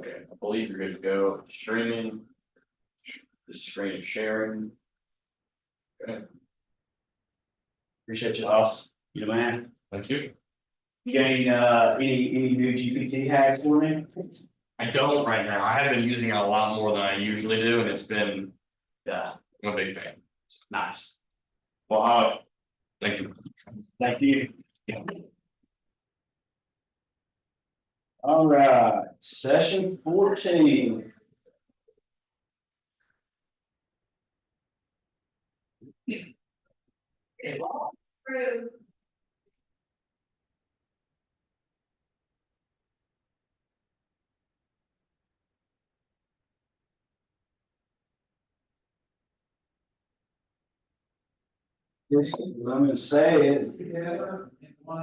Okay, I believe you're good to go. Streaming. The screen is sharing. Okay. Appreciate you, boss. You the man. Thank you. You got any new GPT hacks for me? I don't right now. I have been using it a lot more than I usually do, and it's been, I'm a big fan. Nice. Well, thank you. Thank you. All right, session 14. Yes, I'm gonna say it.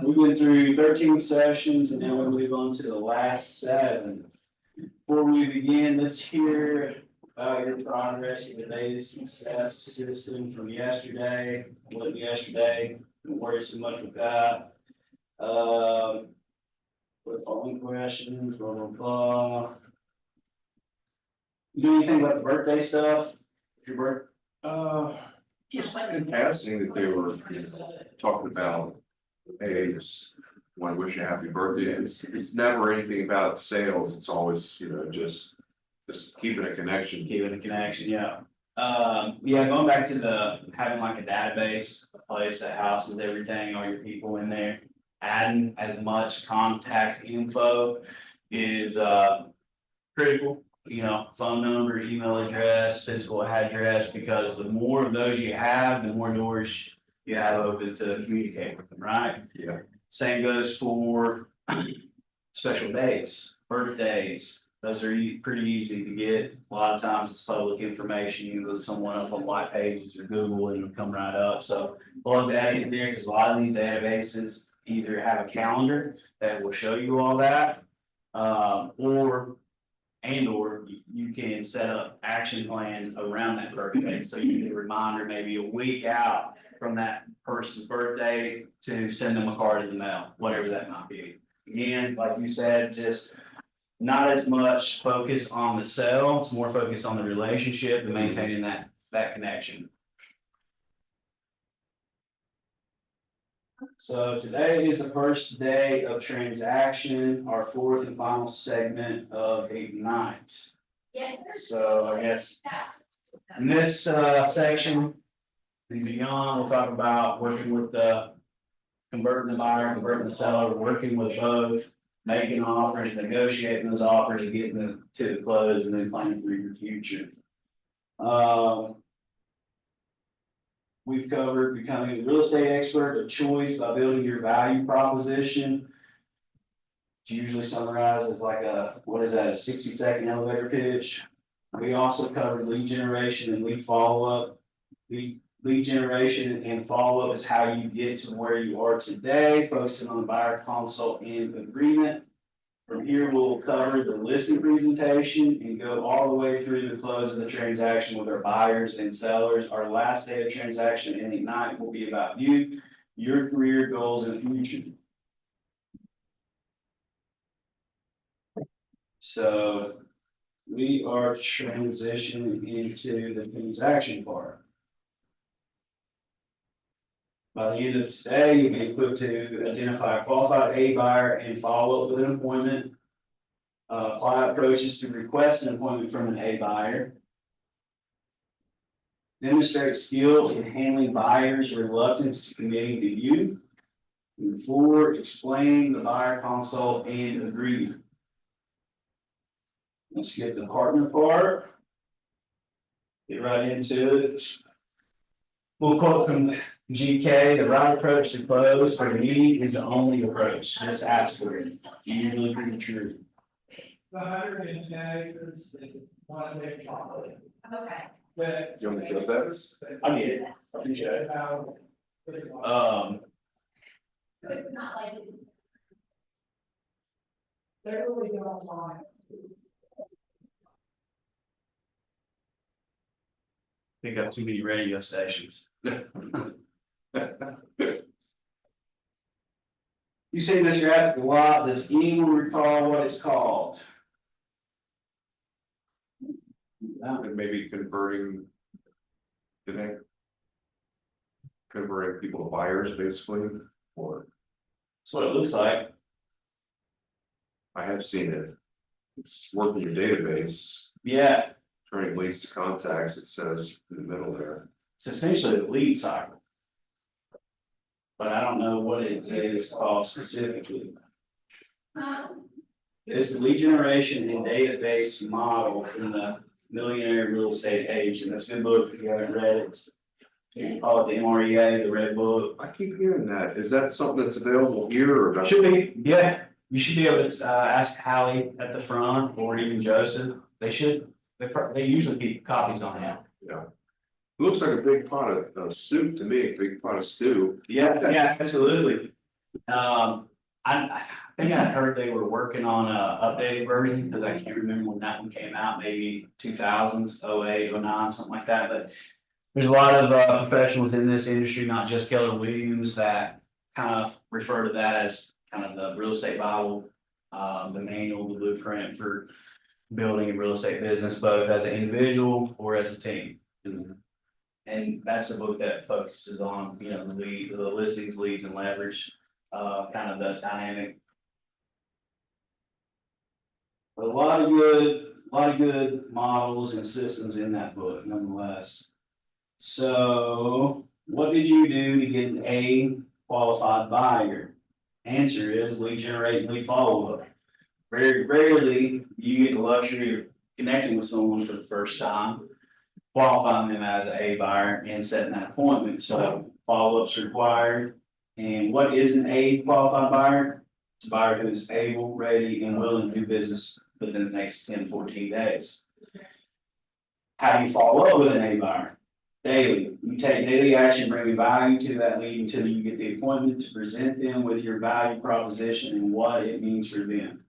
We went through 13 sessions and now we move on to the last 7. Before we begin, let's hear about your progress with the data success system from yesterday. What yesterday, don't worry so much with that. With all the questions, blah, blah, blah. You do anything about the birthday stuff? Your birth? Just in passing that they were talking about, hey, just want to wish you a happy birthday. It's never anything about sales. It's always, just keeping a connection. Keeping a connection, yeah. Yeah, going back to the having like a database, a place that houses everything, all your people in there. Adding as much contact info is critical. Phone number, email address, physical address, because the more of those you have, the more doors you have open to communicate with them, right? Yeah. Same goes for special dates, birthdays. Those are pretty easy to get. A lot of times it's public information. You look someone up on white pages or Google and it'll come right up. So plug that in there because a lot of these databases either have a calendar that will show you all that, or you can set up action plans around that birthday. So you get a reminder maybe a week out from that person's birthday to send them a card in the mail, whatever that might be. Again, like you said, just not as much focus on the sale, it's more focused on the relationship and maintaining that connection. So today is the first day of transaction, our 4th and final segment of Ignite. Yes. So I guess in this section and beyond, we'll talk about working with the converting the buyer, converting the seller, working with both, making offers, negotiating those offers, and getting them to the close, and then planning for your future. We've covered becoming a real estate expert of choice by building your value proposition. It's usually summarized as like a 60-second elevator pitch. We also covered lead generation and lead follow-up. Lead generation and follow-up is how you get to where you are today, focusing on the buyer consult and agreement. From here, we'll cover the listing presentation and go all the way through the close of the transaction with our buyers and sellers. Our last day of transaction in Ignite will be about you, your career goals and future. So we are transitioning into the transaction part. By the end of today, you'll be equipped to identify a qualified A buyer and follow up with an appointment. Apply approaches to request an appointment from an A buyer. Demonstrate skill in handling buyers' reluctance to committing to you. And 4, explain the buyer consult and agreement. Let's get the partner part. Get right into it. We'll quote from GK, the right approach to close for me is the only approach. Just ask for it. Usually pretty true. The 110 acres is one big property. Okay. But. You want me to show that? I get it. Appreciate it. But not like. They're really good online. Pick up too many radio stations. You say this graphic a lot. Does anyone recall what it's called? And maybe converting. Connect. Converting people to buyers basically, or That's what it looks like. I have seen it. It's working your database, Yeah, turning leads to contacts, it says in the middle there. it's essentially the lead cycle. But I don't know what it is called specifically. It's the lead generation and database model from the Millionaire Real Estate Agent. That's a good book if you haven't read it. You can call it the MREA, the Red Book. I keep hearing that. Is that something that's available here or? that's- Should be, yeah. You should be able to ask Hallie at the front or even Joseph. They should, they usually keep copies on hand. Yeah. It looks like a big pot of soup to me, a big pot of stew. Yeah, absolutely. I think I heard they were working on a updated version, because I can't remember when that one came out, maybe 2000s, 08, 09, something like that, but. There's a lot of professionals in this industry, not just Keller Williams, that kind of refer to that as kind of the real estate Bible. The manual, the blueprint for building a real estate business, both as an individual or as a team. And that's the book that focuses on, you know, the listings, leads and leverage, kind of the dynamic. A lot of good models and systems in that book nonetheless. So what did you do to get a qualified buyer? Answer is lead generate, lead follow up. Very rarely you get the luxury of connecting with someone for the first time, qualifying them as a buyer and setting that appointment. So follow-ups required. And what is an A qualified buyer? It's a buyer who is able, ready, and willing to do business within the next 10 to 14 days. How do you follow up with an A buyer? Daily, you take daily action, bringing value to that lead until you get the appointment to present them with your value proposition and what it means for them.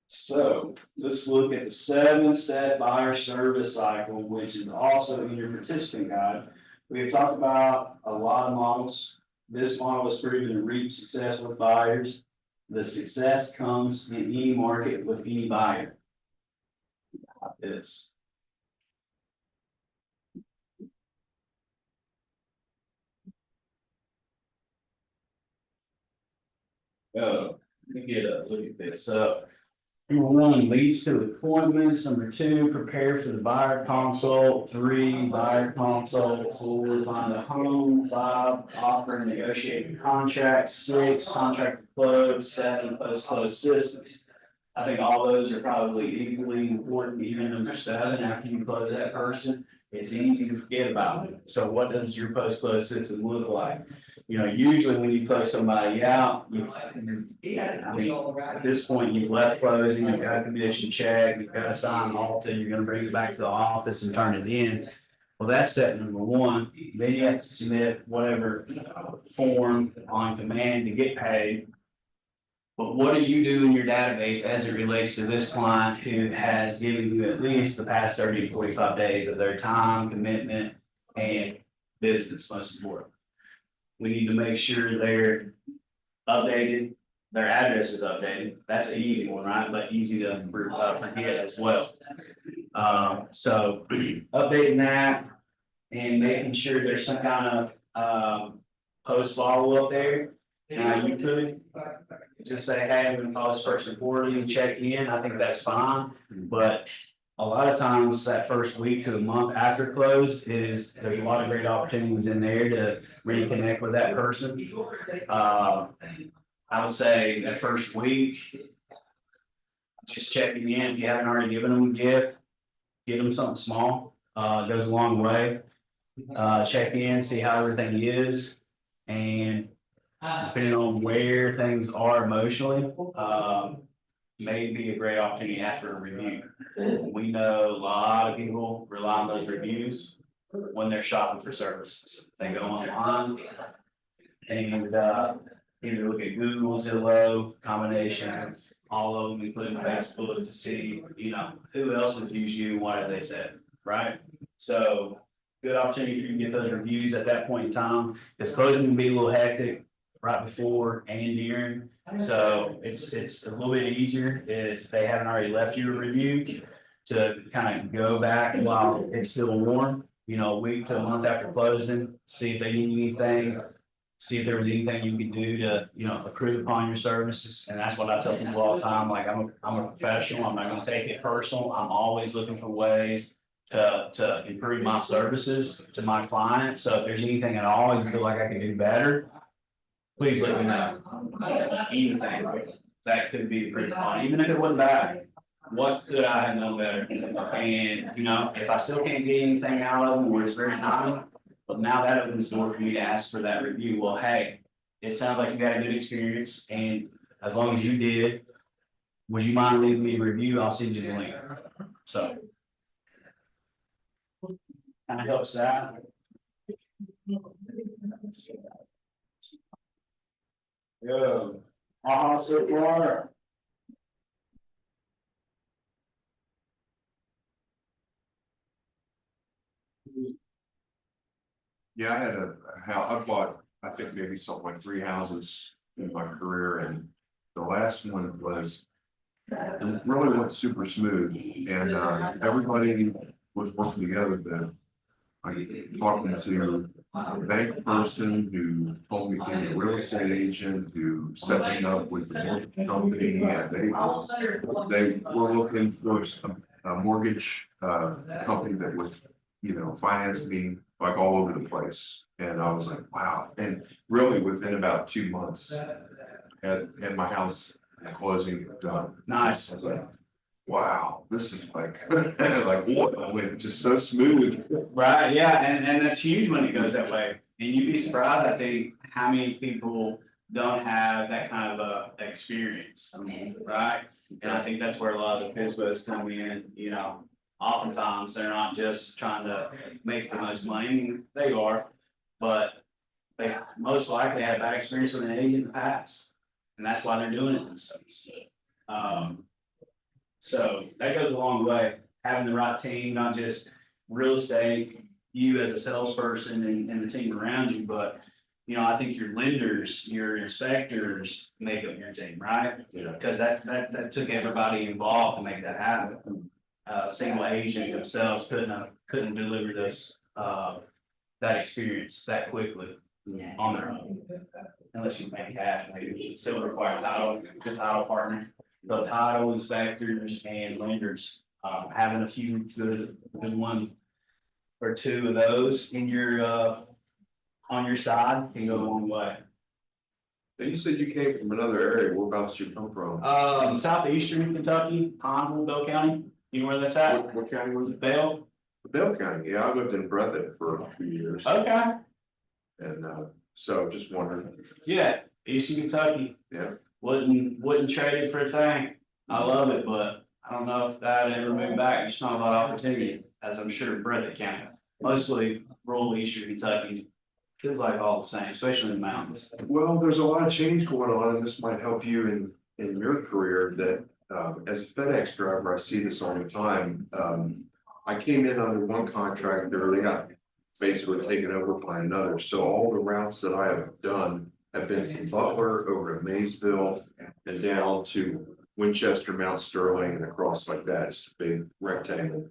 So let's look at the 7-step buyer service cycle, which is also in your participant guide. We've talked about a lot of models. This model is proven to reach success with buyers. The success comes in any market with any buyer. Like this. Let me get a look at this. Number 1, leads to appointments. Number 2, prepare for the buyer consult. 3, buyer consult. 4, find a home. 5, offer and negotiate a contract. 6, contract to close. 7, post-close systems. I think all those are probably equally important. Even number 7, after you close that person, it's easy to forget about it. So what does your post-close system look like? You know, usually when you close somebody out, at this point, you've left closing, you've got a commission check, you've got to sign Alta, you're gonna bring it back to the office and turn it in. Well, that's step number 1. Then you have to submit whatever form on command to get paid. But what do you do in your database as it relates to this client who has given you at least the past 30 to 45 days of their time, commitment, and business, most important? We need to make sure they're updated, their address is updated. That's an easy one, right? But easy to forget as well. So updating that and making sure there's some kind of post follow up there. Now you could just say, hey, I'm gonna call this person quarterly and check in. I think that's fine, but a lot of times that first week to the month after close there's a lot of great opportunities in there to really connect with that person. I would say that first week, just checking in. If you haven't already given them a gift, get them something small. It goes a long way. Check in, see how everything is, and depending on where things are emotionally, may be a great opportunity after a review. We know a lot of people rely on those reviews when they're shopping for services. They go online and either look at Google, Zillow, combination of all of them, including Facebook, to see, you know, who else has used you and what have they said, right? So good opportunity for you to get those reviews at that point in time. It's closing can be a little hectic right before and during. So it's a little bit easier if they haven't already left you a review to kind of go back while it's still warm, you know, a week to a month after closing, see if they need anything. See if there was anything you could do to, you know, improve upon your services, and that's what I tell people all the time, like, I'm a professional, I'm not gonna take it personal, I'm always looking for ways. To improve my services to my clients, so if there's anything at all you feel like I can do better. Please let me know. Anything that could be improved upon, even if it wasn't bad. What could I have done better? And, you know, if I still can't get anything out of them, or it's very common. But now that opens the door for me to ask for that review. Well, hey, it sounds like you had a good experience, and as long as you did. Would you mind leaving me a review? I'll send you the link. So. Kind of helps that. Yeah, so far. Yeah, I had a house, I bought, I think maybe something like 3 houses in my career, and the last one was. It really went super smooth, and everybody was working together then. I talking to a bank person who told me he was a real estate agent who set me up with the mortgage company, and they were looking for a mortgage company that would, you know, finance me like all over the place. And I was like, wow. And really within about 2 months, had my house closing done. Nice. I was like, wow, this is like, like what? I went just so smooth. Right, yeah, and that's huge when it goes that way, and you'd be surprised, I think, how many people don't have that kind of experience, right? And I think that's where a lot of the FSBOs come in, you know, oftentimes they're not just trying to make the most money, I mean, they are, but they most likely had a bad experience with an agent in the past, and that's why they're doing it themselves. So that goes a long way, having the right team, not just real estate, you as a salesperson and the team around you, but. You know, I think your lenders, your inspectors make up your team, right? Yeah. Because that took everybody involved to make that happen. Single agent themselves couldn't deliver this, that experience that quickly on their own. Unless you pay cash, maybe it still require title, good title partner, the title inspectors and lenders, having a few good one or two of those in your, on your side can go a long way. And you said you came from another area, whereabouts you come from? Southeastern Kentucky, Pineville, Bell County, you know where that's at? What county was it? Bell? Bell County, yeah, I lived in Breathitt for a few years, Okay, and so just wondering, yeah, Eastern Kentucky, yeah. wouldn't trade it for a thing. I love it, but I don't know if that ever move back, there's not a lot of opportunity, as I'm sure in Breathitt County. Mostly rural Eastern Kentucky, feels like all the same, especially in the mountains. Well, there's a lot of change going on, and this might help you in your career that, as a FedEx driver, I see this all the time. I came in under one contractor, they got basically taken over by another, so all the routes that I have done have been from Butler over to Maysville and down to Winchester, Mount Sterling, and across like that, it's a big rectangle.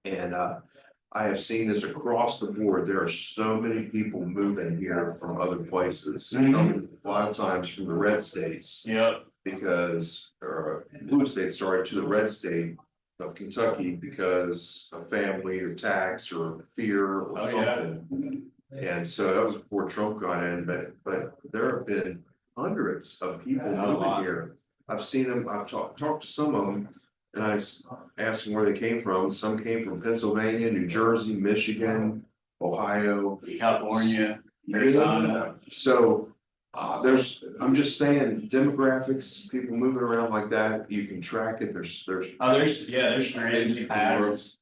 And I have seen this across the board. There are so many people moving here from other places, a lot of times from the red states. Yep. Because, or blue states, sorry, to the red state of Kentucky because of family or tax or fear or something. And so that was before Trump got in, but there have been hundreds of people moving here. I've seen them, I've talked to some of them. And I asked them where they came from. Some came from Pennsylvania, New Jersey, Michigan, Ohio, California, Arizona. So I'm just saying demographics, people moving around like that, you can track it. There's There's trends, patterns.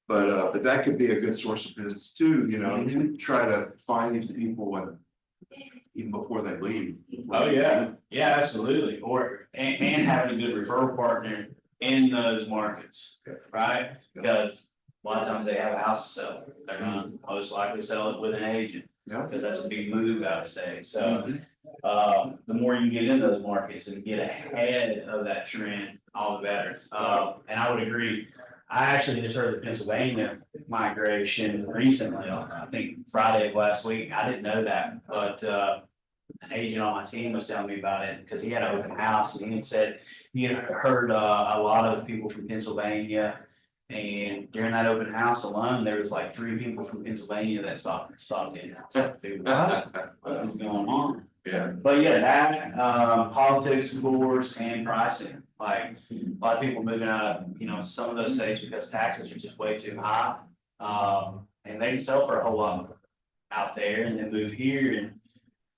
But that could be a good source of business too, you know, to try to find these people and even before they leave. Oh, yeah, absolutely, and having a good referral partner in those markets, right? Because a lot of times they have a house to sell, they're gonna most likely sell it with an agent. Yeah. Because that's a big move out of state, so The more you get in those markets and get ahead of that trend, all the better. And I would agree. I actually just heard the Pennsylvania migration recently, I think Friday of last week. I didn't know that, but an agent on my team was telling me about it because he had an open house and he had said he had heard a lot of people from Pennsylvania. And during that open house alone, there was like 3 people from Pennsylvania that stopped in. What is going on? Yeah, But yeah, that, politics, of course, and pricing, like, a lot of people moving out of, some of those states because taxes are just way too high. And they can sell for a whole lot out there and then move here and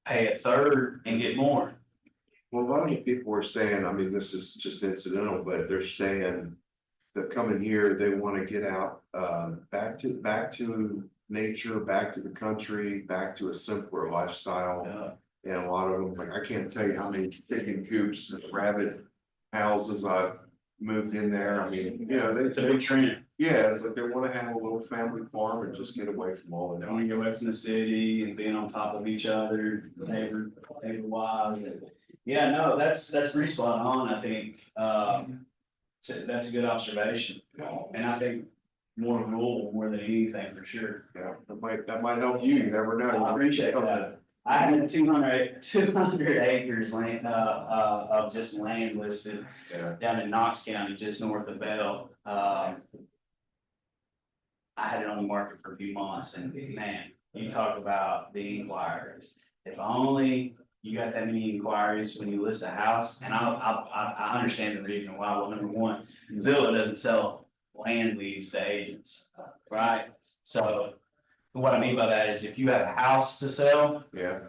pay a third and get more. well, a lot of people were saying, I mean, this is just incidental, but they're saying. That coming here, they want to get out, back to nature, back to the country, back to a simpler lifestyle. And a lot of them, like, I can't tell you how many chicken coops and rabbit houses I've moved in there. I mean, It's a big trend. yeah, it's like they want to have a little family farm and just get away from all of They want to that. get away from the city and being on top of each other, neighbor wise. Yeah, no, that's pretty spot on, I think. That's a good observation. And I think more rural more than anything, for sure. Yeah, that might help you, you never know. I appreciate that. I had 200 acres land, of just land listed Yeah, down in Knox County, just north of Bell. I had it on the market for a few months and man, you talk about the inquiries. If only you got that many inquiries when you list a house, and I understand the reason why. Well, number one, Zillow doesn't sell land leads to agents, right? So what I mean by that is if you have a house to sell, yeah,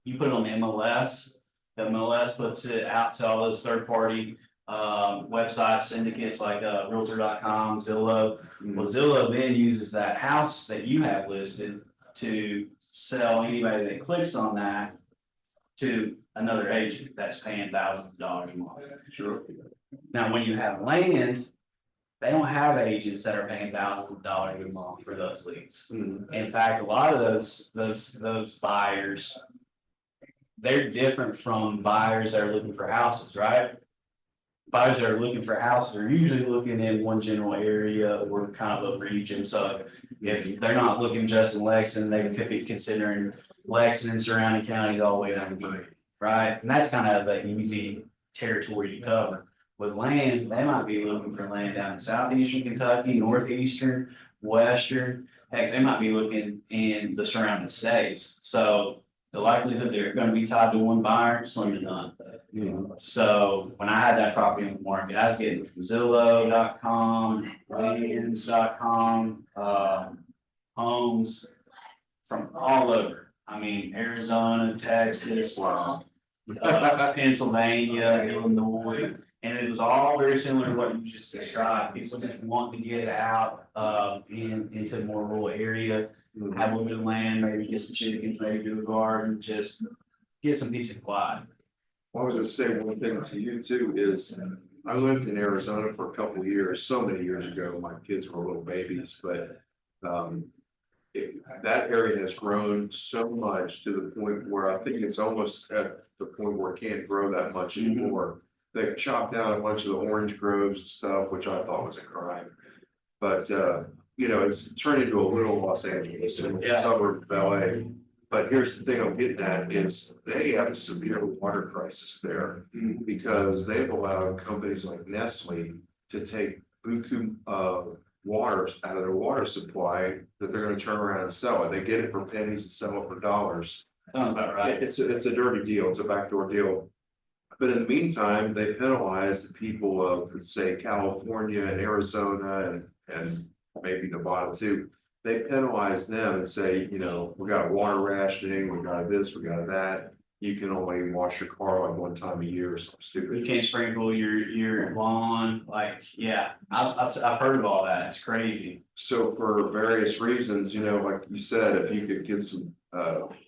you put it on the MLS. The MLS puts it out to all those third-party websites, syndicates like Realtor.com, Zillow. Well, Zillow then uses that house that you have listed to sell anybody that clicks on that to another agent that's paying thousands of dollars a month. sure. Now, when you have land, they don't have agents that are paying thousands of dollars a month for those leads. In fact, a lot of those buyers, they're different from buyers that are looking for houses, right? Buyers that are looking for houses are usually looking in one general area or kind of a region. So if they're not looking just in Lexington, they could be considering Lexington and surrounding counties all the way down to Bowie, right? And that's kind of an easy territory to cover. With land, they might be looking for land down in southeastern Kentucky, northeastern, western. Heck, they might be looking in the surrounding states. So the likelihood they're gonna be tied to one buyer, slim to none. So when I had that property on the market, I was getting from Zillow.com, lands.com, homes from all over. I mean, Arizona, Texas, Pennsylvania, Illinois. And it was all very similar to what you just described. People just want to get out into a more rural area, have a little bit of land, maybe get some chickens, maybe do a garden, just get some peace and quiet. I was gonna say one thing to you too is, I lived in Arizona for a couple of years, so many years ago, my kids were little babies, but. That area has grown so much to the point where I think it's almost at the point where it can't grow that much anymore. They chopped down a bunch of the orange groves and stuff, which I thought was a crime. But it's turned into a little Los Angeles, and Yeah. suburb of LA. But here's the thing I'm getting at is they have a severe water crisis there. Because they've allowed companies like Nestle to take buku waters out of their water supply that they're gonna turn around and sell it. They get it for pennies and sell it for dollars. Sounds about right. It's a dirty deal. It's a backdoor deal. But in the meantime, they penalize the people of, say, California and Arizona and maybe Nevada too. They penalize them and say, we got water rationing, we got this, we got that. You can only wash your car like one time a year or something You stupid. can't sprinkle your lawn, like, yeah, I've heard of all that. It's crazy. So for various reasons, like you said, if you could get some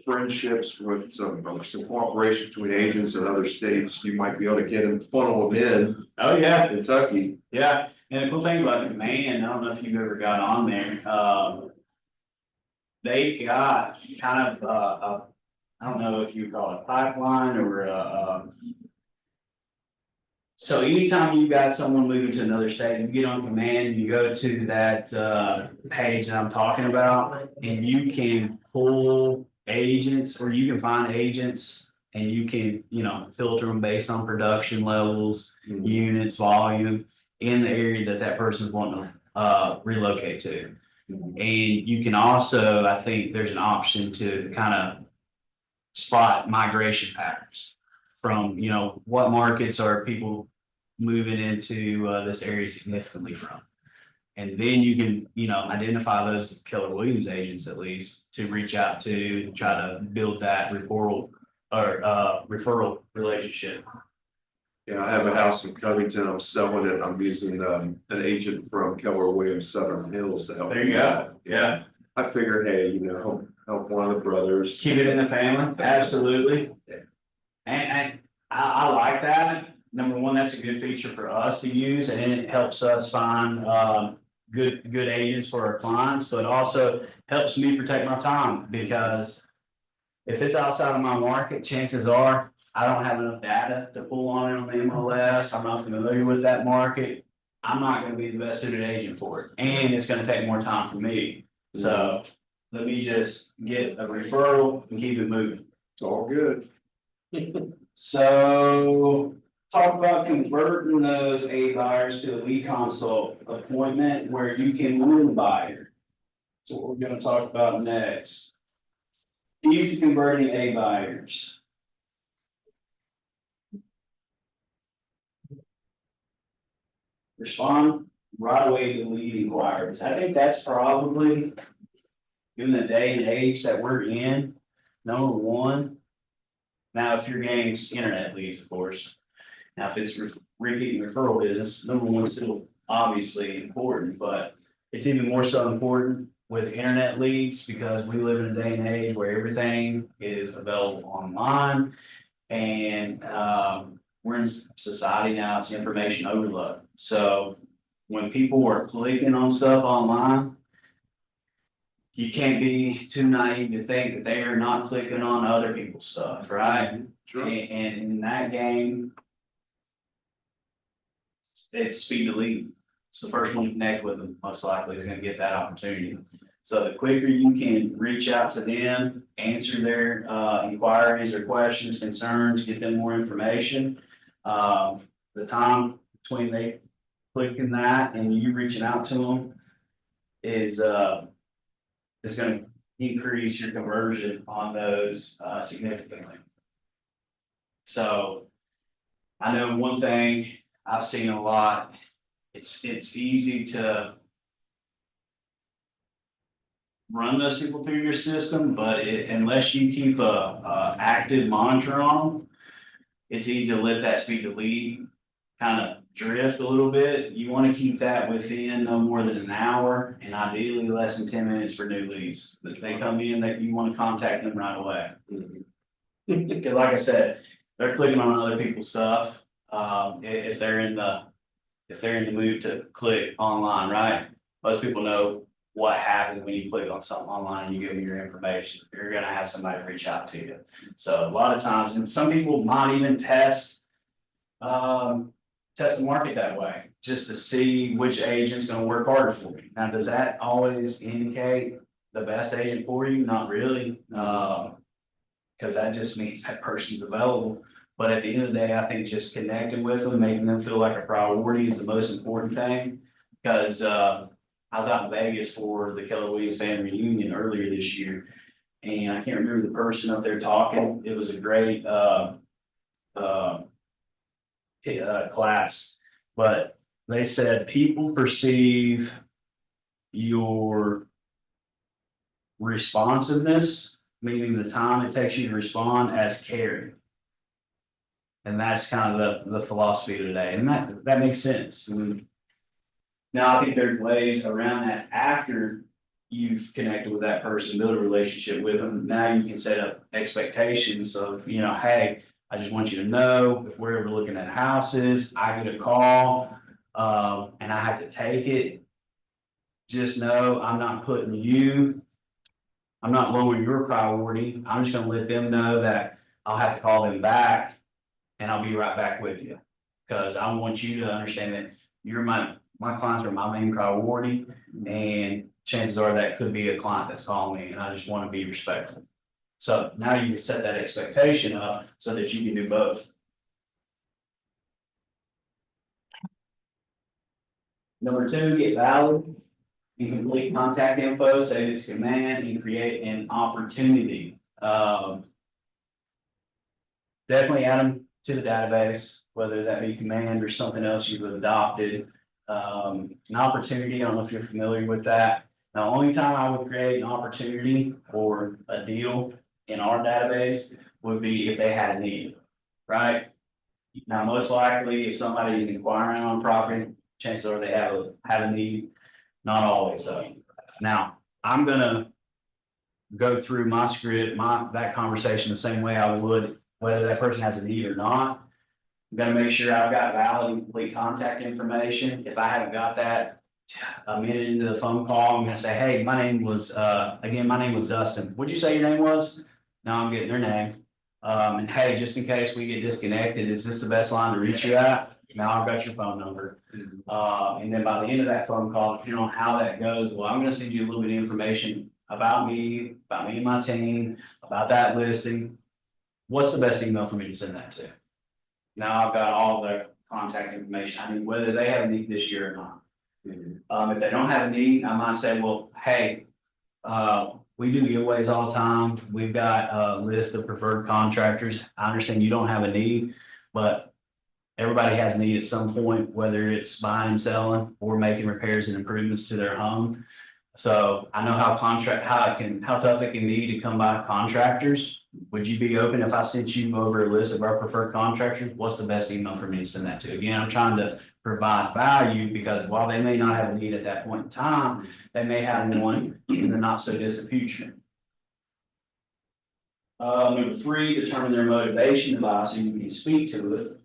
friendships with some cooperation between agents in other states, you might be able to get them, funnel them in Oh, yeah. Kentucky. Yeah, and the cool thing about Command, I don't know if you've ever got on there, they got kind of I don't know if you call it pipeline or so anytime you got someone moving to another state, you get on command, you go to that page that I'm talking about. And you can pull agents or you can find agents and you can, filter them based on production levels, units, volume in the area that that person's wanting to relocate to. And you can also, I think there's an option to kind of spot migration patterns from, what markets are people moving into this area significantly from. And then you can, identify those Keller Williams agents at least to reach out to try to build that referral relationship. Yeah, I have a house in Covington, I'm selling it, I'm using an agent from Keller Williams Southern Hills to help. There you go. Yeah. I figure, hey, help one of the brothers. Keep it in the family, absolutely. And I like that. Number one, that's a good feature for us to use and it helps us find good agents for our clients, but also helps me protect my time because if it's outside of my market, chances are I don't have enough data to pull on it on the MLS. I'm not familiar with that market. I'm not going to be the best suited agent for it, and it's going to take more time for me. So let me just get a referral and keep it moving. It's all good. So talk about converting those A buyers to a lead consult appointment where you can win the buyer. So what we're gonna talk about next. Easy converting A buyers. Respond right away to lead inquiries. I think that's probably, given the day and age that we're in, number one. Now, if your game's internet leads, of course. Now, if it's repeating referral business, number one is still obviously important, but it's even more so important with internet leads because we live in a day and age where everything is available online. And we're in society now, it's information overload. So when people are clicking on stuff online, you can't be too naive to think that they are not clicking on other people's stuff, right? Sure. And in that game, it's speed to lead. It's the first one to connect with them, most likely is gonna get that opportunity. So the quicker you can reach out to them, answer their inquiries or questions, concerns, get them more information. The time between they clicking that and you reaching out to them is gonna increase your conversion on those significantly. So I know one thing I've seen a lot, it's easy to run those people through your system, but unless you keep a active monitor on them, it's easy to let that speed to lead kind of drift a little bit. You want to keep that within no more than an hour and ideally less than 10 minutes for new leads. If they come in, that you want to contact them right away. Because like I said, they're clicking on other people's stuff. If they're in the mood to click online, right? Most people know what happens when you click on something online and you give them your information. You're gonna have somebody reach out to you. So a lot of times, and some people might even test the market that way, just to see which agent's gonna work harder for you. Now, does that always indicate the best agent for you? Not really, because that just means that person's available. But at the end of the day, I think just connecting with them, making them feel like a priority is the most important thing. Because I was out in Vegas for the Keller Williams family reunion earlier this year. And I can't remember the person up there talking. It was a great class, but they said people perceive your responsiveness, meaning the time it takes you to respond, as caring. And that's kind of the philosophy of today, and that makes sense. Now, I think there's ways around that after you've connected with that person, build a relationship with them. Now you can set up expectations of, hey, I just want you to know if we're ever looking at houses, I get a call, and I have to take it. Just know I'm not putting you I'm not lowering your priority, I'm just gonna let them know that I'll have to call them back. And I'll be right back with you, cause I want you to understand that you're my clients are my main priority. And chances are that could be a client that's calling me, and I just wanna be respectful. So now you can set that expectation up so that you can do both. Number two, get valid and complete contact info, save it to command and create an opportunity. Definitely add them to the database, whether that be command or something else you've adopted. An opportunity, I don't know if you're familiar with that. Now, only time I would create an opportunity or a deal in our database would be if they had a need, right? Now, most likely, if somebody is inquiring on property, chances are they have a need, not always though. Now, I'm gonna go through my script, that conversation the same way I would, whether that person has a need or not. I'm gonna make sure I've got valid and complete contact information. If I haven't got that a minute into the phone call, I'm gonna say, hey, my name was Dustin. What'd you say your name was? Now I'm getting their name. And hey, just in case we get disconnected, is this the best line to reach you at? Now I've got your phone number. And then by the end of that phone call, depending on how that goes, well, I'm gonna send you a little bit of information about me and my team, about that listing. What's the best email for me to send that to? Now I've got all their contact information. I mean, whether they have a need this year or not. If they don't have a need, I might say, well, hey, we do giveaways all the time. We've got a list of preferred contractors. I understand you don't have a need, but everybody has a need at some point, whether it's buying and selling or making repairs and improvements to their home. So I know how tough it can be to come by contractors. Would you be open if I sent you over a list of our preferred contractors? What's the best email for me to send that to? Again, I'm trying to provide value because while they may not have a need at that point in time, they may have one in the not so distant future. Number three, determine their motivation by so you can speak to it.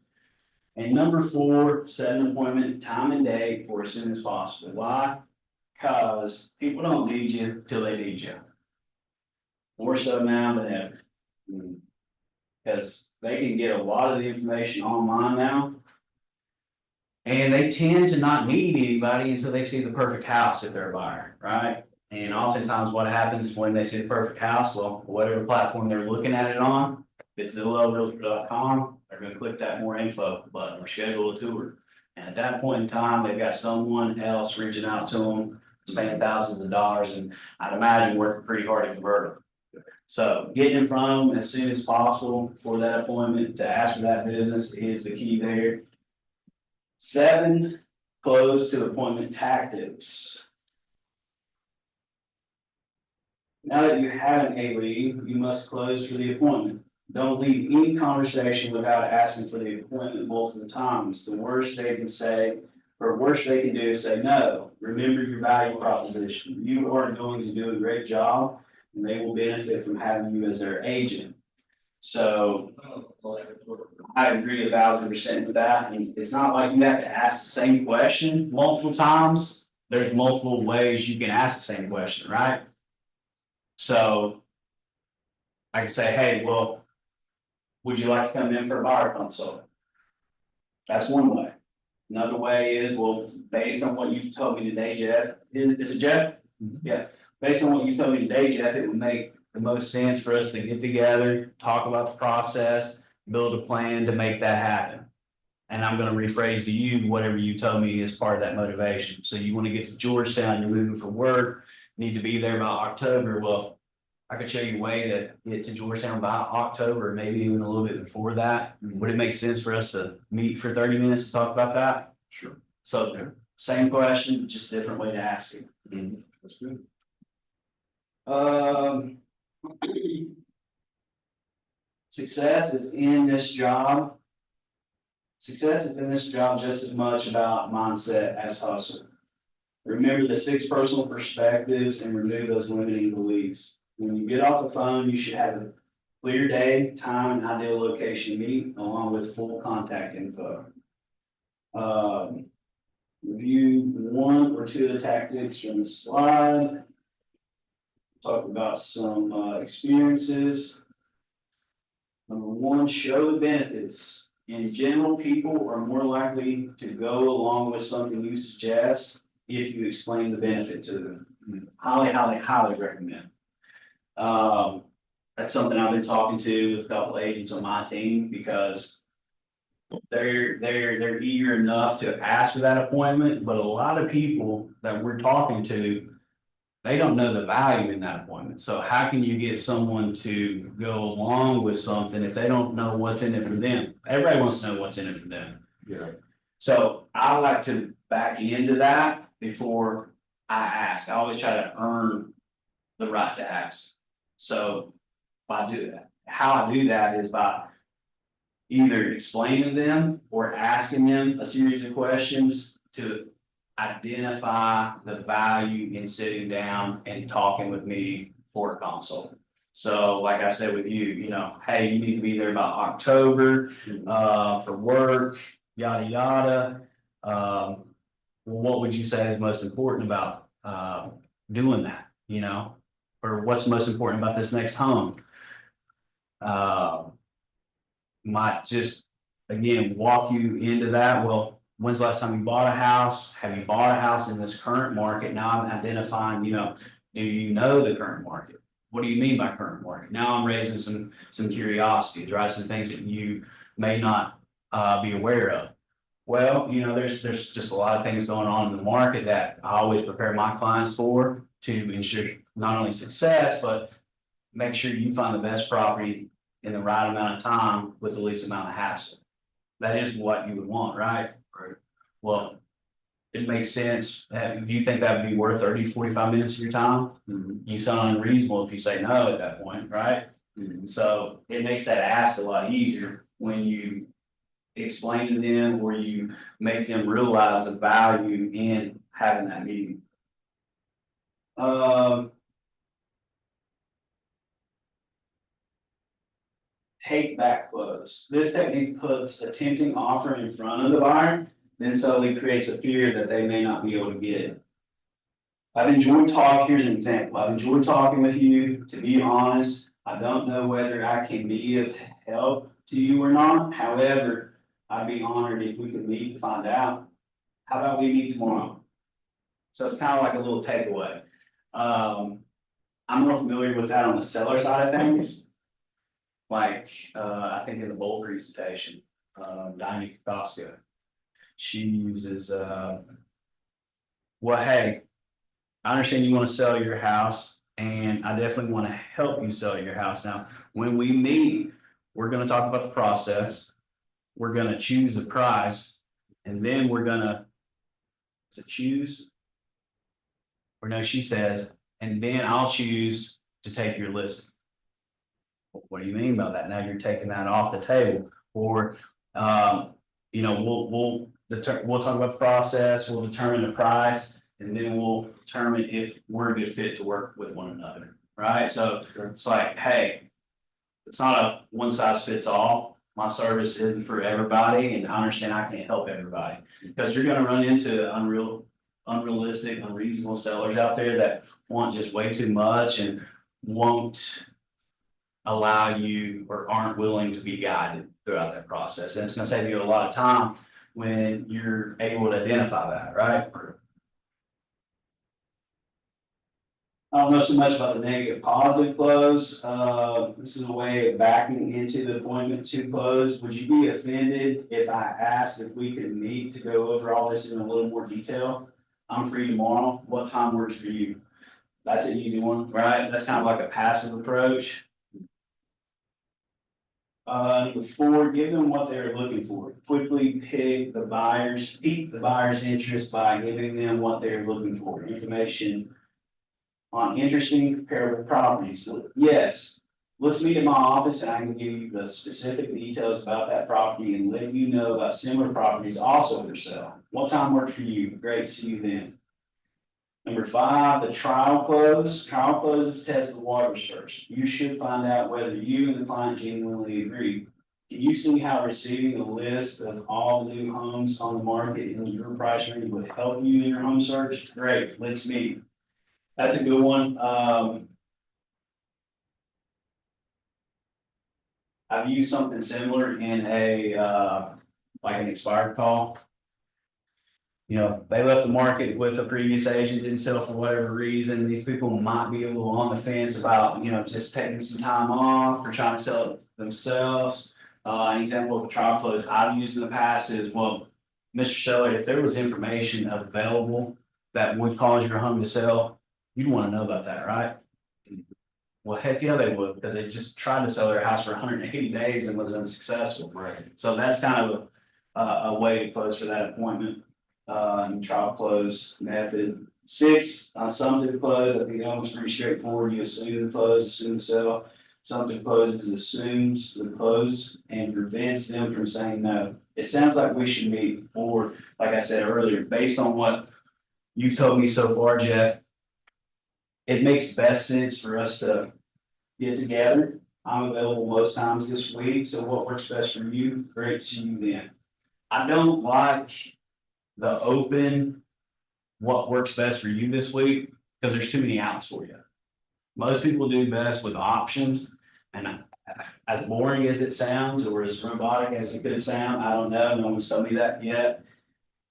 And number four, set an appointment time and date for as soon as possible. Why? Because people don't need you till they need you. More so now than ever. Because they can get a lot of the information online now. And they tend to not need anybody until they see the perfect house if they're a buyer, right? And oftentimes what happens when they see the perfect house, well, whatever platform they're looking at it on, if it's zillowrealtor.com, they're gonna click that more info button or schedule a tour. And at that point in time, they've got someone else reaching out to them, spending thousands of dollars, and I'd imagine working pretty hard to convert them. So getting in front of them as soon as possible for that appointment to ask for that business is the key there. 7, close to appointment tactics. Now that you have an A lead, you must close for the appointment. Don't leave any conversation without asking for the appointment multiple times. The worst they can say, or worst they can do is say no. Remember your value proposition. You are going to do a great job and they will benefit from having you as their agent. So I agree 1,000% with that. And it's not like you have to ask the same question multiple times. There's multiple ways you can ask the same question, right? So I can say, hey, well, would you like to come in for a buyer consult? That's one way. Another way is, well, based on what you've told me today, Jeff, is it Jeff? Yeah. Based on what you told me today, Jeff, it would make the most sense for us to get together, talk about the process, build a plan to make that happen. And I'm going to rephrase to you whatever you told me is part of that motivation. So you want to get to Georgetown, you're moving for work, need to be there by October. Well, I could show you a way to get to Georgetown by October, maybe even a little bit before that. Would it make sense for us to meet for 30 minutes to talk about that? Sure. So same question, just a different way to ask it. That's good. Success is in this job. Success is in this job just as much about mindset as hustle. Remember the 6 personal perspectives and remove those limiting beliefs. When you get off the phone, you should have a clear day, time, and ideal location to meet, along with full contact info. Review 1 or 2 of the tactics from the slide. talk about some experiences. Number one, show the benefits. In general, people are more likely to go along with something you suggest if you explain the benefit to them. Highly recommend. That's something I've been talking to with a couple agents on my team because they're eager enough to ask for that appointment, but a lot of people that we're talking to, they don't know the value in that appointment. So how can you get someone to go along with something if they don't know what's in it for them? Everybody wants to know what's in it for them. Yeah. So I like to back into that before I ask. I always try to earn the right to ask. So I do that. How I do that is by either explaining to them or asking them a series of questions to identify the value in sitting down and talking with me for a consult. So like I said with you, hey, you need to be there by October, for work, yada, yada. Well, what would you say is most important about, doing that, or what's most important about this next home? Might just, again, walk you into that. Well, when's the last time you bought a house? Have you bought a house in this current market? Now I'm identifying, do you know the current market? What do you mean by current market? Now I'm raising some curiosity, right? Some things that you may not be aware of. Well, there's just a lot of things going on in the market that I always prepare my clients for to ensure not only success, but make sure you find the best property in the right amount of time with the least amount of hassle. That is what you would want, right? Right. Well, it makes sense. Do you think that would be worth 30, 45 minutes of your time? You sound unreasonable if you say no at that point, right? So it makes that ask a lot easier when you explain to them or you make them realize the value in having that meeting. Take back close. This technique puts a tempting offer in front of the buyer, then slowly creates a fear that they may not be able to get it. I've enjoyed talking. Here's an example. I've enjoyed talking with you. To be honest, I don't know whether I can be of help to you or not. However, I'd be honored if we could meet to find out. How about we meet tomorrow? So it's kind of like a little takeaway. I'm more familiar with that on the seller side of things. Like, I think in the Bold presentation, Diane Kokoska, she uses, well, hey, I understand you want to sell your house and I definitely want to help you sell your house. Now, when we meet, we're going to talk about the process. We're going to choose a price and then we're going to choose. Or no, she says, and then I'll choose to take your listing. What do you mean by that? Now you're taking that off the table, or we'll talk about the process, we'll determine the price, and then we'll determine if we're a good fit to work with one another, right? So it's like, hey, it's not a one size fits all. My service isn't for everybody, and I understand I can't help everybody because you're going to run into unrealistic, unreasonable sellers out there that want just way too much and won't allow you or aren't willing to be guided throughout that process. And it's going to save you a lot of time when you're able to identify that, right? I don't know so much about the negative positive close. This is a way of backing into the appointment to close. Would you be offended if I asked if we could meet to go over all this in a little more detail? I'm free tomorrow. What time works for you? That's an easy one, right? That's kind of like a passive approach. Number 4, give them what they're looking for. Quickly pique the buyer's interest by giving them what they're looking for. Information on interesting comparable properties. So, yes, let's meet in my office and I can give you the specific details about that property and let you know about similar properties also for sale. What time works for you? Great, see you then. Number 5, the trial close. Trial closes test the waters first. You should find out whether you and the client genuinely agree. Can you see how receiving a list of all new homes on the market in your price range would help you in your home search? Great, let's meet. That's a good one. I've used something similar in like an expired call. You know, they left the market with a previous agent, didn't sell for whatever reason. These people might be a little on the fence about, you know, just taking some time off or trying to sell it themselves. An example of a trial close I've used in the past is, well, Mr. Seller, if there was information available that would cause your home to sell, you'd want to know about that, right? Well, heck yeah, they would, because they just tried to sell their house for 180 days and was unsuccessful. Right. So that's kind of a way to close for that appointment. And trial close method. 6, assumptive close, I think that one's pretty straightforward. You assume the close, assume the sell. Assumptive closes assumes the close and prevents them from saying no. It sounds like we should meet, or like I said earlier, based on what you've told me so far, Jeff. It makes best sense for us to get together. I'm available most times this week, so what works best for you, great, see you then. I don't like the open, what works best for you this week, because there's too many outs for you. Most people do best with options, and as boring as it sounds, or as robotic as it could sound, I don't know, no one's told me that yet.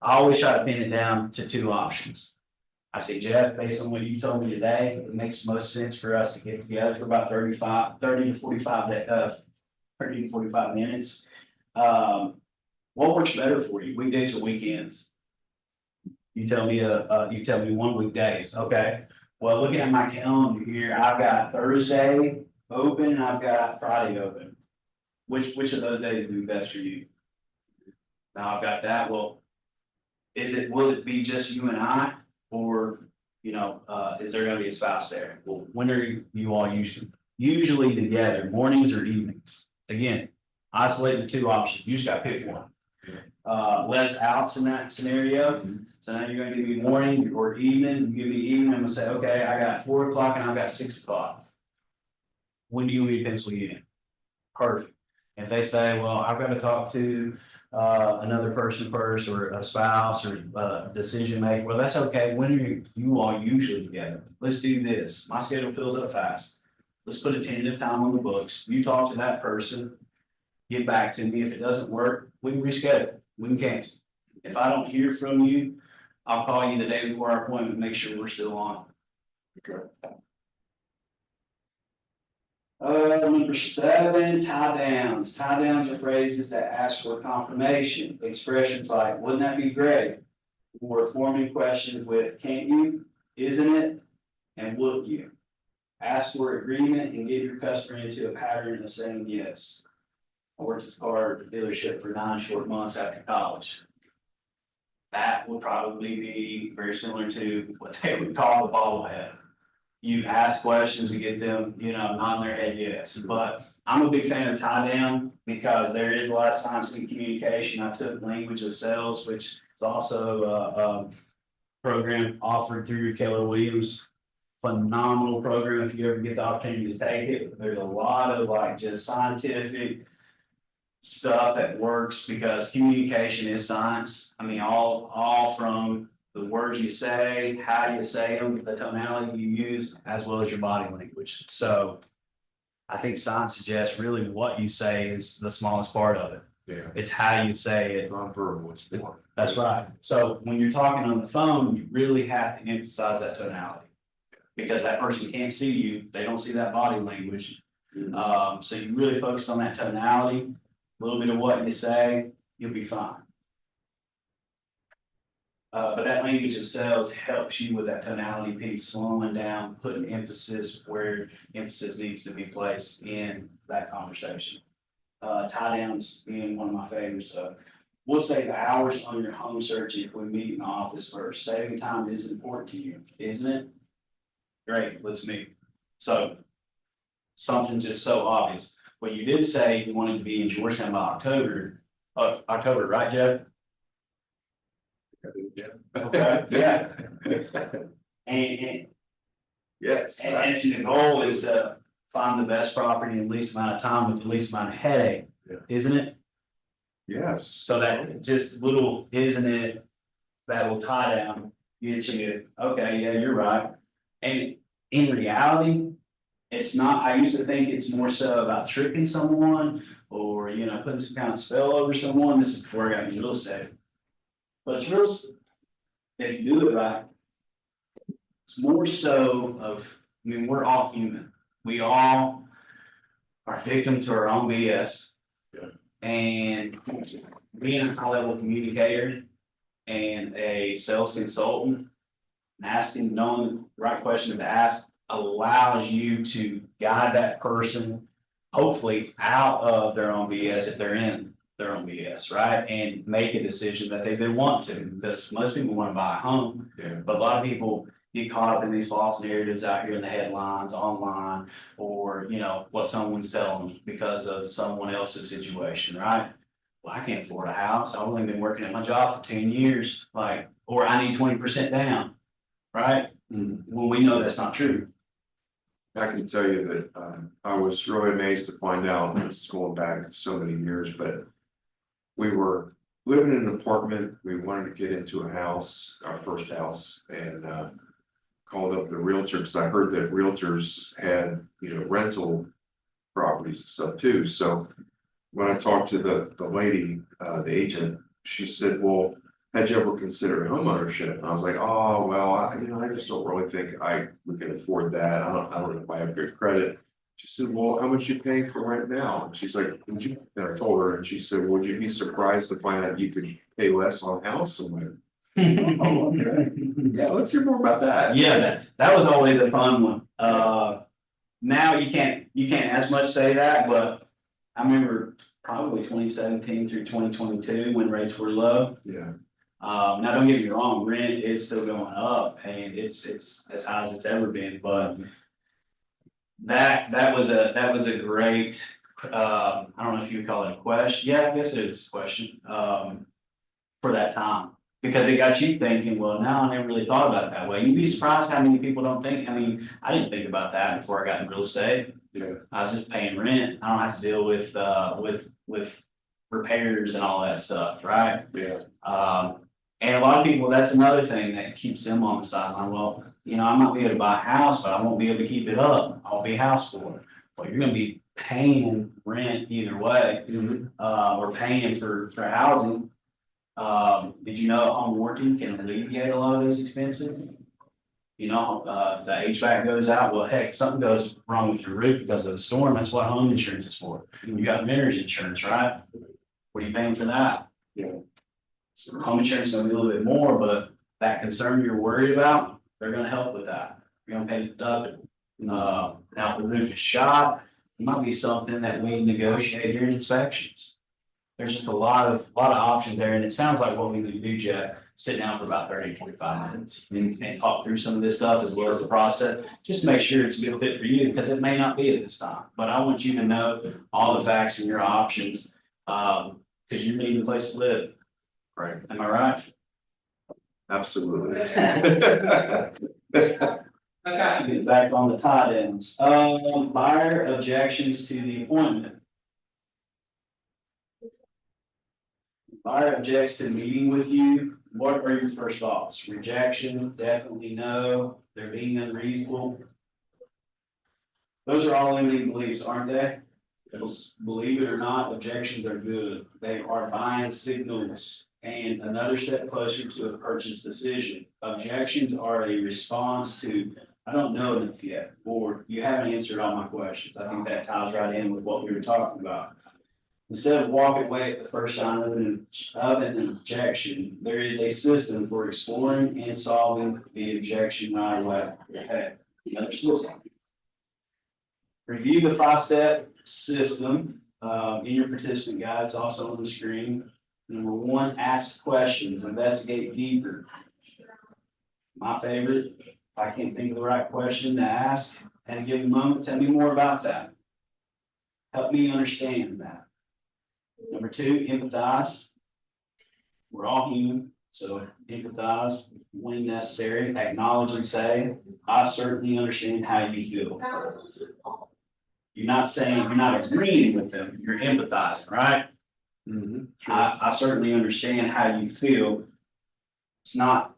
I always try to pin it down to 2 options. I say, Jeff, based on what you told me today, it makes most sense for us to get together for about 30 to 45 minutes. What works better for you, weekdays or weekends? You tell me, you tell me one weekdays, okay? Well, looking at my calendar here, I've got Thursday open, and I've got Friday open. Which of those days would be best for you? Now I've got that, well, will it be just you and I? Or, you know, is there gonna be a spouse there? Well, when are you all usually together, mornings or evenings? Again, isolate the 2 options, you just gotta pick one. Less outs in that scenario, so now you're gonna give me morning or evening, you give me evening, I'm gonna say, okay, I got 4 o'clock and I've got 6 o'clock. When do you want me to pencil you in? Perfect. If they say, well, I've got to talk to another person first, or a spouse, or decision maker, well, that's okay. When are you all usually together? Let's do this. My schedule fills up fast. Let's put a tentative time on the books. You talk to that person, get back to me. If it doesn't work, we can reschedule. We can cancel. If I don't hear from you, I'll call you the day before our appointment, make sure we're still on. Okay. Number 7, tie downs. Tie downs are phrases that ask for confirmation. Expressions like, wouldn't that be great? Or forming questions with, can't you, isn't it, and would you? Ask for agreement and get your customer into a pattern of saying yes. I worked at the car dealership for 9 short months after college. That would probably be very similar to what they would call the bobblehead. You ask questions and get them, you know, nodding their head yes, but I'm a big fan of tie down because there is a lot of science in communication. I took language of sales, which is also a program offered through Keller Williams. Phenomenal program if you ever get the opportunity to take it. There's a lot of like just scientific stuff that works because communication is science. I mean, all from the words you say, how you say them, the tonality you use, as well as your body language. So I think science suggests really what you say is the smallest part of it. Yeah. It's how you say it. Non-verbal is more. That's right. So when you're talking on the phone, you really have to emphasize that tonality. Because that person can't see you, they don't see that body language. So you really focus on that tonality, a little bit of what you say, you'll be fine. But that language of sales helps you with that tonality piece, slowing down, putting emphasis where emphasis needs to be placed in that conversation. Tie downs being one of my favorites. So we'll save hours on your home search if we meet in the office first. Saving time is important to you, isn't it? Great, let's meet. So something just so obvious. Well, you did say you wanted to be in Georgetown by October, right, Jeff? Okay, yeah. And Yes. and the goal is to find the best property in the least amount of time with the least amount of headache, Yeah. isn't it? Yes. So that just little, isn't it, that will tie down, gets you, okay, yeah, you're right. And in reality, It's not, I used to think it's more so about tricking someone or, you know, putting some kind of spell over someone. This is before I got into real estate. But it's real, if you do it right. It's more so of, I mean, we're all human. We all are victim to our own BS. Yeah. And being a high level communicator and a sales consultant, asking, knowing the right question to ask allows you to guide that person, hopefully out of their own BS if they're in their own BS, right? And make a decision that they want to, because most people want to buy a home, Yeah. but a lot of people get caught up in these false narratives out here in the headlines, online, or, you know, what someone's telling them because of someone else's situation, right? Well, I can't afford a house. I've only been working at my job for 10 years, like, or I need 20% down, right? Well, we know that's not true. I can tell you that I was really amazed to find out, this is going back so many years, but we were living in an apartment, we wanted to get into a house, our first house, and called up the realtor, because I heard that realtors had, you know, rental properties and stuff too, so when I talked to the lady, the agent, she said, well, had you ever considered homeownership? And I was like, oh, well, I just don't really think we can afford that. I don't know if I have good credit. She said, well, how much you paying for rent now? And she's like, and I told her, and she said, would you be surprised to find out you could pay less on a house? I'm like, oh, okay. Yeah, let's hear more about that. Yeah, that was always a fun one. Now you can't as much say that, but I remember probably 2017 through 2022 when rates were low. Yeah. Now don't get me wrong, rent is still going up and it's as high as it's ever been, but that was a great, I don't know if you would call it a question. Yeah, I guess it is a question, for that time. Because it got you thinking, well, now I never really thought about it that way. You'd be surprised how many people don't think, I mean, I didn't think about that before I got in real estate. Yeah. I was just paying rent. I don't have to deal with repairs and all that stuff, right? Yeah. And a lot of people, that's another thing that keeps them on the sideline. Well, you know, I might be able to buy a house, but I won't be able to keep it up. I'll be house poor. Well, you're gonna be paying rent either way, or paying for housing. Did you know home warranty can alleviate a lot of those expenses? You know, if the HVAC goes out, well, heck, if something goes wrong with your roof because of a storm, that's what home insurance is for. You got renter's insurance, right? What are you paying for that? Yeah. So home insurance is gonna be a little bit more, but that concern you're worried about, they're gonna help with that. You're gonna pay the deductible. Now, if the roof is shot, it might be something that we negotiate during inspections. There's just a lot of options there, and it sounds like what we need to do, Jeff, sit down for about 30 to 45 minutes and talk through some of this stuff as well as the process. Just make sure it's a good fit for you, because it may not be at this time, but I want you to know all the facts and your options, because you're needing a place to live. Right. Am I right? Absolutely. Okay, get back on the tie ends. Buyer objections to the appointment. Buyer objects to meeting with you. What are your first thoughts? Rejection, definitely no. They're being unreasonable. Those are all limiting beliefs, aren't they? Believe it or not, objections are good. They are buying signals and another step closer to a purchase decision. Objections are a response to, I don't know enough yet, or you haven't answered all my questions. I think that ties right in with what we were talking about. Instead of walking away at the first sign of an objection, there is a system for exploring and solving the objection right away. Okay, another system. Review the 5-step system in your participant guide. It's also on the screen. Number 1, ask questions, investigate deeper. My favorite, if I can't think of the right question to ask at a given moment, tell me more about that. Help me understand that. Number 2, empathize. We're all human, so empathize when necessary. Acknowledge and say, I certainly understand how you feel. You're not saying, you're not agreeing with them, you're empathizing, right? I certainly understand how you feel. It's not,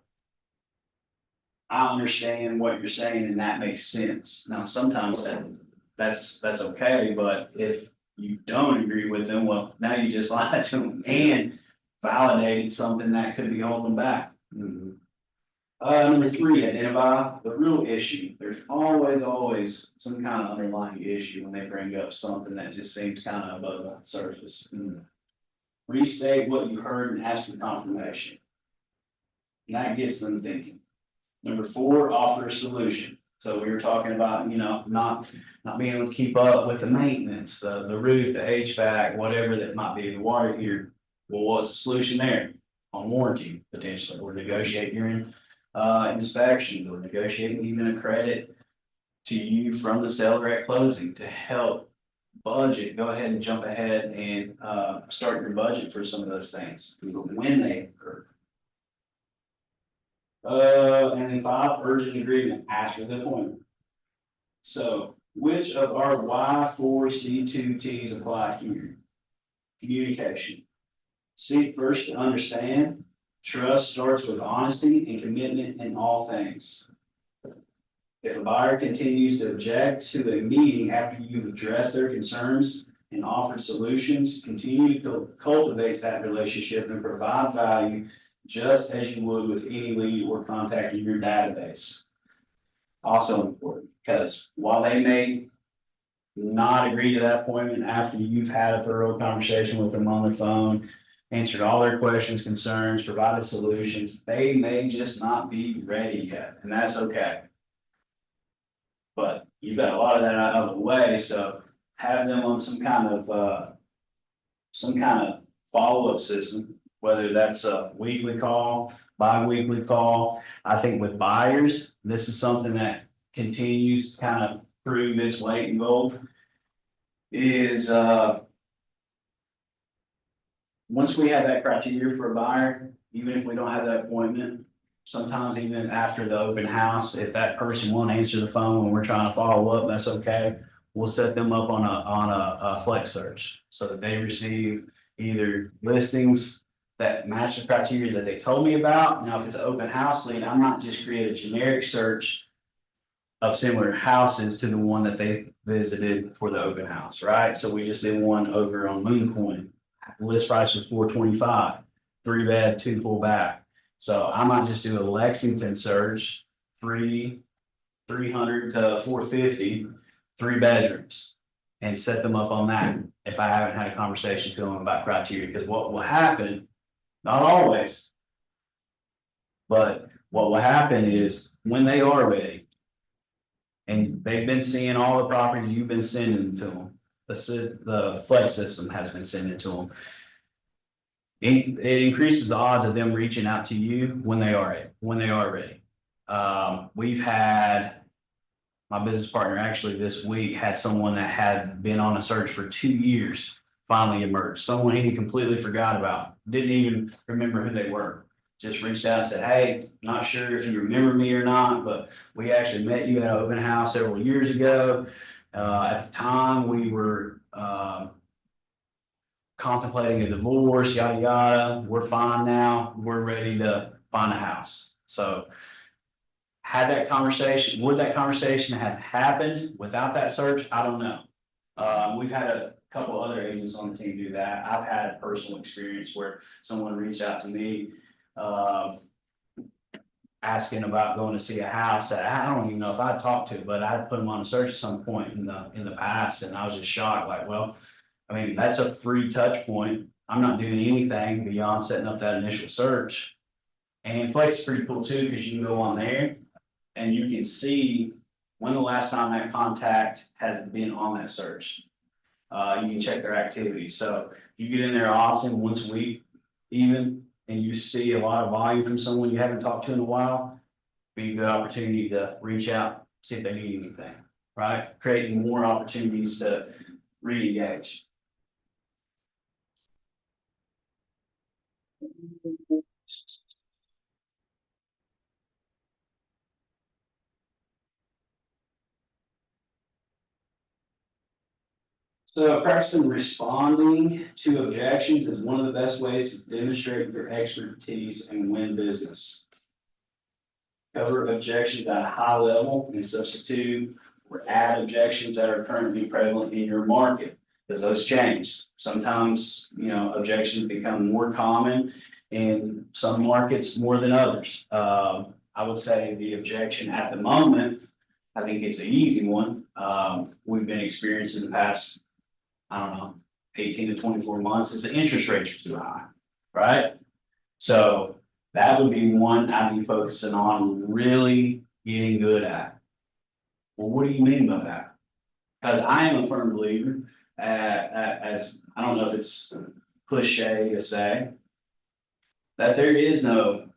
I understand what you're saying and that makes sense. Now, sometimes that's okay, but if you don't agree with them, well, now you just lied to them and validated something that could be holding them back. Number three, identify the real issue. There's always some kind of underlying issue when they bring up something that just seems kind of above the surface. Restate what you heard and ask for confirmation. And that gets them thinking. Number four, offer a solution. So we were talking about, not being able to keep up with the maintenance, the roof, the HVAC, whatever that might be, the water heater. Well, what's the solution there? On warranty potentially, or negotiate your inspection, or negotiating even a credit to you from the sale at closing to help budget, go ahead and jump ahead and start your budget for some of those things when they occur. And then five, urgent agreement after the appointment. So which of our Y4C2Ts apply here? Communication. Seek first to understand. Trust starts with honesty and commitment in all things. If a buyer continues to object to a meeting after you've addressed their concerns and offered solutions, continue to cultivate that relationship and provide value just as you would with any lead or contact in your database. Also important, because while they may not agree to that appointment after you've had a thorough conversation with them on the phone, answered all their questions, concerns, provided solutions, they may just not be ready yet, and that's okay. But you've got a lot of that out of the way, so have them on some kind of follow-up system, whether that's a weekly call, bi-weekly call. I think with buyers, this is something that continues to kind of prove its weight in gold. Is once we have that criteria for a buyer, even if we don't have that appointment, sometimes even after the open house, if that person won't answer the phone when we're trying to follow up, that's okay. We'll set them up on a flex search so that they receive either listings that match the criteria that they told me about. Now, if it's an open house lead, I might just create a generic search of similar houses to the one that they visited for the open house, right? So we just did one over on Mooncoin. List price was $425, 3-bed, 2 full bath. So I might just do a Lexington search, 300 to 450, 3 bedrooms, and set them up on that. If I haven't had a conversation with them about criteria, because what will happen, not always, but what will happen is when they are ready, and they've been seeing all the properties you've been sending to them, the flex system has been sending to them. It increases the odds of them reaching out to you when they are ready. We've had my business partner actually this week had someone that had been on a search for 2 years finally emerged. Someone he completely forgot about, didn't even remember who they were. Just reached out and said, hey, not sure if you remember me or not, but we actually met you at an open house several years ago. At the time, we were contemplating a divorce, yada, yada. We're fine now. We're ready to find a house. So had that conversation. Would that conversation have happened without that search? I don't know. We've had a couple other agents on the team do that. I've had a personal experience where someone reached out to me asking about going to see a house that I don't even know if I'd talked to, but I'd put them on a search at some point in the past, and I was just shocked, like, well, I mean, that's a free touch point. I'm not doing anything beyond setting up that initial search. And Flex is pretty cool too, because you can go on there and you can see when the last time that contact has been on that search. You can check their activity. So if you get in there often, once a week even, and you see a lot of volume from someone you haven't talked to in a while, be a good opportunity to reach out, see if they need anything, right? Creating more opportunities to re-engage. So practicing responding to objections is one of the best ways to demonstrate your expertise and win business. Cover objections at a high level and substitute or add objections that are currently prevalent in your market. Because those change. Sometimes, objections become more common in some markets more than others. I would say the objection at the moment, I think it's an easy one. We've been experiencing the past, I don't know, 18 to 24 months is the interest rates are too high, right? So that would be one I'd be focusing on really getting good at. Well, what do you mean by that? Because I am a firm believer, as I don't know if it's cliche to say, that there is no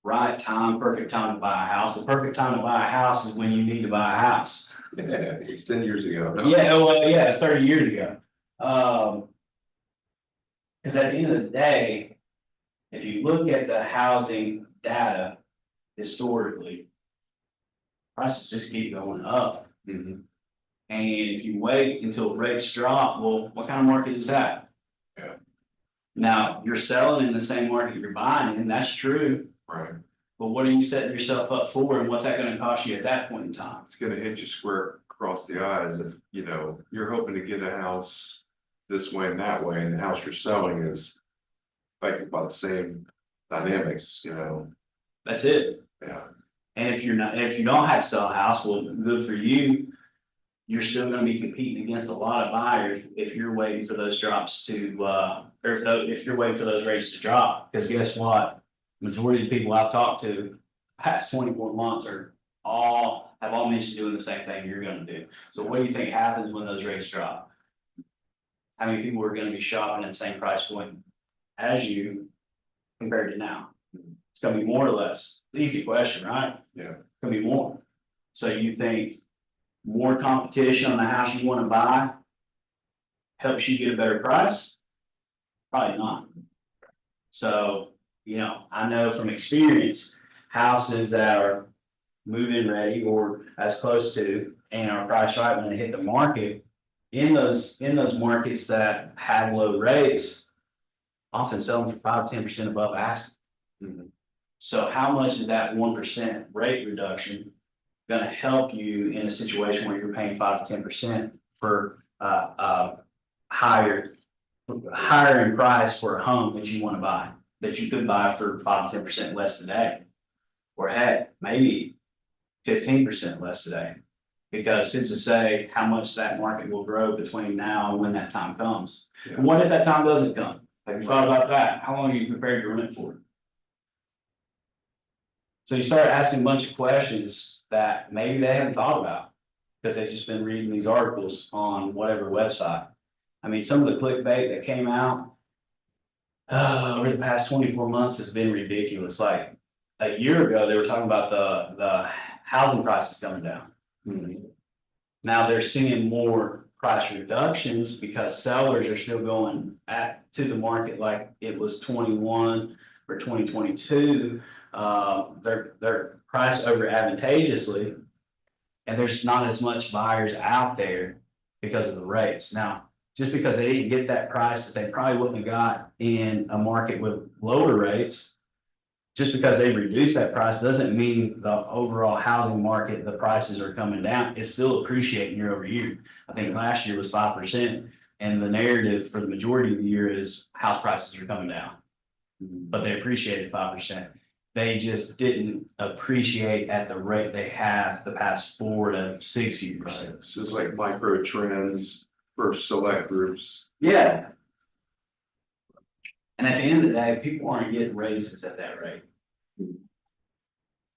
right time, perfect time to buy a house. The perfect time to buy a house is when you need to buy a house. It's 10 years ago. Yeah, well, yeah, it's 30 years ago. Because at the end of the day, if you look at the housing data historically, prices just keep going up. Mhm. And if you wait until rates drop, well, what kind of market is that? Yeah. Now, you're selling in the same market you're buying in, that's true, Right, but what are you setting yourself up for and what's that gonna cost you at that point in time? it's gonna hit you square across the eyes if, you're hoping to get a house this way and that way, and the house you're selling is affected by the same dynamics, That's it. yeah. And if if you don't have to sell a house, well, good for you. You're still gonna be competing against a lot of buyers if you're waiting for those drops to, or if you're waiting for those rates to drop, because guess what? Majority of the people I've talked to, past 24 months have all mentioned doing the same thing you're gonna do. So what do you think happens when those rates drop? How many people are gonna be shopping at the same price point as you compared to now? It's gonna be more or less. Easy question, right? Yeah. It's gonna be more. So you think more competition on the house you wanna buy helps you get a better price? Probably not. So, I know from experience, houses that are move-in ready or as close to and are priced right when they hit the market. In those markets that have low rates, often sell them for 5-10% above asking. Mhm. So how much is that 1% rate reduction gonna help you in a situation where you're paying 5 to 10% for higher in price for a home that you wanna buy, that you could buy for 5 to 10% less today? Or heck, maybe 15% less today. Because who's to say how much that market will grow between now and when that time comes? Yeah. And what if that time doesn't come? Have you thought about that? How long are you prepared to rent for? So you start asking a bunch of questions that maybe they haven't thought about. Because they've just been reading these articles on whatever website. I mean, some of the clickbait that came out. Over the past 24 months has been ridiculous. Like a year ago, they were talking about the housing prices coming down. Mhm. Now they're seeing more price reductions because sellers are still going to the market like it was 21 or 2022. They're priced over advantageously. And there's not as much buyers out there because of the rates. Now, just because they didn't get that price that they probably wouldn't have got in a market with lower rates, just because they reduced that price doesn't mean the overall housing market, the prices are coming down. It's still appreciating year over year. I think last year was 5%. And the narrative for the majority of the year is house prices are coming down. But they appreciated 5%. They just didn't appreciate at the rate they have the past 4 to 6 years. Right, so it's like micro trends for select groups. Yeah. And at the end of the day, people aren't getting raises at that rate.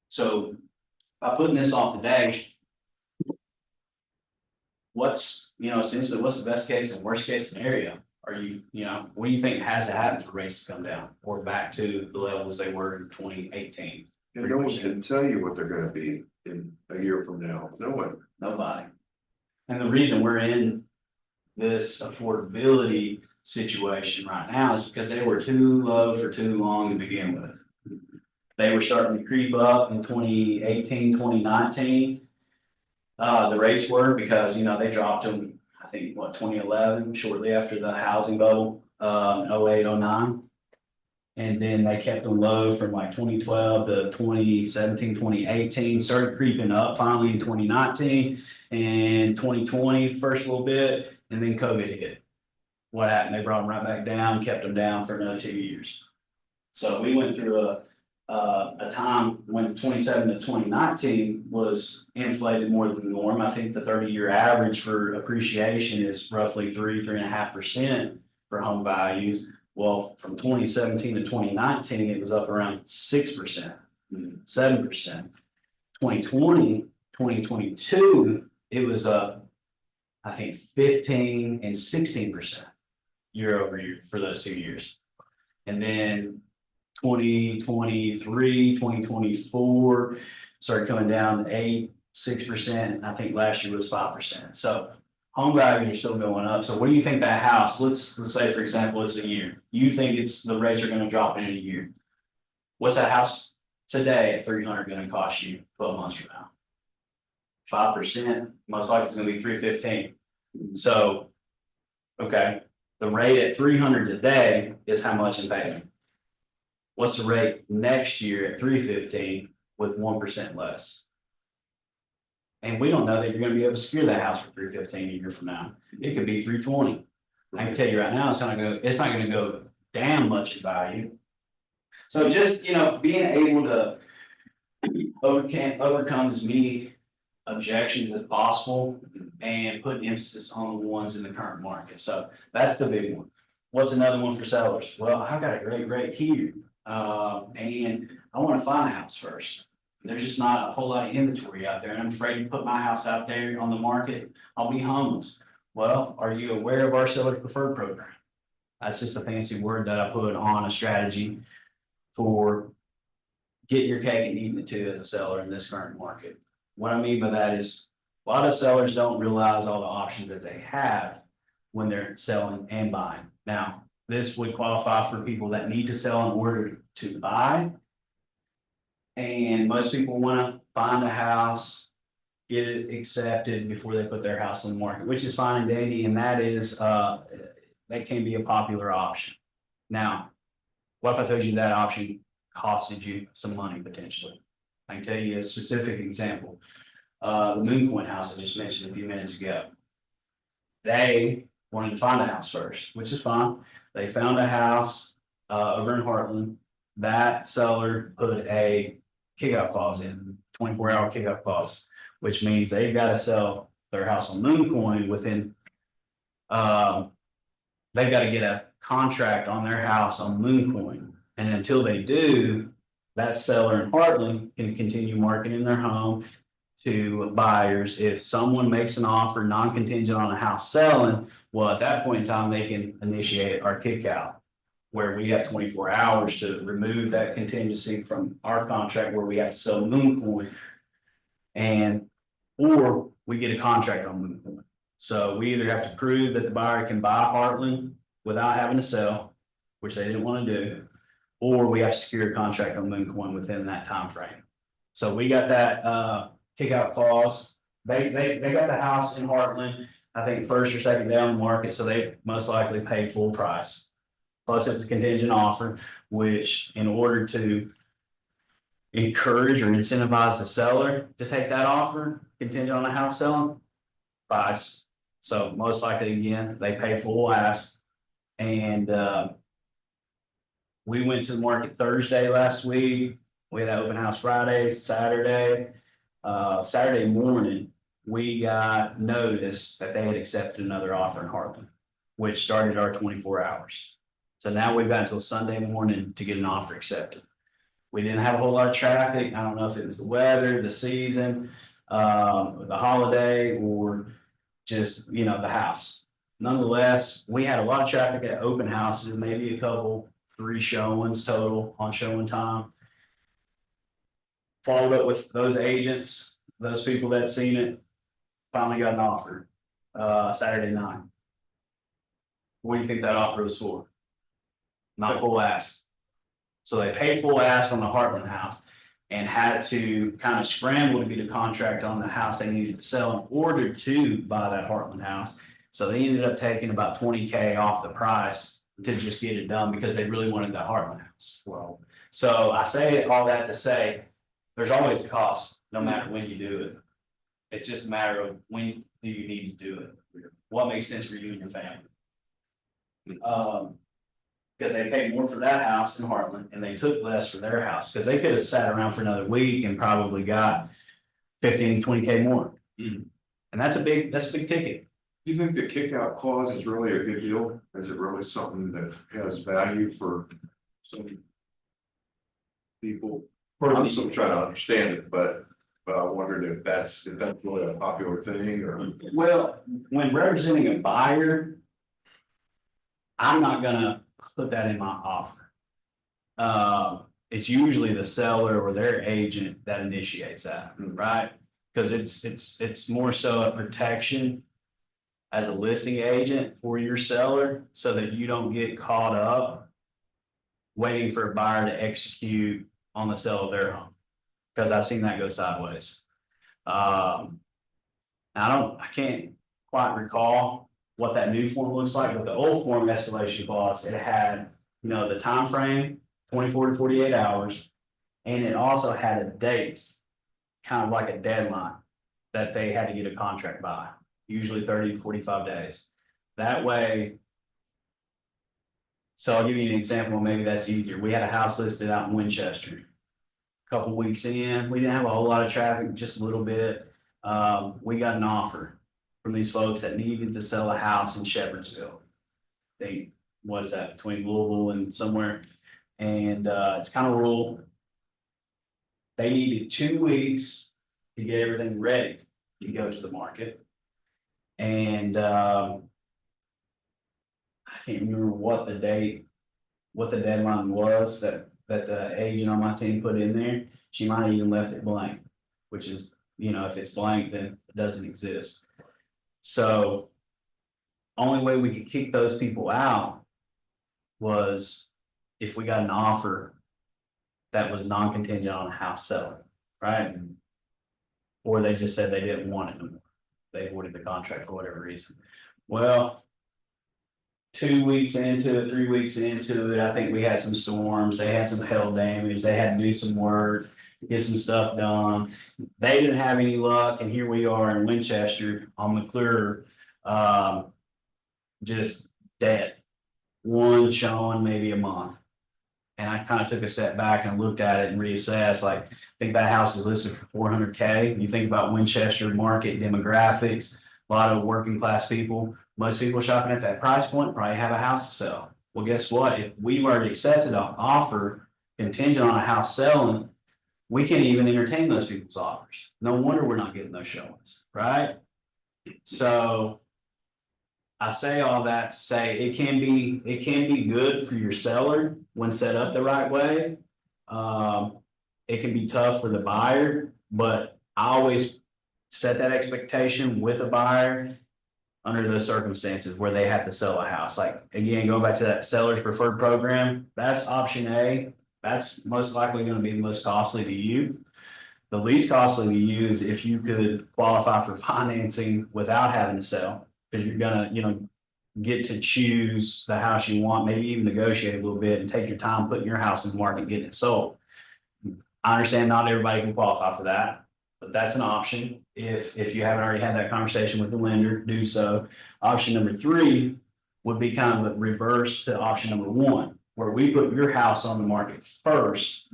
So by putting this off today. Essentially, what's the best case and worst case scenario? Are you, what do you think has to happen for rates to come down or back to the levels they were in 2018? And no one can tell you what they're gonna be in a year from now, no one. Nobody. And the reason we're in this affordability situation right now is because they were too low for too long to begin with. They were starting to creep up in 2018, 2019. The rates were because, they dropped them, I think, 2011, shortly after the housing bubble, 08, 09. And then they kept them low from like 2012 to 2017, 2018. Started creeping up finally in 2019 and 2020 first little bit, and then COVID hit. What happened? They brought them right back down, kept them down for another 2 years. So we went through a time when 27 to 2019 was inflated more than the norm. I think the 30-year average for appreciation is roughly 3.5% for home values. Well, from 2017 to 2019, it was up around 6%, 7%. 2020, 2022, it was up, I think, 15 and 16% year over year for those 2 years. And then 2023, 2024 started coming down to 8, 6%. I think last year was 5%. So home values are still going up. So what do you think that house, let's say, for example, it's a year. You think the rates are going to drop in a year. What's that house today at 300 going to cost you 12 months from now? 5%, most likely it's going to be 315. So, okay, the rate at 300 today is how much in payment? What's the rate next year at 315 with 1% less? And we don't know that you're gonna be able to secure that house for 315 a year from now. It could be 320. I can tell you right now, it's not gonna go down much in value. So just, being able to overcome as many objections as possible and put emphasis on the ones in the current market. So that's the big one. What's another one for sellers? Well, I've got a great rate here. And I want to find a house first. There's just not a whole lot of inventory out there, and I'm afraid to put my house out there on the market. I'll be homeless. Well, are you aware of our Sellers Preferred program? That's just a fancy word that I put on a strategy for getting your cake and eating it too as a seller in this current market. What I mean by that is a lot of sellers don't realize all the options that they have when they're selling and buying. Now, this would qualify for people that need to sell in order to buy. And most people want to find a house, get it accepted before they put their house on the market, which is fine and dandy. And that is, that can be a popular option. Now, what if I told you that option costed you some money potentially? I can tell you a specific example. The Mooncoin house I just mentioned a few minutes ago. They wanted to find a house first, which is fine. They found a house over in Heartland. That seller put a kick-out clause in, 24-hour kick-out clause, which means they've got to sell their house on Mooncoin within, they've got to get a contract on their house on Mooncoin. And until they do, that seller in Heartland can continue marketing their home to buyers. If someone makes an offer non-contingent on a house selling, well, at that point in time, they can initiate our kick out, where we have 24 hours to remove that contingency from our contract where we have to sell Mooncoin, or we get a contract on Mooncoin. So we either have to prove that the buyer can buy Heartland without having to sell, which they didn't want to do, or we have to secure a contract on Mooncoin within that time frame. So we got that kick out clause. They got the house in Heartland, I think first or second day on the market, so they most likely pay full price. Plus it was a contingent offer, which in order to encourage or incentivize the seller to take that offer, contingent on the house selling, price. So most likely, again, they pay full ask. And we went to the market Thursday last week. We had an open house Friday, Saturday. Saturday morning, we got notice that they had accepted another offer in Heartland, which started our 24 hours. So now we've got until Sunday morning to get an offer accepted. We didn't have a whole lot of traffic. I don't know if it was the weather, the season, the holiday, or just, the house. Nonetheless, we had a lot of traffic at open houses, maybe a couple, 3 showings total on showing time. Followed up with those agents, those people that seen it, finally got an offer Saturday night. What do you think that offer was for? Not full ask. So they paid full ask on the Heartland house and had to kind of scramble to get a contract on the house they needed to sell in order to buy that Heartland house. So they ended up taking about $20K off the price to just get it done because they really wanted the Heartland house. Well, so I say all that to say, there's always a cost, no matter when you do it. It's just a matter of when do you need to do it, what makes sense for you and your family. Because they paid more for that house in Heartland and they took less for their house, because they could have sat around for another week and probably got 15, 20K more. And that's a big ticket. Do you think the kick-out clause is really a good deal? Is it really something that has value for some people? I'm still trying to understand it, but I wondered if that's really a popular thing or. Well, when representing a buyer, I'm not gonna put that in my offer. It's usually the seller or their agent that initiates that, right? Because it's more so a protection as a listing agent for your seller, so that you don't get caught up waiting for a buyer to execute on the sale of their home, because I've seen that go sideways. I can't quite recall what that new form looks like, but the old form escalation clause, it had, the time frame, 24 to 48 hours. And it also had a date, kind of like a deadline, that they had to get a contract by, usually 30 to 45 days. That way. So I'll give you an example, maybe that's easier. We had a house listed out in Winchester. Couple weeks in, we didn't have a whole lot of traffic, just a little bit. We got an offer from these folks that needed to sell a house in Shepherdsville. What is that, between Louisville and somewhere? And it's kind of rural. They needed 2 weeks to get everything ready to go to the market. And I can't remember what the deadline was that the agent on my team put in there. She might have even left it blank, which is, if it's blank, then it doesn't exist. So only way we could kick those people out was if we got an offer that was non-contingent on a house selling, right? Or they just said they didn't want it anymore. They avoided the contract for whatever reason. Well, 2 weeks into it, 3 weeks into it, I think we had some storms. They had some hail damage. They had to do some work, get some stuff done. They didn't have any luck, and here we are in Winchester on McClure, just dead. One showing maybe a month. And I kind of took a step back and looked at it and reassessed. Like, I think that house is listed for $400K. You think about Winchester market demographics, a lot of working class people. Most people shopping at that price point probably have a house to sell. Well, guess what? If we've already accepted an offer contingent on a house selling, we can't even entertain those people's offers. No wonder we're not getting those showings, right? So I say all that to say it can be good for your seller when set up the right way. It can be tough for the buyer, but I always set that expectation with a buyer under those circumstances where they have to sell a house. Like, again, going back to that seller's preferred program, that's option A. That's most likely going to be the most costly to you. The least costly to you is if you could qualify for financing without having to sell, because you're gonna, get to choose the house you want, maybe even negotiate a little bit and take your time putting your house in the market and getting it sold. I understand not everybody can qualify for that, but that's an option. If you haven't already had that conversation with the lender, do so. Option number 3 would be kind of the reverse to option number 1, where we put your house on the market first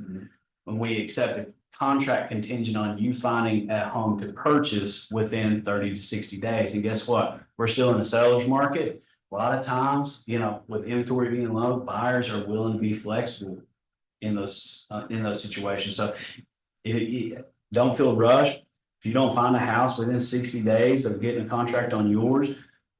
when we accept a contract contingent on you finding a home to purchase within 30 to 60 days. And guess what? We're still in the seller's market. A lot of times, with inventory being low, buyers are willing to be flexible in those situations. So don't feel rushed. If you don't find a house within 60 days of getting a contract on yours,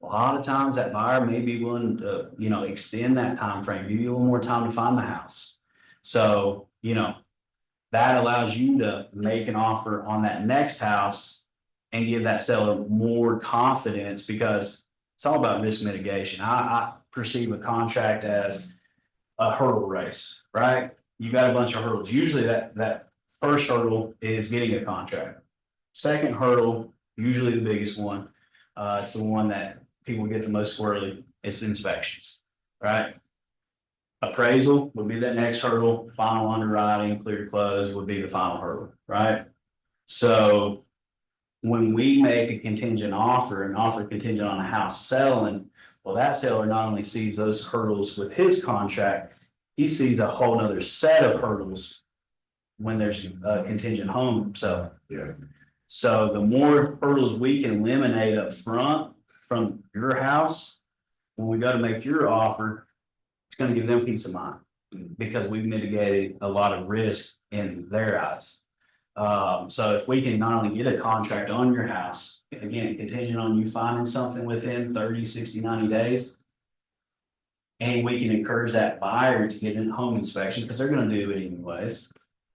a lot of times that buyer may be willing to, extend that time frame, give you a little more time to find the house. So, that allows you to make an offer on that next house and give that seller more confidence, because it's all about risk mitigation. I perceive a contract as a hurdle race, right? You got a bunch of hurdles. Usually that first hurdle is getting a contract. Second hurdle, usually the biggest one, it's the one that people get the most squirrely, it's inspections, right? Appraisal would be that next hurdle, final underwriting, clear to close would be the final hurdle, right? So. When we make a contingent offer, an offer contingent on a house selling, well, that seller not only sees those hurdles with his contract, he sees a whole nother set of hurdles. When there's a contingent home selling. Yeah. So the more hurdles we can eliminate up front from your house, when we go to make your offer, it's gonna give them peace of mind. Because we've mitigated a lot of risk in their eyes. So if we can not only get a contract on your house, again, contingent on you finding something within 30, 60, 90 days. And we can encourage that buyer to get a home inspection, because they're gonna do it anyways.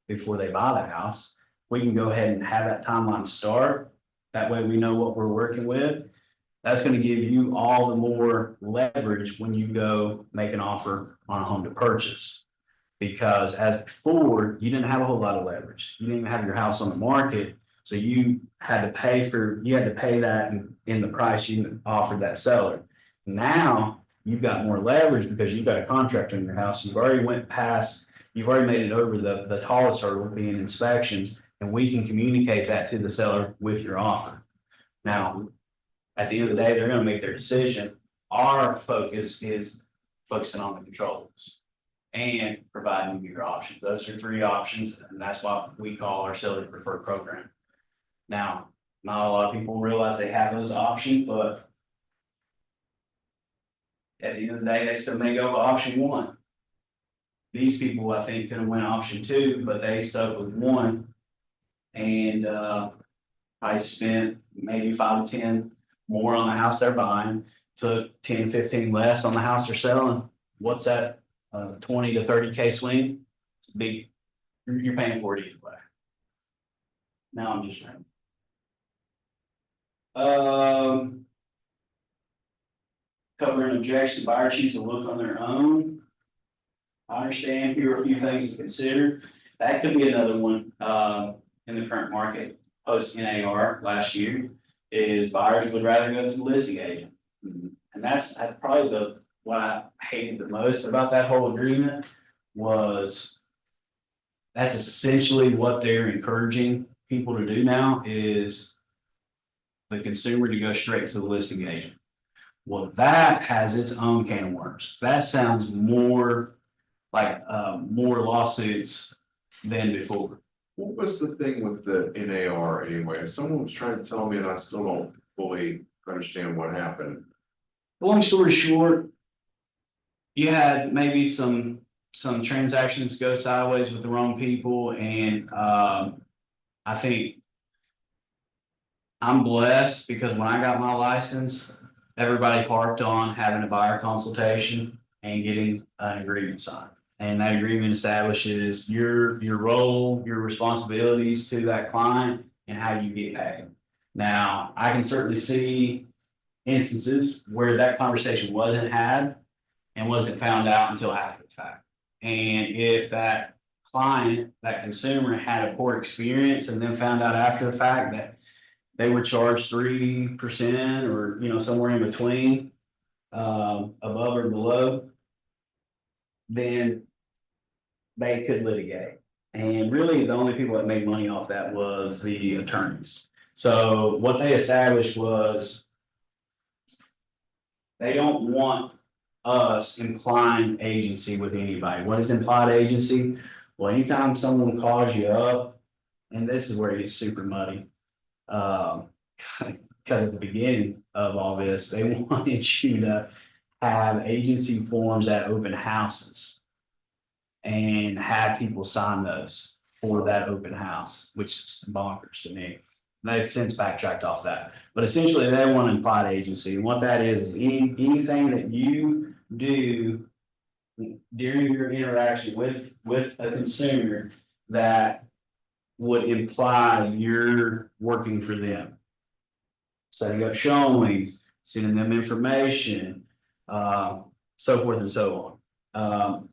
Before they buy the house, we can go ahead and have that timeline start. That way we know what we're working with. That's gonna give you all the more leverage when you go make an offer on a home to purchase. Because as before, you didn't have a whole lot of leverage. You didn't even have your house on the market. So you had to pay that in the price you offered that seller. Now you've got more leverage because you've got a contract on your house. You've already made it over the tallest hurdle being inspections, and we can communicate that to the seller with your offer. Now, at the end of the day, they're gonna make their decision. Our focus is focusing on the controls and providing you your options. Those are 3 options, and that's what we call our seller preferred program. Now, not a lot of people realize they have those options, but at the end of the day, they still may go with option 1. These people, I think, could have went option 2, but they stuck with 1. And I spent maybe 5 to 10 more on the house they're buying, took 10, 15 less on the house they're selling. What's that? 20 to 30K swing? It's big. You're paying for it either way. Now I'm just trying. Cover an objection, buyer choose to look on their own. I understand, here are a few things to consider. That could be another one, in the current market, post NAR last year, is buyers would rather go to the listing agent. And that's probably what I hated the most about that whole agreement was. That's essentially what they're encouraging people to do now is. The consumer to go straight to the listing agent. Well, that has its own can of worms. That sounds more like more lawsuits than before. What was the thing with the NAR anyway? Someone was trying to tell me and I still don't fully understand what happened. Long story short, you had maybe some transactions go sideways with the wrong people, and I think I'm blessed because when I got my license, everybody harped on having a buyer consultation and getting an agreement signed. And that agreement establishes your role, your responsibilities to that client and how you get paid. Now, I can certainly see instances where that conversation wasn't had and wasn't found out until after the fact. And if that client, that consumer had a poor experience and then found out after the fact that they were charged 3% or, somewhere in between, above or below, then they could litigate. And really, the only people that made money off that was the attorneys. So what they established was they don't want us implying agency with anybody. What is implied agency? Well, anytime someone calls you up, and this is where it gets super muddy. Because at the beginning of all this, they wanted you to have agency forms at open houses and have people sign those for that open house, which is bonkers to me. They've since backtracked off that, but essentially they want implied agency. And what that is anything that you do during your interaction with a consumer that would imply you're working for them. Setting up showings, sending them information, so forth and so on.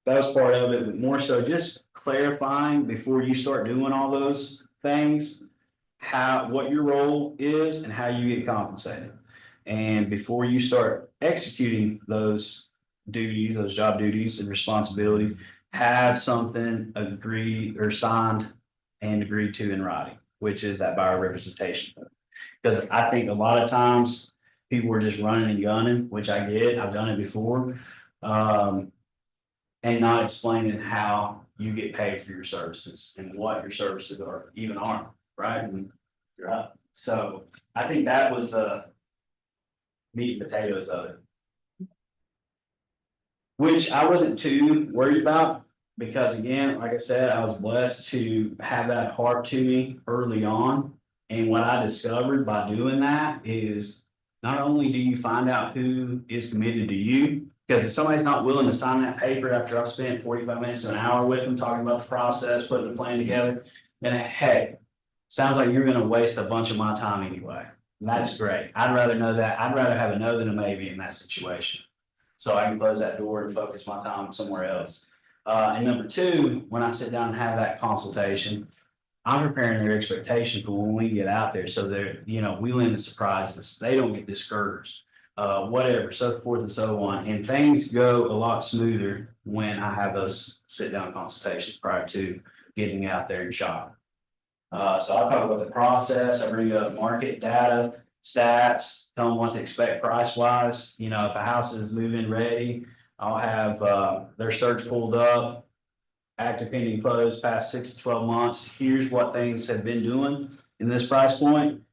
That was part of it, but more so just clarifying before you start doing all those things, what your role is and how you get compensated. And before you start executing those duties, those job duties and responsibilities, have something agreed or signed and agreed to in writing, which is that buyer representation. Because I think a lot of times people are just running and gunning, which I get, I've done it before. And not explaining how you get paid for your services and what your services are, even are, right? So I think that was the meat and potatoes of it. Which I wasn't too worried about, because again, like I said, I was blessed to have that heart to me early on. And what I discovered by doing that is not only do you find out who is committed to you, because if somebody's not willing to sign that paper after I've spent 45 minutes to an hour with them talking about the process, putting the plan together, then hey, sounds like you're gonna waste a bunch of my time anyway. And that's great. I'd rather know that. I'd rather have a no than a maybe in that situation. So I can close that door and focus my time somewhere else. And number two, when I sit down and have that consultation, I'm preparing their expectation for when we get out there, so they're, you know, we limit surprises, they don't get discouraged. Whatever, so forth and so on, and things go a lot smoother when I have those sit down consultations prior to getting out there and shop. So I'll talk about the process, I bring up market data, stats, tell them what to expect price wise. You know, if a house is move-in ready, I'll have their search pulled up, active pending close past 6 to 12 months. Here's what things have been doing in this price point.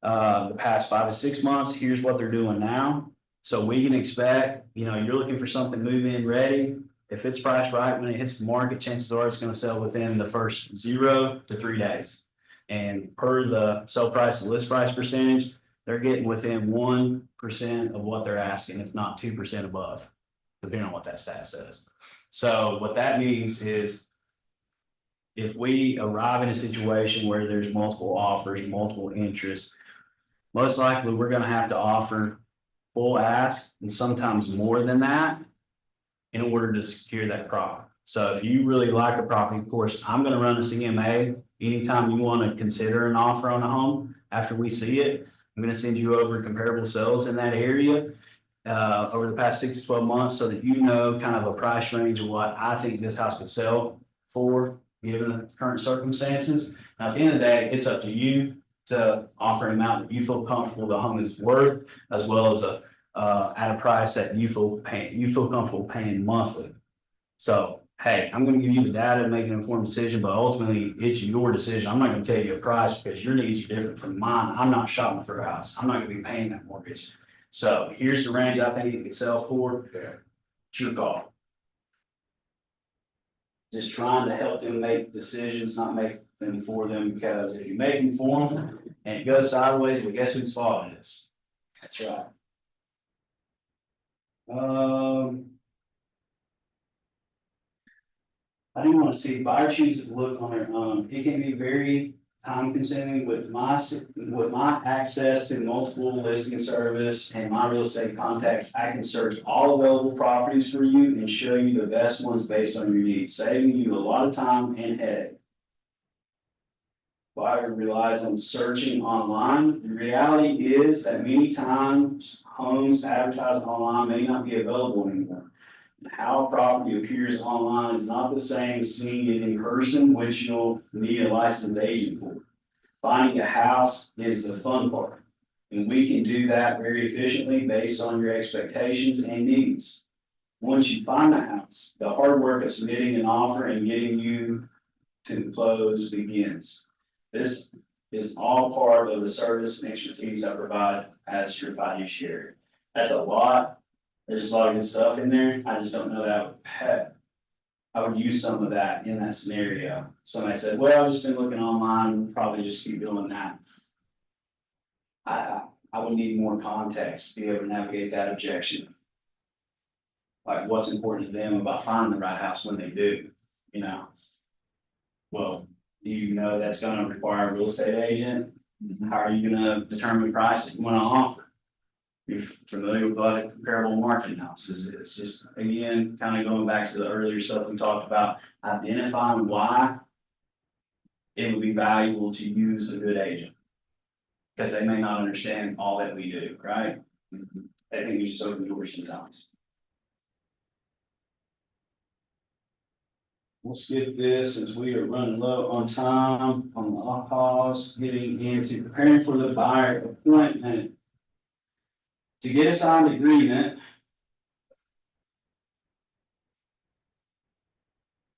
The past 5 to 6 months, here's what they're doing now. So we can expect, you know, you're looking for something move-in ready. If it's priced right, when it hits the market, chances are it's going to sell within the first 0 to 3 days. And per the sell price and list price percentage, they're getting within 1% of what they're asking, if not 2% above, depending on what that stat says. So what that means is, if we arrive in a situation where there's multiple offers, multiple interests, most likely we're going to have to offer full ask and sometimes more than that in order to secure that property. So if you really like a property, of course, I'm going to run a CMA. Anytime you want to consider an offer on a home after we see it, I'm going to send you over comparable sales in that area over the past 6 to 12 months, so that you know kind of a price range of what I think this house could sell for, given the current circumstances. Now, at the end of the day, it's up to you to offer an amount that you feel comfortable the home is worth, as well as at a price that you feel comfortable paying monthly. So, hey, I'm going to give you the data to make an informed decision, but ultimately it's your decision. I'm not going to tell you a price because your needs are different from mine. I'm not shopping for a house. I'm not going to be paying that mortgage. So here's the range I think it could sell for. It's your call. Just trying to help them make decisions, not make them for them, because if you make them for them and it goes sideways, well, guess whose fault it is? That's right. I didn't want to see buyer chooses to look on their own. It can be very time consuming with my access to multiple listing service and my real estate contacts. I can search all available properties for you and show you the best ones based on your needs, saving you a lot of time and headache. Buyer relies on searching online. The reality is that many times homes advertised online may not be available anymore. How a property appears online is not the same as seeing it in person, which you'll need a licensed agent for. Finding a house is the fun part, and we can do that very efficiently based on your expectations and needs. Once you find the house, the hard work of submitting an offer and getting you to close begins. This is all part of the service and expertise I provide as your fiduciary. That's a lot. There's a lot of good stuff in there. I just don't know that I would use some of that in that scenario. Somebody said, well, I've just been looking online, probably just keep doing that. I would need more context to be able to navigate that objection. Like, what's important to them about finding the right house when they do, you know? Well, do you know that's gonna require a real estate agent? How are you gonna determine price that you wanna offer? You're familiar with what a comparable market analysis is. It's just, again, kind of going back to the earlier stuff we talked about, identifying why it would be valuable to use a good agent. Because they may not understand all that we do, right? I think we just open doors sometimes. We'll skip this since we are running low on time on the pause, getting into preparing for the buyer appointment. To get a signed agreement.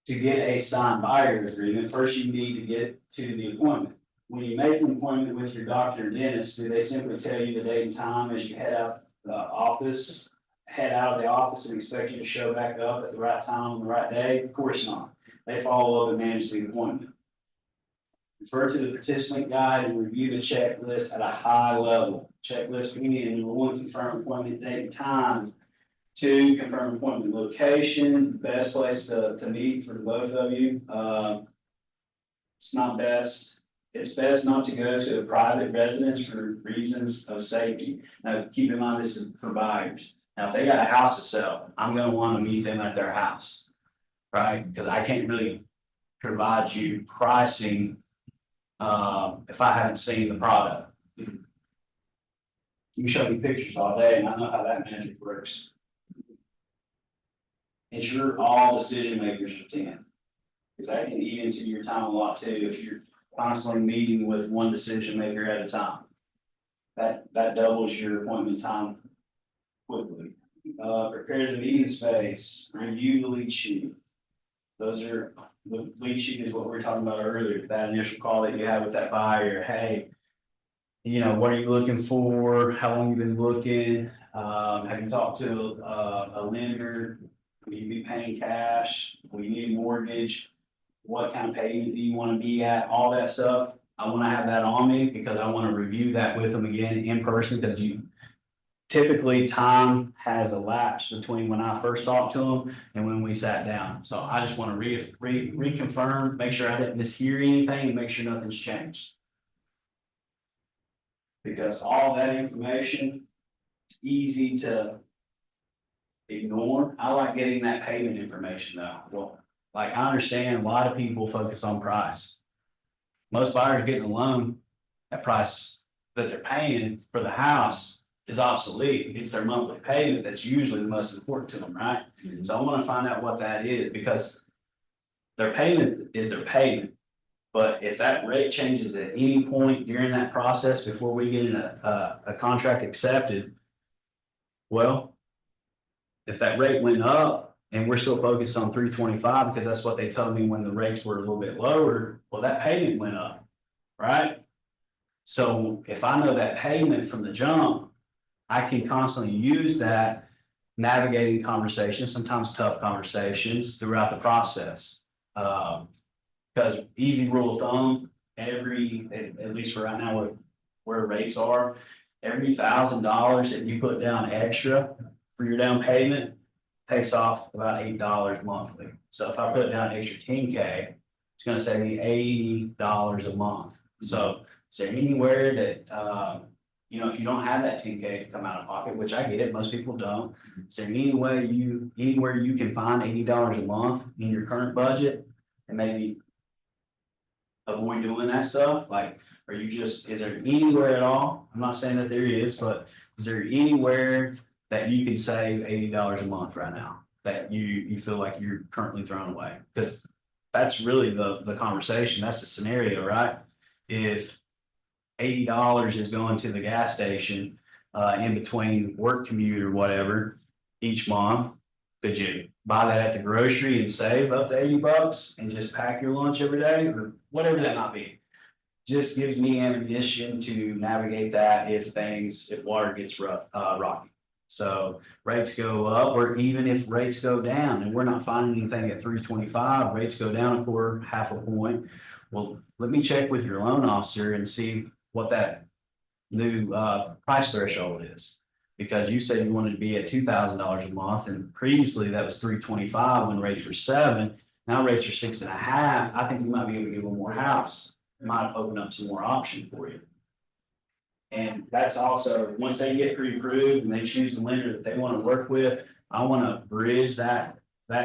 To get a signed buyer agreement, first you need to get to the appointment. When you make an appointment with your doctor or dentist, do they simply tell you the date and time as you head out the office? Head out of the office and expect you to show back up at the right time on the right day? Of course not. They follow up and manage the appointment. Refer to the participant guide and review the checklist at a high level. Checklist meaning number one, confirm appointment date and time. Two, confirm appointment location, best place to meet for both of you. It's best not to go to a private residence for reasons of safety. Now, keep in mind, this is for buyers. Now, if they got a house to sell, I'm gonna wanna meet them at their house. Right, because I can't really provide you pricing. If I haven't seen the product. You can show me pictures all day and I know how that magic works. Ensure all decision makers attend. Because that can eat into your time a lot too, if you're constantly meeting with one decision maker at a time. That doubles your appointment time quickly. Prepare the meeting space, review the lead sheet. Those are, the lead sheet is what we were talking about earlier, that initial call that you have with that buyer, hey. You know, what are you looking for? How long you been looking? Have you talked to a lender? Will you be paying cash? Will you need a mortgage? What kind of payment do you want to be at? All that stuff. I want to have that on me because I want to review that with them again in person because you. Typically, time has elapsed between when I first talked to them and when we sat down. So I just want to reconfirm, make sure I didn't mishear anything and make sure nothing's changed. Because all that information, it's easy to ignore. I like getting that payment information though. Well, like I understand a lot of people focus on price. Most buyers getting a loan, that price that they're paying for the house is obsolete. It's their monthly payment that's usually the most important to them, right? So I want to find out what that is because their payment is their payment. But if that rate changes at any point during that process before we get a contract accepted, well, if that rate went up and we're still focused on 325 because that's what they told me when the rates were a little bit lower, well, that payment went up, right? So if I know that payment from the jump, I can constantly use that navigating conversations, sometimes tough conversations throughout the process. Because easy rule of thumb, at least for right now where rates are, every $1,000 that you put down extra for your down payment takes off about $8 monthly. So if I put down an extra 10K, it's going to save me $80 a month. So is there anywhere that you know, if you don't have that 10K to come out of pocket, which I get it, most people don't. Is there anywhere you can find $80 a month in your current budget and maybe avoid doing that stuff? Like, is there anywhere at all? I'm not saying that there is, but is there anywhere that you can save $80 a month right now that you feel like you're currently throwing away? Because that's really the conversation. That's the scenario, right? If $80 is going to the gas station in between work commute or whatever each month, could you buy that at the grocery and save up to $80 and just pack your lunch every day or whatever that might be? Just gives me ammunition to navigate that if water gets rocky. So rates go up, or even if rates go down and we're not finding anything at 325, rates go down a quarter, half a point. Well, let me check with your loan officer and see what that new price threshold is. Because you said you wanted to be at $2,000 a month, and previously that was 325 when rates were 7. Now rates are 6.5. I think you might be able to get one more house. It might open up some more options for you. And that's also once they get pre-approved and they choose the lender that they want to work with, I want to bridge that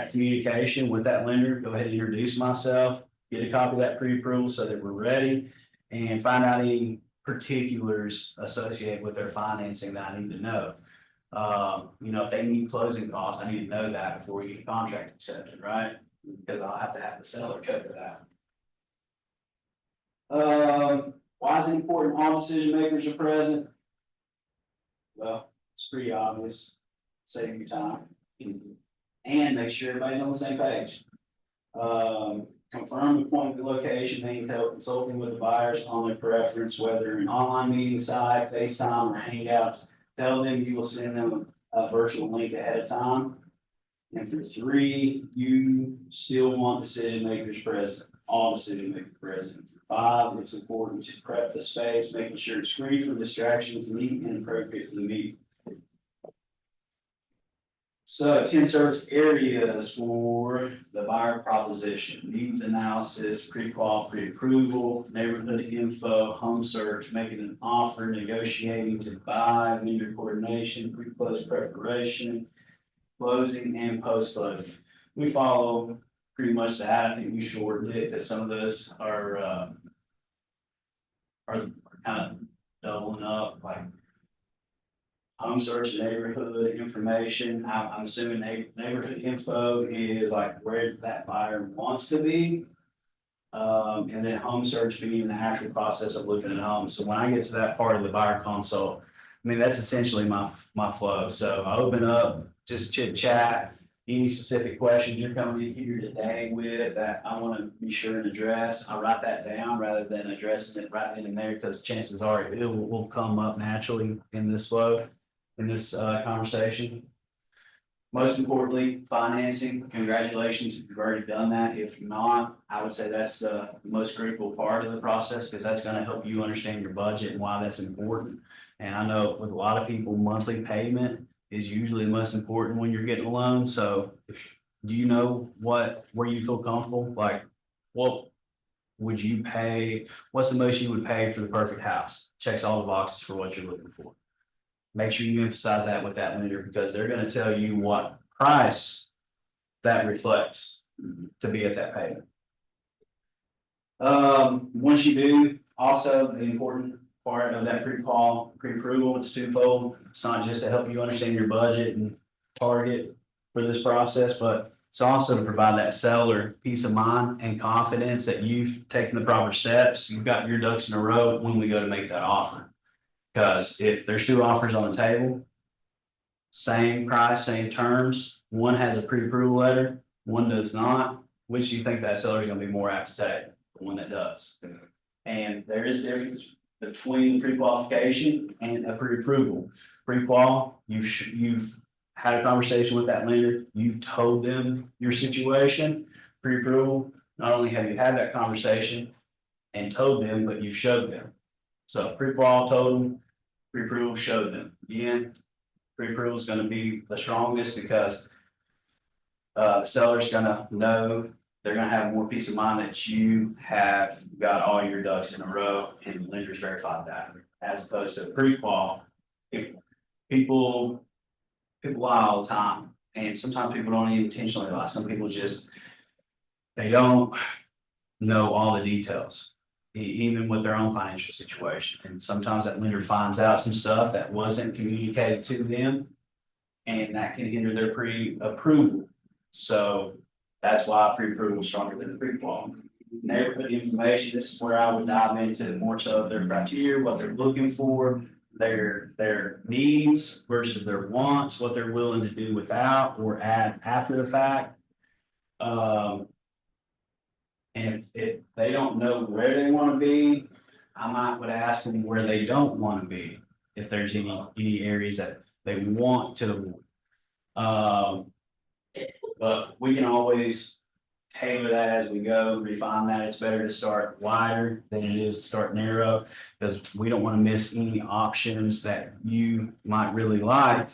communication with that lender. Go ahead and introduce myself, get a copy of that pre-approval so that we're ready, and find out any particulars associated with their financing that I need to know. You know, if they need closing costs, I need to know that before we get a contract accepted, right? because I'll have to have the seller cover that. Why is it important all decision makers are present? Well, it's pretty obvious, save you time. And make sure everybody's on the same page. Confirm appointment location, maintain consulting with the buyers on their preference, whether an online meeting site, FaceTime or Hangouts. Tell them you will send them a virtual link ahead of time. And for 3, you still want decision makers present, all decision makers present. For 5, it's important to prep the space, making sure it's free from distractions, neat and appropriate for the meeting. So 10 service areas for the buyer proposition, needs analysis, pre-qual, pre-approval, neighborhood info, home search, making an offer, negotiating to buy, vendor coordination, pre-close preparation, closing and post-closing. We follow pretty much that. I think we shortened it because some of those are kind of doubling up, like home search, neighborhood information. I'm assuming neighborhood info is like where that buyer wants to be. And then home search being the actual process of looking at homes. So when I get to that part of the buyer consult, I mean, that's essentially my flow. So I open up, just chit chat, any specific questions you're coming in here today with that I want to be sure and address. I write that down rather than addressing it right then and there, because chances are it will come up naturally in this flow, in this conversation. Most importantly, financing. Congratulations if you've already done that. If not, I would say that's the most critical part of the process, because that's going to help you understand your budget and why that's important. And I know with a lot of people, monthly payment is usually the most important when you're getting a loan. So do you know where you feel comfortable? Like, what would you pay? What's the most you would pay for the perfect house? Checks all the boxes for what you're looking for. Make sure you emphasize that with that lender, because they're going to tell you what price that reflects to be at that payment. Once you do, also the important part of that pre-qual, pre-approval, it's twofold. It's not just to help you understand your budget and target for this process, but it's also to provide that seller peace of mind and confidence that you've taken the proper steps. You've got your ducks in a row when we go to make that offer. Because if there's 2 offers on the table, same price, same terms, one has a pre-approval letter, one does not, which do you think that seller is going to be more apt to take? The one that does. And there is a difference between pre-qualification and a pre-approval. Pre-qual, you've had a conversation with that lender, you've told them your situation. Pre-approval, not only have you had that conversation and told them, but you've showed them. So pre-qual told them, pre-approval showed them. Again, pre-approval is going to be the strongest, because the seller's going to know, they're going to have more peace of mind that you have got all your ducks in a row and the lenders verified that, as opposed to pre-qual. People lie all the time, and sometimes people don't even intentionally lie. Some people just, they don't know all the details, even with their own financial situation. And sometimes that lender finds out some stuff that wasn't communicated to them, and that can hinder their pre-approval. So that's why pre-approval is stronger than the pre-qual. Neighborhood information, this is where I would dive into more so their criteria, what they're looking for, their needs versus their wants, what they're willing to do without or add after the fact. And if they don't know where they want to be, I would ask them where they don't want to be, if there's any areas that they want to. But we can always tailor that as we go, refine that. It's better to start wider than it is to start narrow, because we don't want to miss any options that you might really like,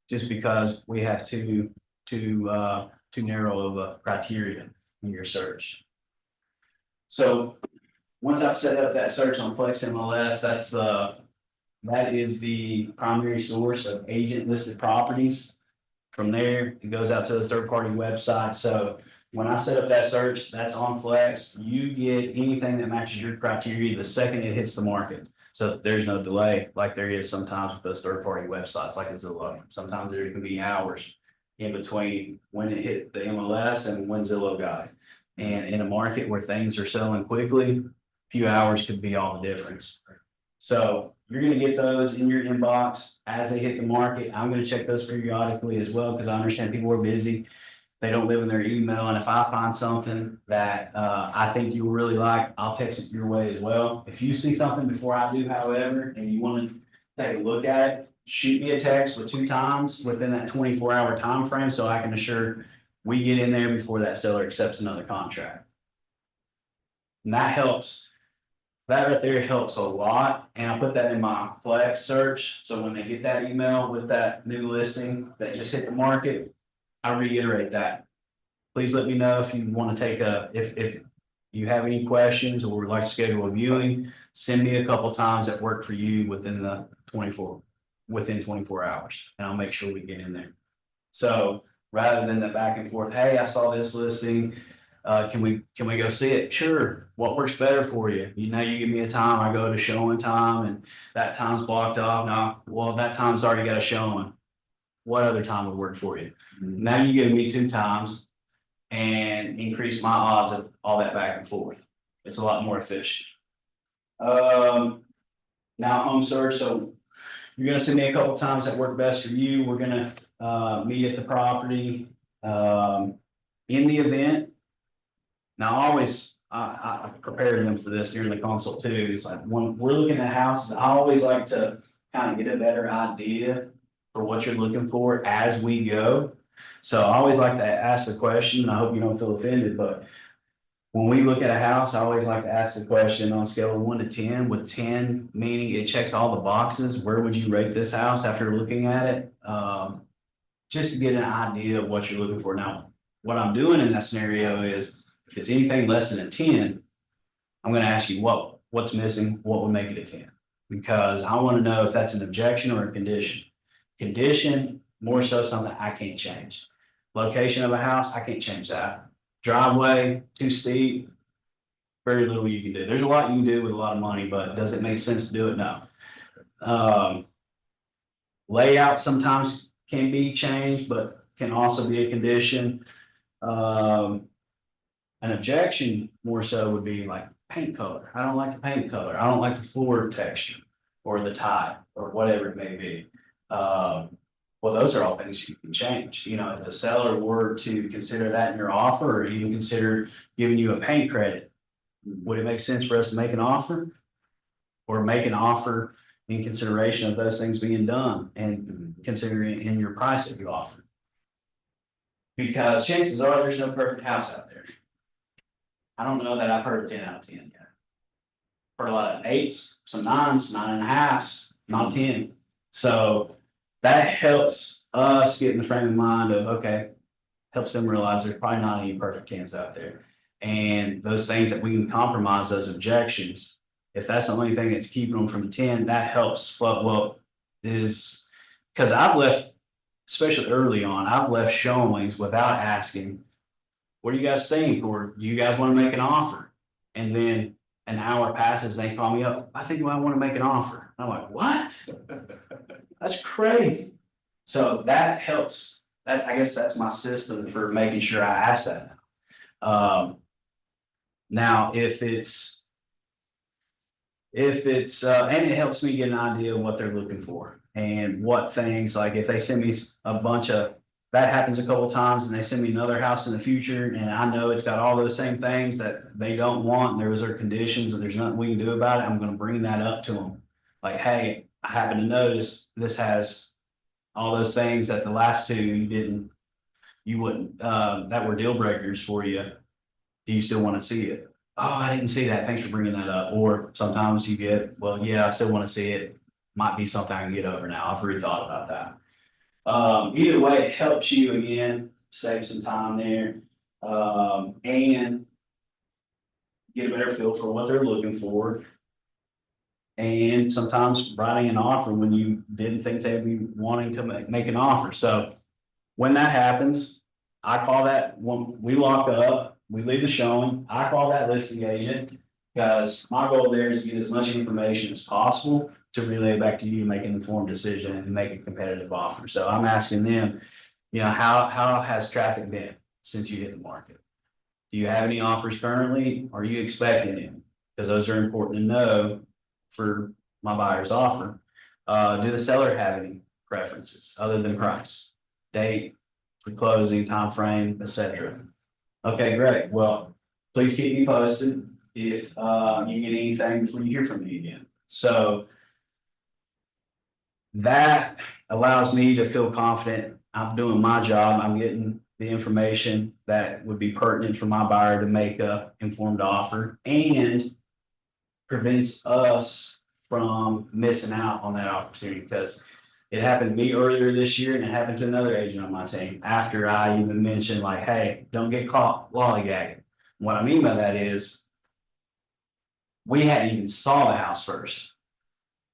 just because we have too narrow of a criteria in your search. So once I've set up that search on Flex MLS, that is the primary source of agent listed properties. From there, it goes out to the third party website. So when I set up that search, that's on Flex. You get anything that matches your criteria the second it hits the market. So there's no delay like there is sometimes with those third party websites like Zillow. Sometimes there can be hours. in between when it hit the MLS and when Zillow got it. And in a market where things are selling quickly, a few hours could be all the difference. So you're gonna get those in your inbox as they hit the market. I'm gonna check those periodically as well, because I understand people are busy. They don't live in their email, and if I find something that I think you will really like, I'll text it your way as well. If you see something before I do, however, and you want to take a look at it, shoot me a text with 2 times within that 24-hour time frame, so I can assure we get in there before that seller accepts another contract. And that helps. That right there helps a lot, and I put that in my flex search, so when they get that email with that new listing that just hit the market, I reiterate that. Please let me know if you want to take if you have any questions or would like to schedule a viewing, send me a couple times that work for you within 24 hours, and I'll make sure we get in there. So rather than the back and forth, hey, I saw this listing, can we go see it? Sure. What works better for you? You know, you give me a time, I go to showing time, and that time's blocked off. Now, well, that time's already got a showing. What other time would work for you? Now you give me 2 times and increase my odds of all that back and forth. It's a lot more efficient. Now home search, so you're gonna send me a couple times that work best for you. We're gonna meet at the property in the event. Now, I prepare them for this during the consult too. It's like when we're looking at houses, I always like to kind of get a better idea for what you're looking for as we go. So I always like to ask the question, and I hope you don't feel offended, but when we look at a house, I always like to ask the question on a scale of 1 to 10, with 10 meaning it checks all the boxes, where would you rate this house after looking at it? Just to get an idea of what you're looking for. Now, what I'm doing in that scenario is, if it's anything less than a 10, I'm gonna ask you what's missing, what would make it a 10? Because I want to know if that's an objection or a condition. Condition, more so something I can't change. Location of a house, I can't change that. Driveway, too steep, very little you can do. There's a lot you can do with a lot of money, but does it make sense to do it? No. Layout sometimes can be changed, but can also be a condition. An objection more so would be like paint color. I don't like the paint color. I don't like the floor texture or the tile or whatever it may be. Well, those are all things you can change. You know, if the seller were to consider that in your offer, or even consider giving you a paint credit, would it make sense for us to make an offer? Or make an offer in consideration of those things being done and considering in your price that you offer? Because chances are there's no perfect house out there. I don't know that I've heard 10 out of 10 yet. Heard a lot of 8s, some 9s, 9.5s, not 10. So that helps us get in the frame of mind of, okay, helps them realize there's probably not any perfect 10s out there. And those things that we can compromise, those objections, if that's the only thing that's keeping them from 10, that helps. Well, is because I've left, especially early on, I've left showings without asking, what do you guys think? Or do you guys want to make an offer? And then an hour passes, they call me up, I think I want to make an offer. I'm like, what? That's crazy. So that helps. I guess that's my system for making sure I ask that. Now, if it's, and it helps me get an idea of what they're looking for and what things, like if they send me a bunch of, that happens a couple of times and they send me another house in the future and I know it's got all those same things that they don't want and those are conditions and there's nothing we can do about it, I'm going to bring that up to them. Like, hey, I happen to notice this has all those things that the last 2 you wouldn't, that were deal breakers for you. Do you still want to see it? Oh, I didn't see that. Thanks for bringing that up. Or sometimes you get, well, yeah, I still want to see it. Might be something I can get over now. I've rethought about that. Either way, it helps you again, save some time there, and get a better feel for what they're looking for. And sometimes writing an offer when you didn't think they'd be wanting to make an offer. So when that happens, I call that when we lock up, we leave the showing, I call that listing agent because my goal there is to get as much information as possible to relay back to you, make an informed decision and make a competitive offer. So I'm asking them, You know, how has traffic been since you hit the market? Do you have any offers currently? Are you expecting any? Because those are important to know for my buyer's offer. Do the seller have any preferences other than price, date, for closing, time frame, etc.? Okay, great. Well, please keep me posted if you get anything before you hear from me again. So that allows me to feel confident I'm doing my job. I'm getting the information that would be pertinent for my buyer to make a informed offer and prevents us from missing out on that opportunity, because it happened to me earlier this year and it happened to another agent on my team after I even mentioned like, hey, don't get caught lollygagging. What I mean by that is we hadn't even saw the house first.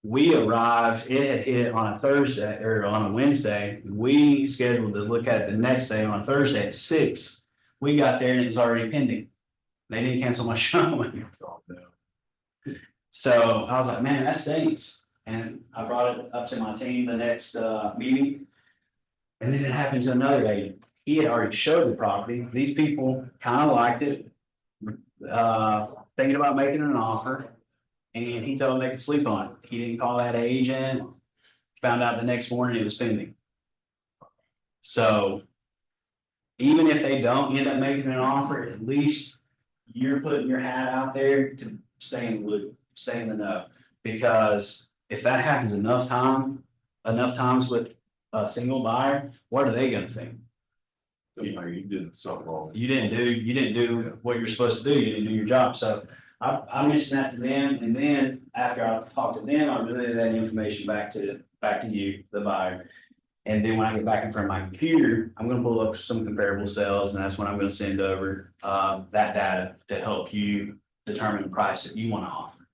We arrived, it had hit on a Thursday or on a Wednesday. We scheduled to look at it the next day on a Thursday at 6. We got there and it was already pending. They didn't cancel my showing. So I was like, man, that stinks. And I brought it up to my team the next meeting. And then it happened to another agent. He had already showed the property. These people kind of liked it. Thinking about making an offer. And he told them they could sleep on it. He didn't call that agent. Found out the next morning it was pending. So even if they don't end up making an offer, at least you're putting your hat out there to stay in the loop, stay in the know. Because if that happens enough times with a single buyer, what are they gonna think? You did something wrong. You didn't do what you're supposed to do. You didn't do your job. So I mentioned that to them, and then after I talked to them, I relayed that information back to you, the buyer. And then when I get back in front of my computer, I'm gonna pull up some comparable sales, and that's when I'm gonna send over that data to help you determine the price that you want to offer.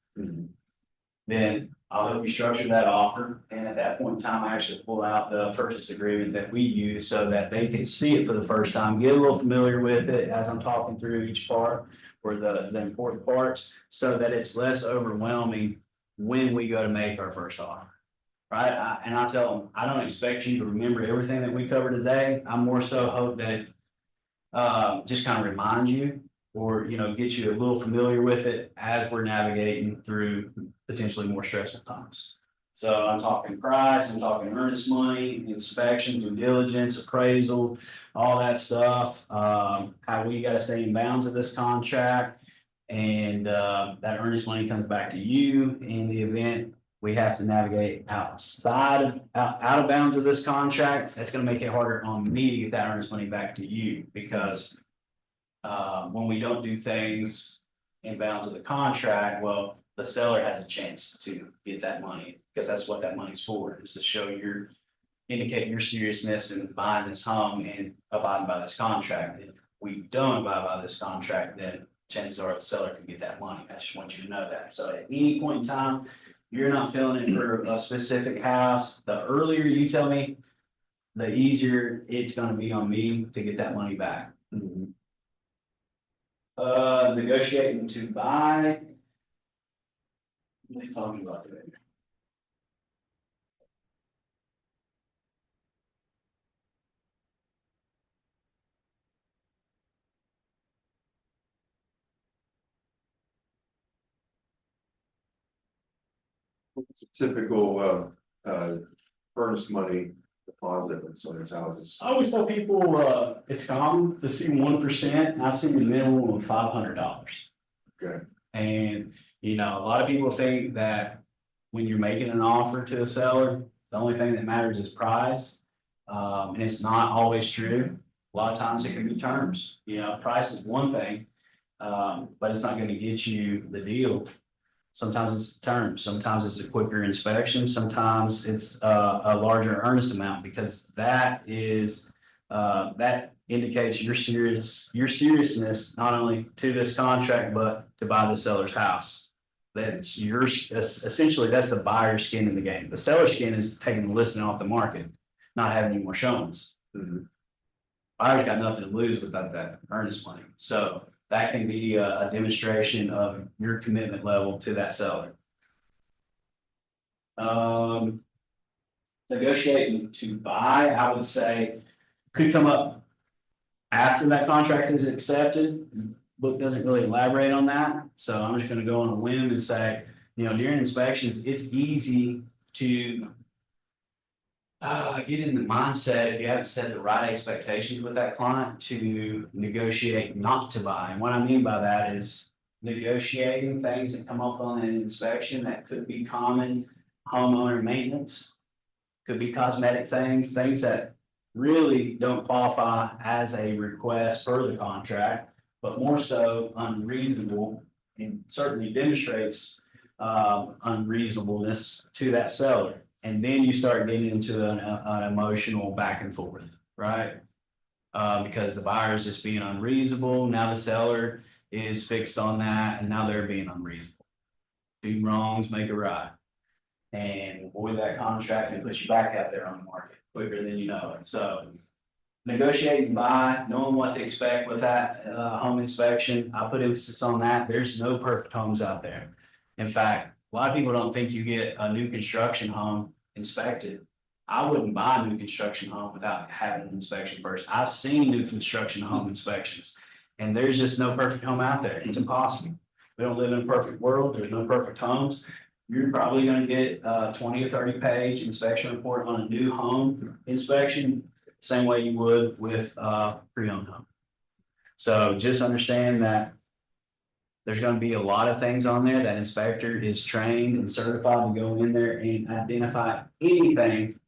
Then I'll help you structure that offer, and at that point in time, I actually pull out the purchase agreement that we use so that they can see it for the first time, get a little familiar with it as I'm talking through each part or the important parts, so that it's less overwhelming when we go to make our first offer. Right? And I tell them, I don't expect you to remember everything that we covered today. I more so hope that just kind of remind you, or, you know, get you a little familiar with it as we're navigating through potentially more stressful times. So I'm talking price, I'm talking earnest money, inspection, due diligence, appraisal, all that stuff. How we gotta stay in bounds of this contract. And that earnest money comes back to you in the event we have to navigate out of bounds of this contract. That's gonna make it harder on me to get that earnest money back to you, because when we don't do things in bounds of the contract, well, the seller has a chance to get that money, because that's what that money's for, is to show indicate your seriousness in buying this home and abiding by this contract. If we don't abide by this contract, then chances are the seller can get that money. I just want you to know that. So at any point in time, you're not feeling it for a specific house, the earlier you tell me, the easier it's gonna be on me to get that money back. Negotiating to buy. What are you talking about today? It's a typical earnest money deposit in some of these houses. I always tell people, it's common to see 1%, I've seen the minimum of $500. Okay. And, you know, a lot of people think that when you're making an offer to a seller, the only thing that matters is price. And it's not always true. A lot of times it can be terms, you know, price is one thing, but it's not gonna get you the deal. Sometimes it's terms, sometimes it's a quicker inspection, sometimes it's a larger earnest amount, because that is that indicates your seriousness, not only to this contract, but to buy the seller's house. That's essentially that's the buyer's skin in the game. The seller's skin is taking the listing off the market, not having any more showings. Buyer's got nothing to lose without that earnest money. So that can be a demonstration of your commitment level to that seller. Negotiating to buy, I would say, could come up after that contract is accepted. Book doesn't really elaborate on that, so I'm just gonna go on a whim and say, during inspections, it's easy to get in the mindset, if you haven't set the right expectations with that client, to negotiate not to buy. And what I mean by that is negotiating things that come up on an inspection that could be common homeowner maintenance. Could be cosmetic things that really don't qualify as a request per the contract, but more so unreasonable and certainly demonstrates unreasonableness to that seller. And then you start getting into an emotional back and forth, right? Because the buyer is just being unreasonable. Now the seller is fixed on that, and now they're being unreasonable. Do wrongs, make a right. And avoid that contract and put you back out there on the market quicker than you know it. So negotiating buy, knowing what to expect with that home inspection, I put emphasis on that. There's no perfect homes out there. In fact, a lot of people don't think you get a new construction home inspected. I wouldn't buy a new construction home without having an inspection first. I've seen new construction home inspections, and there's just no perfect home out there. It's impossible. We don't live in a perfect world. There's no perfect homes. You're probably going to get a 20 or 30 page inspection report on a new home inspection, same way you would with pre-owned home. So just understand that there's going to be a lot of things on there. That inspector is trained and certified to go in there and identify anything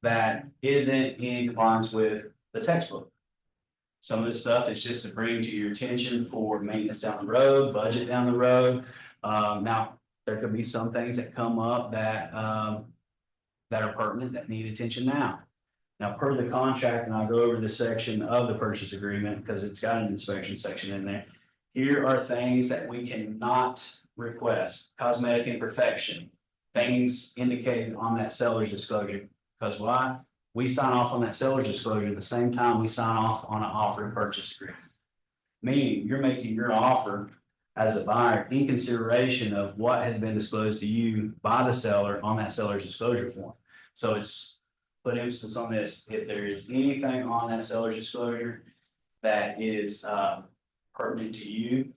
that isn't in compliance with the textbook. Some of this stuff is just to bring to your attention for maintenance down the road, budget down the road. Now, there could be some things that come up that that are pertinent, that need attention now. Now, per the contract, and I'll go over this section of the purchase agreement because it's got an inspection section in there. Here are things that we cannot request: cosmetic imperfection, things indicated on that seller's disclosure. Because why? We sign off on that seller's disclosure at the same time we sign off on an offer and purchase agreement. Meaning you're making your offer as a buyer in consideration of what has been disclosed to you by the seller on that seller's disclosure form. So it's put emphasis on this. If there is anything on that seller's disclosure that is pertinent to you,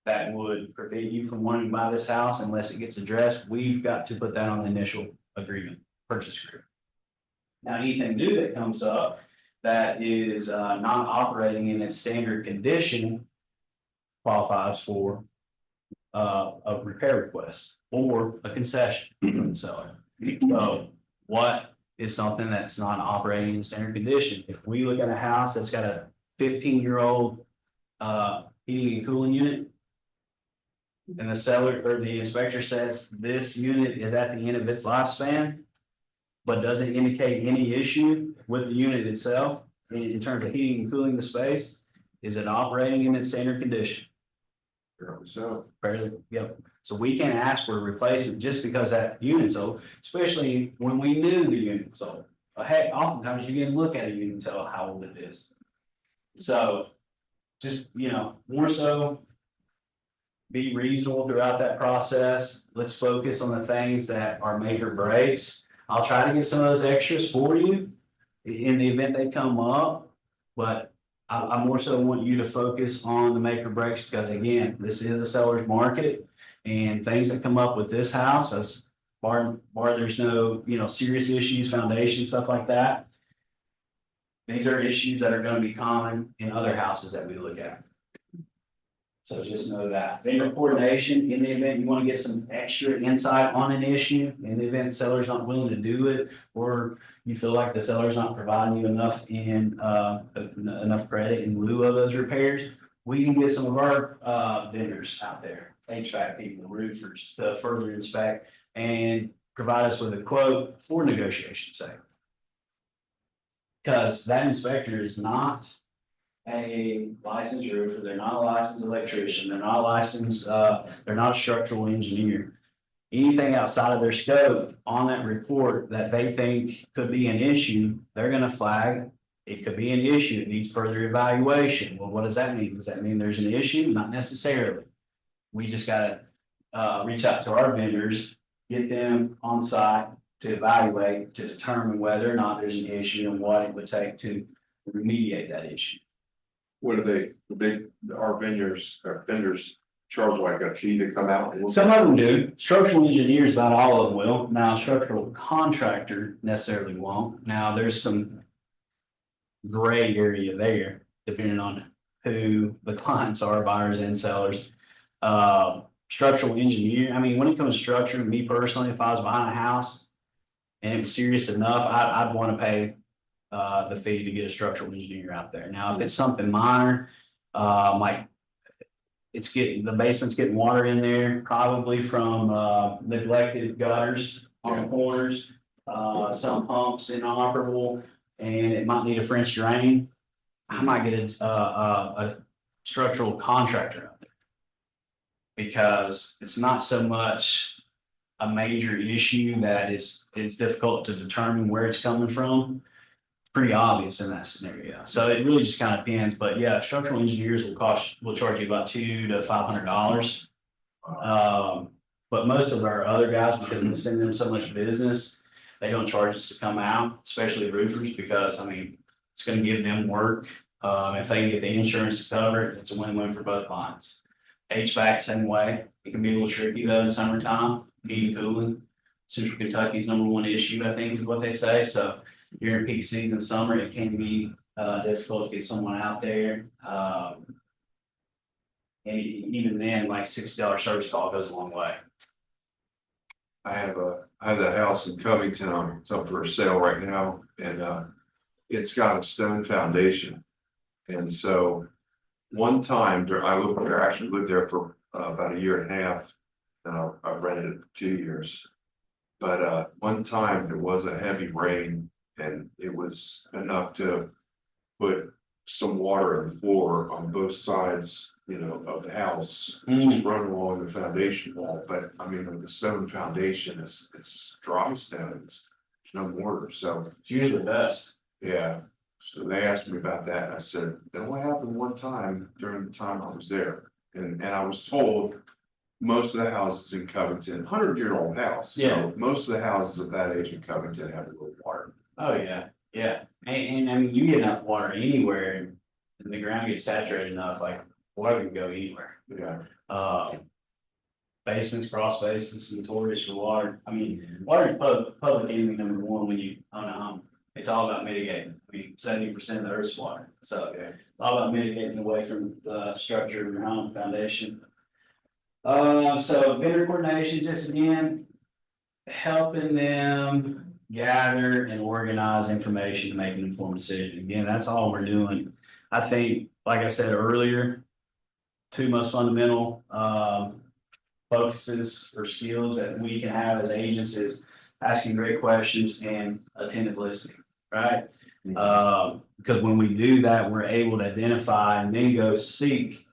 that would prevent you from wanting to buy this house unless it gets addressed, we've got to put that on the initial agreement, purchase agreement. Now, anything new that comes up that is not operating in its standard condition qualifies for a repair request or a concession from the seller. So what is something that's not operating in standard condition? If we look at a house that's got a 15-year-old heating and cooling unit, and the seller or the inspector says this unit is at the end of its lifespan, but doesn't indicate any issue with the unit itself in terms of heating and cooling the space, is it operating in its standard condition? So, Fairly, yep. So we can't ask for a replacement just because that unit's old, especially when we knew the unit was old. Heck, oftentimes you can look at a unit and tell how old it is. So just, more so be reasonable throughout that process. Let's focus on the things that are major breaks. I'll try to get some of those extras for you in the event they come up, but I more so want you to focus on the make or breaks because again, this is a seller's market and things that come up with this house, as bar there's no, serious issues, foundation, stuff like that. These are issues that are going to be common in other houses that we look at. So just know that. Vendor coordination, in the event you want to get some extra insight on an issue, in the event the seller's not willing to do it, or you feel like the seller's not providing you enough enough credit in lieu of those repairs, we can get some of our vendors out there, HVAC people, roofers, to further inspect and provide us with a quote for negotiation's sake. Because that inspector is not a licensed roofer, they're not a licensed electrician, they're not licensed, they're not a structural engineer. Anything outside of their scope on that report that they think could be an issue, they're gonna flag. It could be an issue, it needs further evaluation. Well, what does that mean? Does that mean there's an issue? Not necessarily. We just gotta reach out to our vendors, get them on site to evaluate, to determine whether or not there's an issue and what it would take to remediate that issue. What are our vendors charge like a fee to come out? and look? Some of them do, structural engineers, about all of them will, now structural contractor necessarily won't, now there's some. Gray area there, depending on who the clients are, buyers and sellers. Structural engineer, I mean, when it comes to structure, me personally, if I was buying a house. And it was serious enough, I'd want to pay the fee to get a structural engineer out there. Now, if it's something minor, like. The basement's getting water in there, probably from neglected gutters on the corners. Some pumps inoperable, and it might need a French drain. I might get a structural contractor out there. Because it's not so much a major issue that it's difficult to determine where it's coming from. Pretty obvious in that scenario, so it really just kind of depends, but yeah, structural engineers will charge you about $200 to $500. But most of our other guys, because we send them so much business, they don't charge us to come out, especially roofers, because I mean, it's gonna give them work. If they can get the insurance to cover it, it's a win-win for both lines. HVAC, same way, it can be a little tricky though in summertime, heating, cooling. Central Kentucky's #1 issue, I think, is what they say, so. During peak season summer, it can be difficult to get someone out there. And even then, like $60 service call goes a long way. I have a house in Covington, it's up for sale right now, and it's got a stone foundation. And so one time actually lived there for about 1.5 years. I rented it for 2 years. But one time there was a heavy rain. And it was enough to put some water in the floor on both sides, of the house, just running along the foundation wall. But I mean, with the stone foundation, it's dry stone, there's no mortar, so. It's usually the best. Yeah, so they asked me about that, and I said, that only happened one time during the time I was there. And I was told most of the houses in Covington, 100-year-old house. Yeah. So most of the houses of that age in Covington have a little water. Oh, yeah, yeah, and I mean, you get enough water anywhere, and the ground gets saturated enough, like, water can go anywhere. Yeah. Basements, crawl spaces, notorious for water, I mean, water is public enemy #1 when you own a home. It's all about mitigating, I mean, 70% of the earth's water, so Yeah. it's all about mitigating away from the structure of your home foundation. So vendor coordination, just again, helping them gather and organize information to make an informed decision. Again, that's all we're doing. I think, like I said earlier, 2 most fundamental focuses or skills that we can have as agents is asking great questions and attentive listening, right? Because when we do that, we're able to identify and then go seek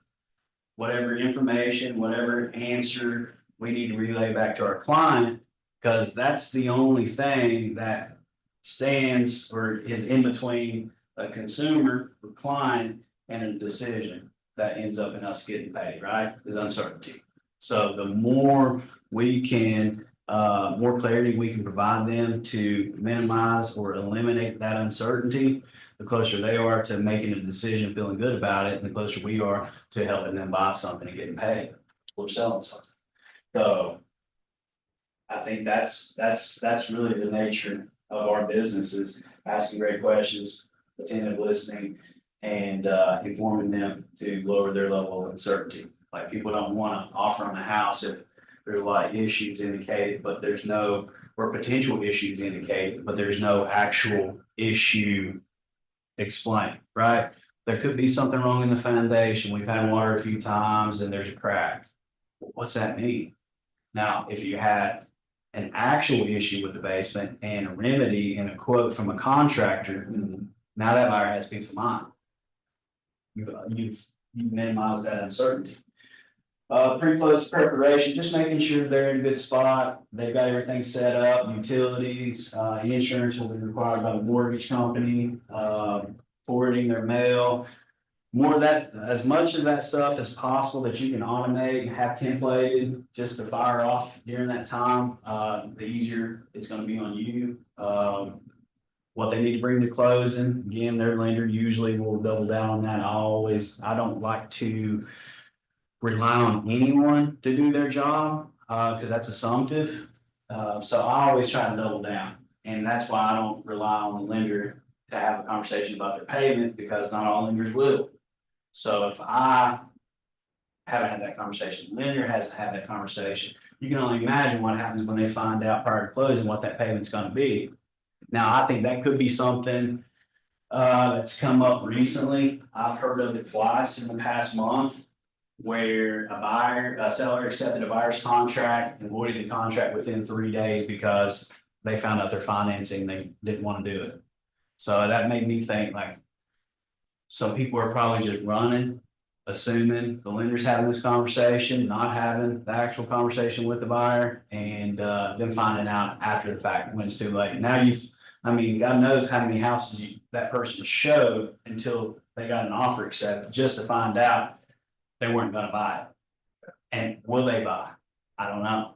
whatever information, whatever answer we need to relay back to our client. Because that's the only thing that stands or is in between a consumer or client and a decision that ends up in us getting paid, right? Is uncertainty. So the more we can, more clarity we can provide them to minimize or eliminate that uncertainty, the closer they are to making a decision, feeling good about it, and the closer we are to helping them buy something and getting paid or selling something. So I think that's really the nature of our business, is asking great questions, attentive listening, and informing them to lower their level of uncertainty. Like, people don't want to offer on a house if there's a lot of issues indicated, but there's no, or potential issues indicated, but there's no actual issue explained, right? There could be something wrong in the foundation. We've had water a few times and there's a crack. What's that mean? Now, if you had an actual issue with the basement and a remedy and a quote from a contractor, now that buyer has peace of mind. You've minimized that uncertainty. Pre-close preparation, just making sure they're in a good spot. They've got everything set up, utilities, insurance will be required by the mortgage company, forwarding their mail. More of that, as much of that stuff as possible that you can automate and have templated just to fire off during that time, the easier it's going to be on you. what they need to bring to closing. Again, their lender usually will double down on that. I don't like to rely on anyone to do their job, because that's assumptive. So I always try to double down, and that's why I don't rely on the lender to have a conversation about their payment, because not all lenders will. So if I haven't had that conversation, the lender hasn't had that conversation, you can only imagine what happens when they find out prior to closing what that payment's gonna be. Now, I think that could be something that's come up recently. I've heard of it twice in the past month, where a seller accepted a buyer's contract and voided the contract within 3 days because they found out their financing, they didn't want to do it. So that made me think, like, some people are probably just running, assuming the lender's having this conversation, not having the actual conversation with the buyer, and then finding out after the fact when it's too late. Now God knows how many houses that person showed until they got an offer accepted, just to find out they weren't gonna buy it. And will they buy? I don't know.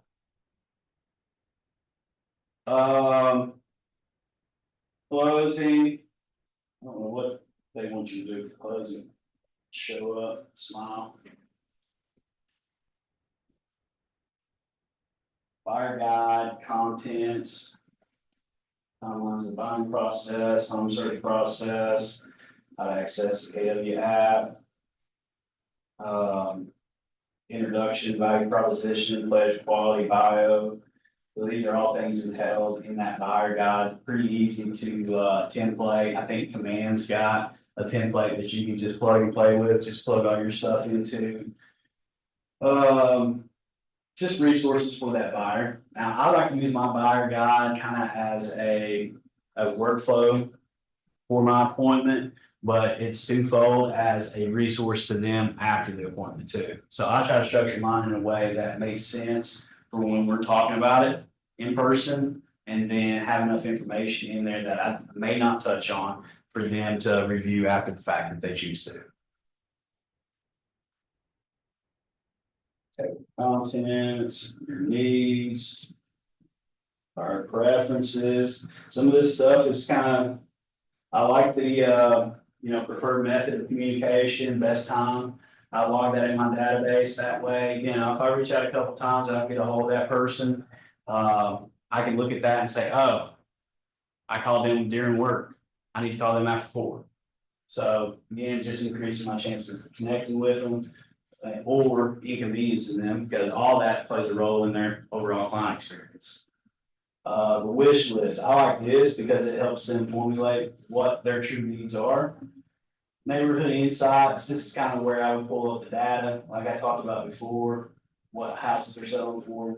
Closing. I don't know what they want you to do for closing. Show up, smile. Buyer guide, contents. Timelines of buying process, home search process, how to access the KW app. Introduction, value proposition, pledge, quality, bio. So these are all things entailed in that buyer guide. Pretty easy to template. I think Command's got a template that you can just plug and play with, just plug all your stuff into. Just resources for that buyer. Now, I like to use my buyer guide kind of as a workflow for my appointment, but it's twofold as a resource to them after the appointment too. So I try to structure mine in a way that makes sense for when we're talking about it in person, and then have enough information in there that I may not touch on for them to review after the fact if they choose to. Contents, your needs, our preferences. Some of this stuff is kind of, I like the preferred method of communication, best time. I log that in my database. That way, if I reach out a couple times and I get a hold of that person, I can look at that and say, oh, I called them during work. I need to call them after 4. So again, just increasing my chances of connecting with them, or inconveniencing them, because all that plays a role in their overall client experience. The wish list, I like this because it helps them formulate what their true needs are. Neighborhood insights, this is kind of where I would pull up the data, like I talked about before, what houses are selling for,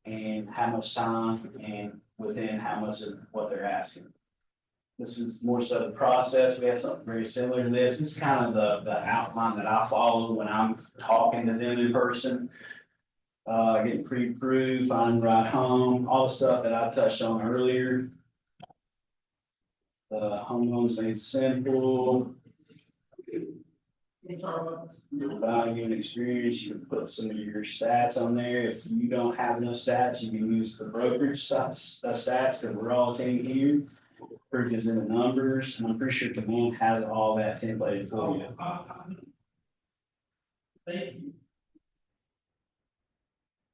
and how much time, and within how much of what they're asking. This is more so the process. We have something very similar to this. This is kind of the outline that I follow when I'm talking to them in person. Getting pre-approved, find the right home, all the stuff that I touched on earlier. The home loans made simple. Value and experience, you can put some of your stats on there. If you don't have enough stats, you can use the brokerage stats, because we're all a team here. Proof is in the numbers, and I'm pretty sure Command has all that templated for you. Thank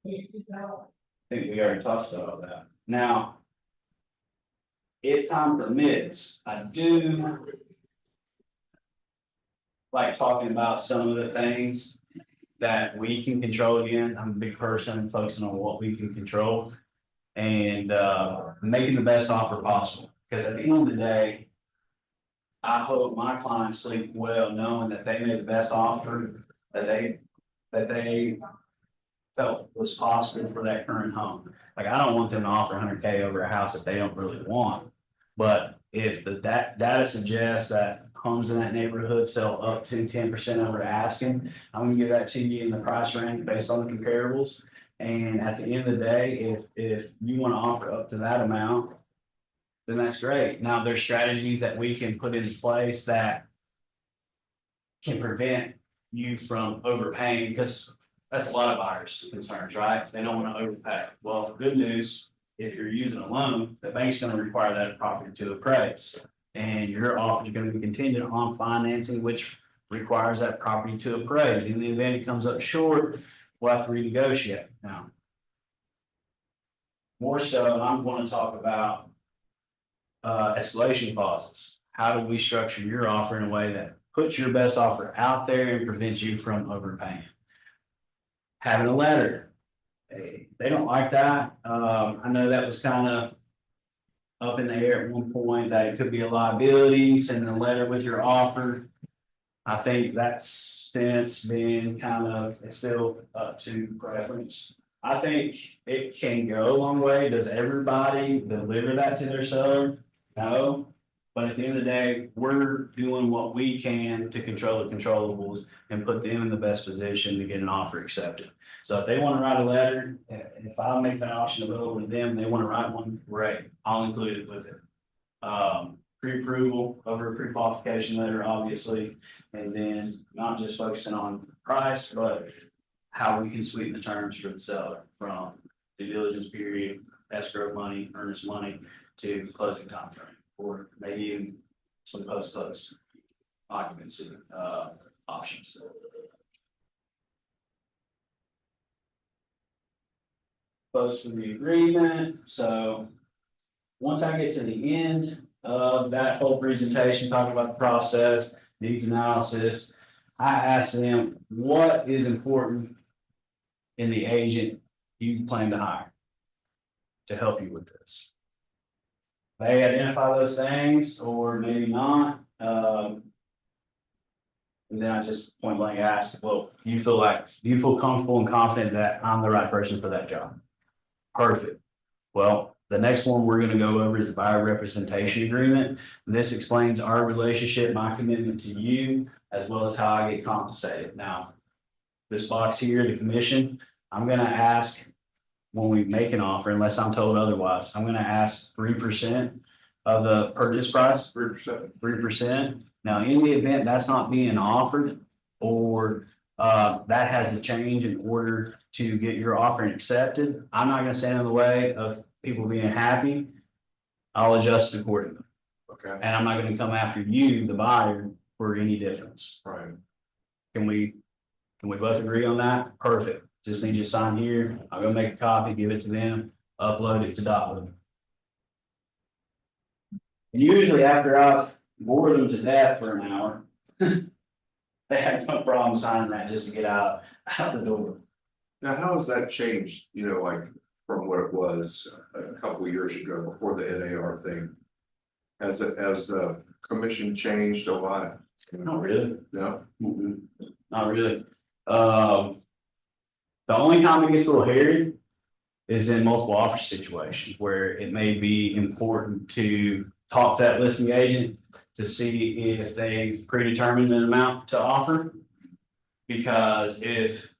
you. I think we already talked about all that. Now, if time permits, I do like talking about some of the things that we can control. Again, I'm a big person and focusing on what we can control, and making the best offer possible. Because at the end of the day, I hope my clients sleep well knowing that they made the best offer that they felt was possible for that current home. Like, I don't want them to offer 100K over a house that they don't really want. But if the data suggests that homes in that neighborhood sell up to 10% over asking, I'm gonna give that to you in the price range based on the comparables. And at the end of the day, if you want to offer up to that amount, then that's great. Now, there's strategies that we can put into place that can prevent you from overpaying, because that's a lot of buyers' concerns, right? They don't want to overpay. Well, good news if you're using a loan, the bank's gonna require that property to appraise. And your offer is gonna be contingent on financing, which requires that property to appraise. In the event it comes up short, we'll have to renegotiate now. More so, I'm gonna talk about escalation clauses. How do we structure your offer in a way that puts your best offer out there and prevents you from overpaying? Having a letter. They don't like that. I know that was kind of up in the air at one point, that it could be a liability, sending a letter with your offer. I think that's since been kind of, it's still up to preference. I think it can go a long way. Does everybody deliver that to their seller? No. But at the end of the day, we're doing what we can to control the controllables and put them in the best position to get an offer accepted. So if they want to write a letter, and if I make that option available to them, they want to write one, great, I'll include it with it. Pre-approval over a pre-qualification letter, obviously, and then not just focusing on price, but how we can sweeten the terms for the seller from due diligence period, escrow money, earnest money to closing timeframe, or maybe even some post-close occupancy options. Close for the agreement, so once I get to the end of that whole presentation, talking about the process, needs analysis, I asked them, what is important in the agent you plan to hire to help you with this? They identify those things or maybe not. And then I just point blank asked, well, do you feel comfortable and confident that I'm the right person for that job? Perfect. Well, the next one we're gonna go over is the buyer representation agreement. This explains our relationship, my commitment to you, as well as how I get compensated. Now, this box here, the commission, I'm gonna ask when we make an offer, unless I'm told otherwise, I'm gonna ask 3% of the purchase price. 3%. 3%. Now, in the event that's not being offered, or that has to change in order to get your offer accepted, I'm not gonna stand in the way of people being happy. I'll adjust accordingly, Okay, and I'm not gonna come after you, the buyer, for any difference. right. Can we both agree on that? Perfect. Just need you to sign here. I'll go make a copy, give it to them, upload it to Dotload. Usually after I've bored them to death for an hour, they have no problem signing that just to get out the door. Now, how has that changed, you know, like from what it was a couple of years ago before the NAR thing? Has the commission changed a lot? Not really. No? Not really. The only time it gets a little hairy is in multiple offer situations where it may be important to talk to that listing agent to see if they've predetermined an amount to offer. Because if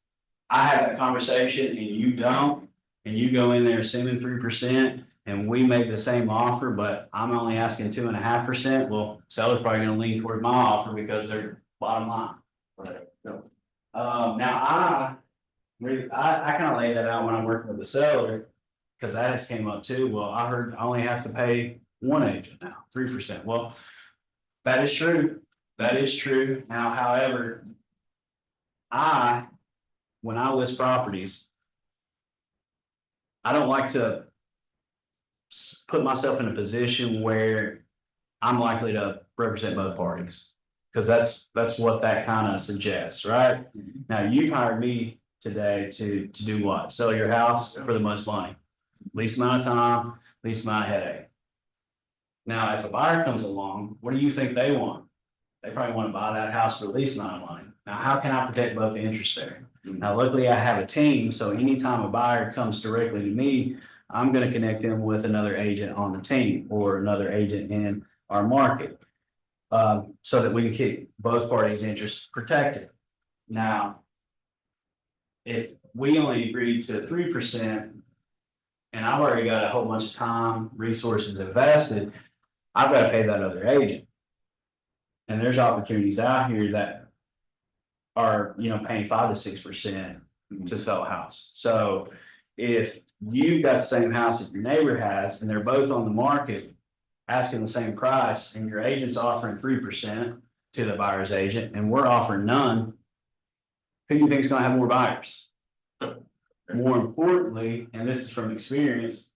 I have that conversation and you don't, and you go in there assuming 3%, and we make the same offer, but I'm only asking 2.5%, well, seller's probably gonna lean toward my offer because they're bottom line. Right, no. Now I kind of lay that out when I'm working with the seller, because that has came up too. Well, I heard I only have to pay one agent now, 3%. Well, that is true. That is true. Now, however, when I list properties, I don't like to put myself in a position where I'm likely to represent both parties. Because that's what that kind of suggests, right? Now, you've hired me today to do what? Sell your house for the most money. Least amount of time, least amount of headache. Now, if a buyer comes along, what do you think they want? They probably want to buy that house for the least amount of money. Now, how can I protect both interests there? Now, luckily I have a team, so anytime a buyer comes directly to me, I'm gonna connect them with another agent on the team or another agent in our market. So that we can keep both parties' interests protected. Now, if we only agreed to 3%, and I've already got a whole bunch of time, resources invested, I've got to pay that other agent. And there's opportunities out here that are, paying 5 to 6% to sell a house. So if you've got the same house that your neighbor has, and they're both on the market. Asking the same price, and your agent's offering 3% to the buyer's agent, and we're offering none. Who do you think is gonna have more buyers? More importantly, and this is from experience.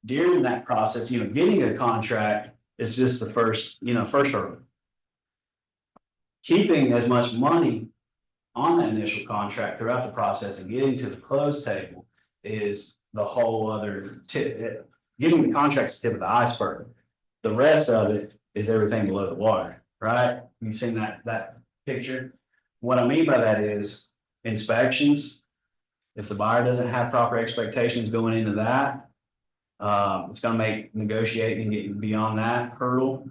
During that process, getting a contract is just the first hurdle. Keeping as much money on that initial contract throughout the process and getting to the close table is the whole other tip. Getting the contract's the tip of the iceberg. The rest of it is everything below the water, right? You seen that picture? What I mean by that is inspections. If the buyer doesn't have proper expectations going into that, it's gonna make negotiating and getting beyond that hurdle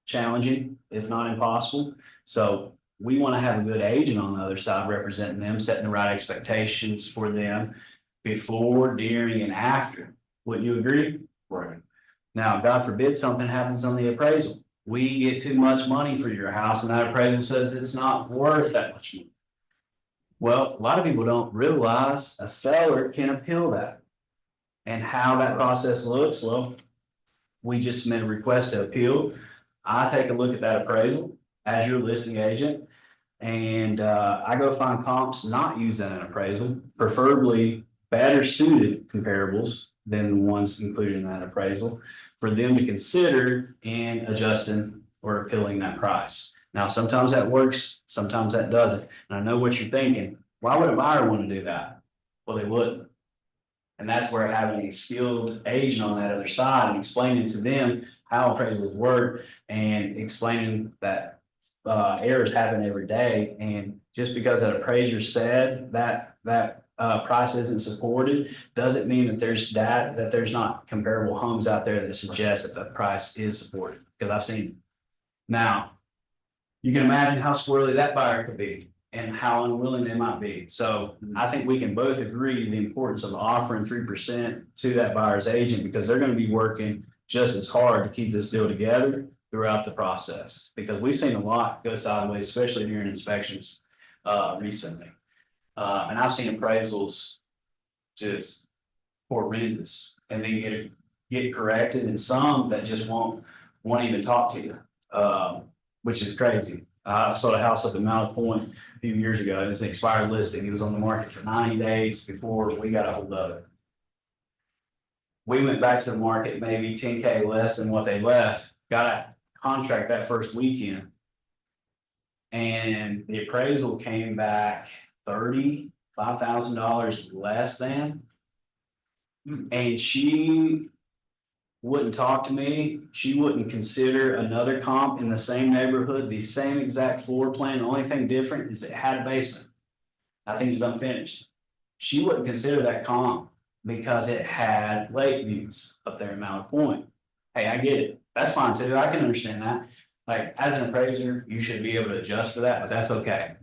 challenging, if not impossible. So we want to have a good agent on the other side representing them, setting the right expectations for them before, during, and after. Wouldn't you agree? Right. Now, God forbid something happens on the appraisal. We get too much money for your house and that appraisal says it's not worth that much money. Well, a lot of people don't realize a seller can appeal that. And how that process looks, well, we just submit a request to appeal. I take a look at that appraisal as your listing agent. And I go find comps not using an appraisal, preferably better suited comparables than the ones included in that appraisal, for them to consider in adjusting or appealing that price. Now, sometimes that works, sometimes that doesn't. And I know what you're thinking. Why would a buyer want to do that? Well, they wouldn't. And that's where having a skilled agent on that other side and explaining to them how appraisals work and explaining that errors happen every day. And just because that appraiser said that price isn't supported, doesn't mean that there's not comparable homes out there that suggest that the price is supported, because I've seen it. Now, you can imagine how squirrely that buyer could be and how unwilling they might be. So I think we can both agree the importance of offering 3% to that buyer's agent, because they're going to be working just as hard to keep this deal together throughout the process, because we've seen a lot go sideways, especially during inspections recently. And I've seen appraisals just horrendous, and then get corrected, and some that just won't even talk to you, which is crazy. I sold a house up in Mount Point a few years ago. It was an expired listing. It was on the market for 90 days before we got a hold of it. We went back to the market maybe 10K less than what they left, got a contract that first weekend. And the appraisal came back $35,000 less than. And she wouldn't talk to me. She wouldn't consider another comp in the same neighborhood, the same exact floor plan. The only thing different is it had a basement. I think it was unfinished. She wouldn't consider that comp because it had lake views up there in Mount Point. Hey, I get it. That's fine too. I can understand that. Like, as an appraiser, you should be able to adjust for that, but that's okay.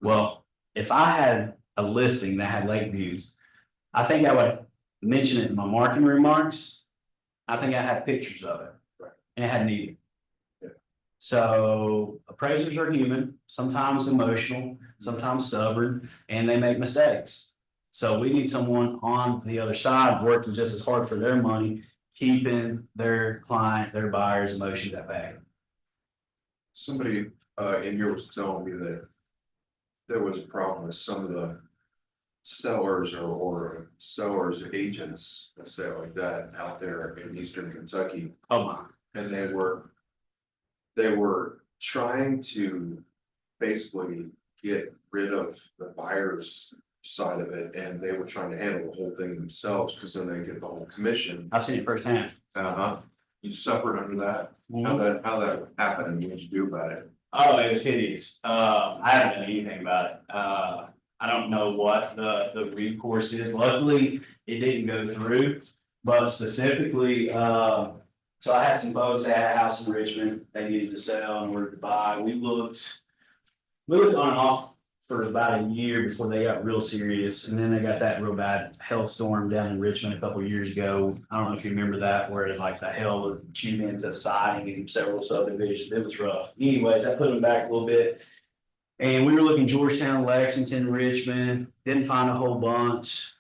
Well, if I had a listing that had lake views, I think I would mention it in my marketing remarks. I think I had pictures of it. Right. And it had needed. Yeah. So appraisers are human, sometimes emotional, sometimes stubborn, and they make mistakes. So we need someone on the other side working just as hard for their money, keeping their client, their buyer's emotions at bay. Somebody in here was telling me that there was a problem with some of the sellers or sellers agents, let's say it like that, out there in eastern Kentucky. Oh my. And they were trying to basically get rid of the buyer's side of it, and they were trying to handle the whole thing themselves, because then they get the whole commission. I've seen it firsthand. You suffered under that. How that happened, and what did you do about it? Oh, it was hideous. I haven't done anything about it. I don't know what the recourse is. Luckily, it didn't go through, but specifically, so I had some folks that had a house in Richmond, they needed to sell in order to buy. We looked on and off for about a year before they got real serious, and then they got that real bad hailstorm down in Richmond a couple of years ago. I don't know if you remember that, where it like the hail would chewed into the siding in several subdivisions. It was rough. Anyways, I put them back a little bit. And we were looking Georgetown, Lexington, Richmond, didn't find a whole bunch.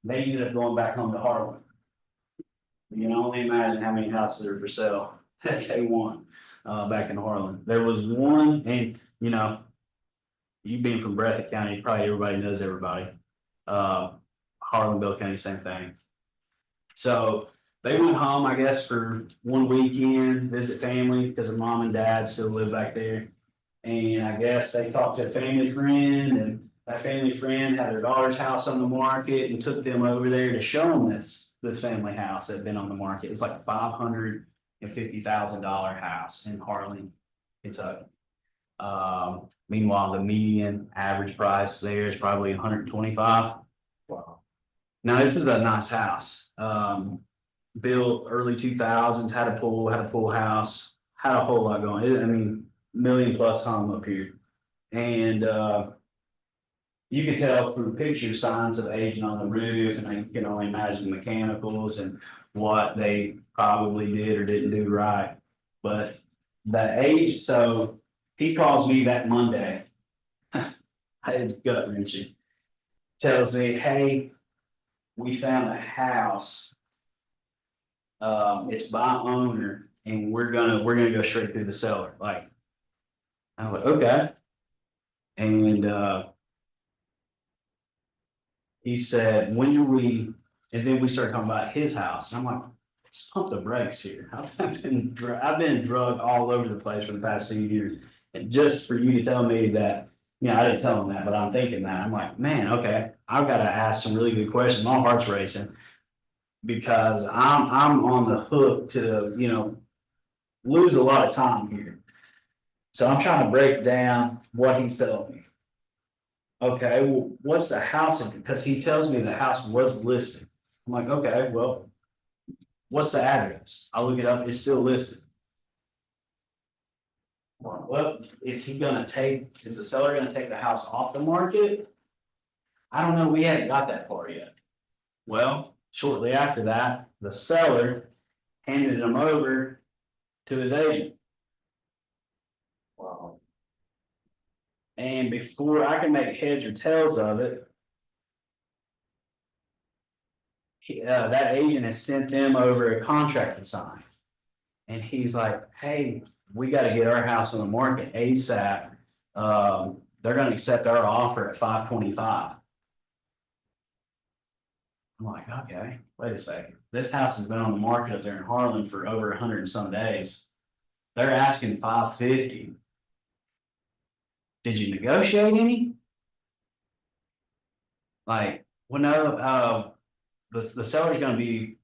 they ended up going back home to Harlan. You can only imagine how many houses are for sale that they want, back in Harlan. There was one, and, you know, you being from Breathitt County, probably everybody knows everybody. Harlan, Bill County, same thing. So they went home, I guess, for one weekend, visit family, because their mom and dad still live back there. And I guess they talked to a family friend, and that family friend had their daughter's house on the market and took them over there to show them this family house that had been on the market. It was like $550,000 house in Harlan, Kentucky. Meanwhile, the median average price there is probably 125. Wow. Now, this is a nice house. Built early 2000s, had a pool house, had a whole lot going. I mean, $1 million+ home up here. And you could tell from picture signs of aging on the roof, and you can only imagine the mechanicals and what they probably did or didn't do right. But the age, so he calls me that Monday. It's gut wrenching. Tells me, hey, we found a house. It's by owner, and we're gonna go straight through the seller. Like, I'm like, okay. And he said, when do we, and then we started talking about his house, and I'm like, let's pump the brakes here. I've been drugged all over the place for the past 2 years. And just for you to tell me that, you know, I didn't tell him that, but I'm thinking that, I'm like, man, okay, I've got to ask some really good questions. My heart's racing. Because I'm on the hook to, you know, lose a lot of time here. So I'm trying to break down what he's telling me. Okay, well, what's the house? Because he tells me the house was listed. I'm like, okay, well, what's the address? I look it up, it's still listed. Well, is the seller gonna take the house off the market? I don't know, we haven't got that far yet. Well, shortly after that, the seller handed him over to his agent. Wow. And before I can make heads or tails of it, that agent has sent them over a contract to sign. And he's like, hey, we got to get our house on the market ASAP. They're going to accept our offer at $525. I'm like, okay, wait a second. This house has been on the market up there in Harlan for over 100 and some days. They're asking $550. Did you negotiate any? Like, well, no, the seller's gonna be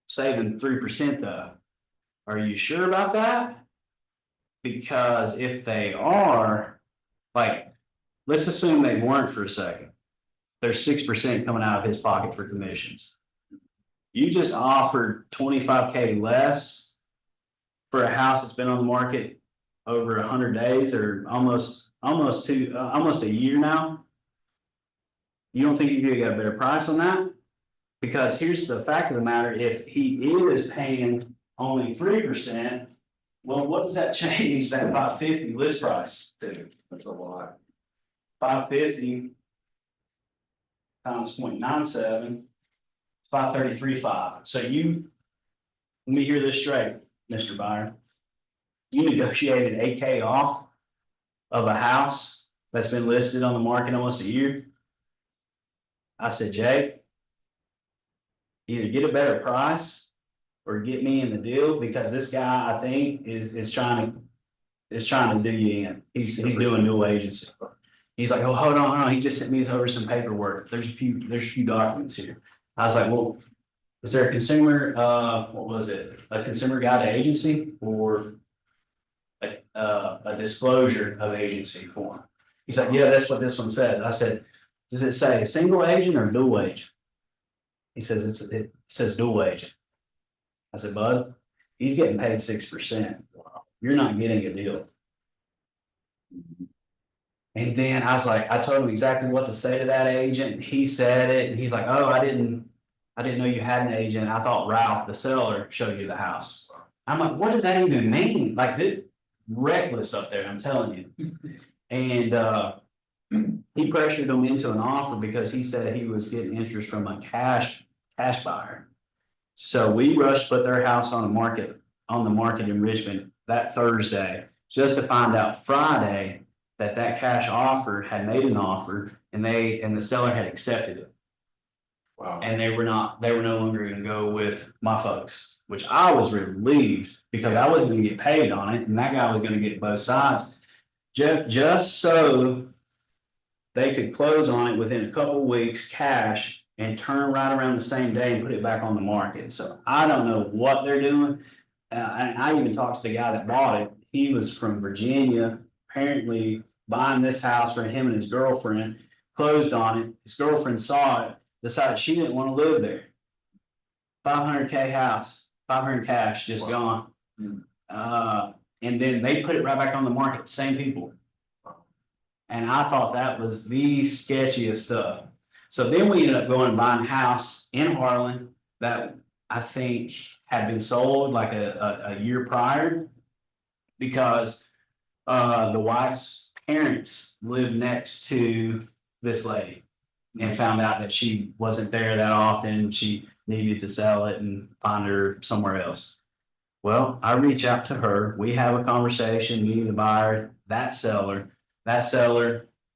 saving 3% though. Are you sure about that? Because if they are, like, let's assume they weren't for a second. There's 6% coming out of his pocket for commissions. You just offered $25K less for a house that's been on the market over 100 days or almost a year now. You don't think you could get a better price on that? Because here's the fact of the matter, if he is paying only 3%, well, what does that change that $550 list price to? That's a lot. $550 times 0.97, it's $533.5. So you, let me hear this straight, Mr. Buyer. You negotiated $8K off of a house that's been listed on the market almost a year. I said, Jay, either get a better price or get me in the deal, because this guy, I think, is trying to do you in. He's doing dual agency. He's like, oh, hold on, he just sent me over some paperwork. There's a few documents here. I was like, well, is there a consumer, what was it? A consumer guide to agency or a disclosure of agency form? He's like, yeah, that's what this one says. I said, does it say a single agent or dual agent? He says it says dual agent. I said, bud, he's getting paid 6%. You're not getting a deal. And then I was like, I told him exactly what to say to that agent. He said it, and he's like, oh, I didn't know you had an agent. I thought Ralph, the seller, showed you the house. I'm like, what does that even mean? Like, this reckless up there, I'm telling you. And He pressured them into an offer because he said he was getting interest from a cash buyer. So we rushed, put their house on the market in Richmond that Thursday, just to find out Friday that cash offer had made an offer and the seller had accepted it. Wow. And they were no longer gonna go with my folks, which I was relieved because I wasn't gonna get paid on it and that guy was gonna get both sides. Jeff, just so they could close on it within a couple of weeks, cash, and turn right around the same day and put it back on the market. So I don't know what they're doing. And I even talked to the guy that bought it. He was from Virginia, apparently buying this house for him and his girlfriend, closed on it. His girlfriend saw it, decided she didn't want to live there. 500K house, 500 cash, just gone. And then they put it right back on the market, same people. And I thought that was the sketchiest stuff. So then we ended up going and buying a house in Harlan that I think had been sold like a year prior. Because the wife's parents lived next to this lady. And found out that she wasn't there that often, she needed to sell it and find her somewhere else. Well, I reach out to her, we have a conversation, me, the buyer, that seller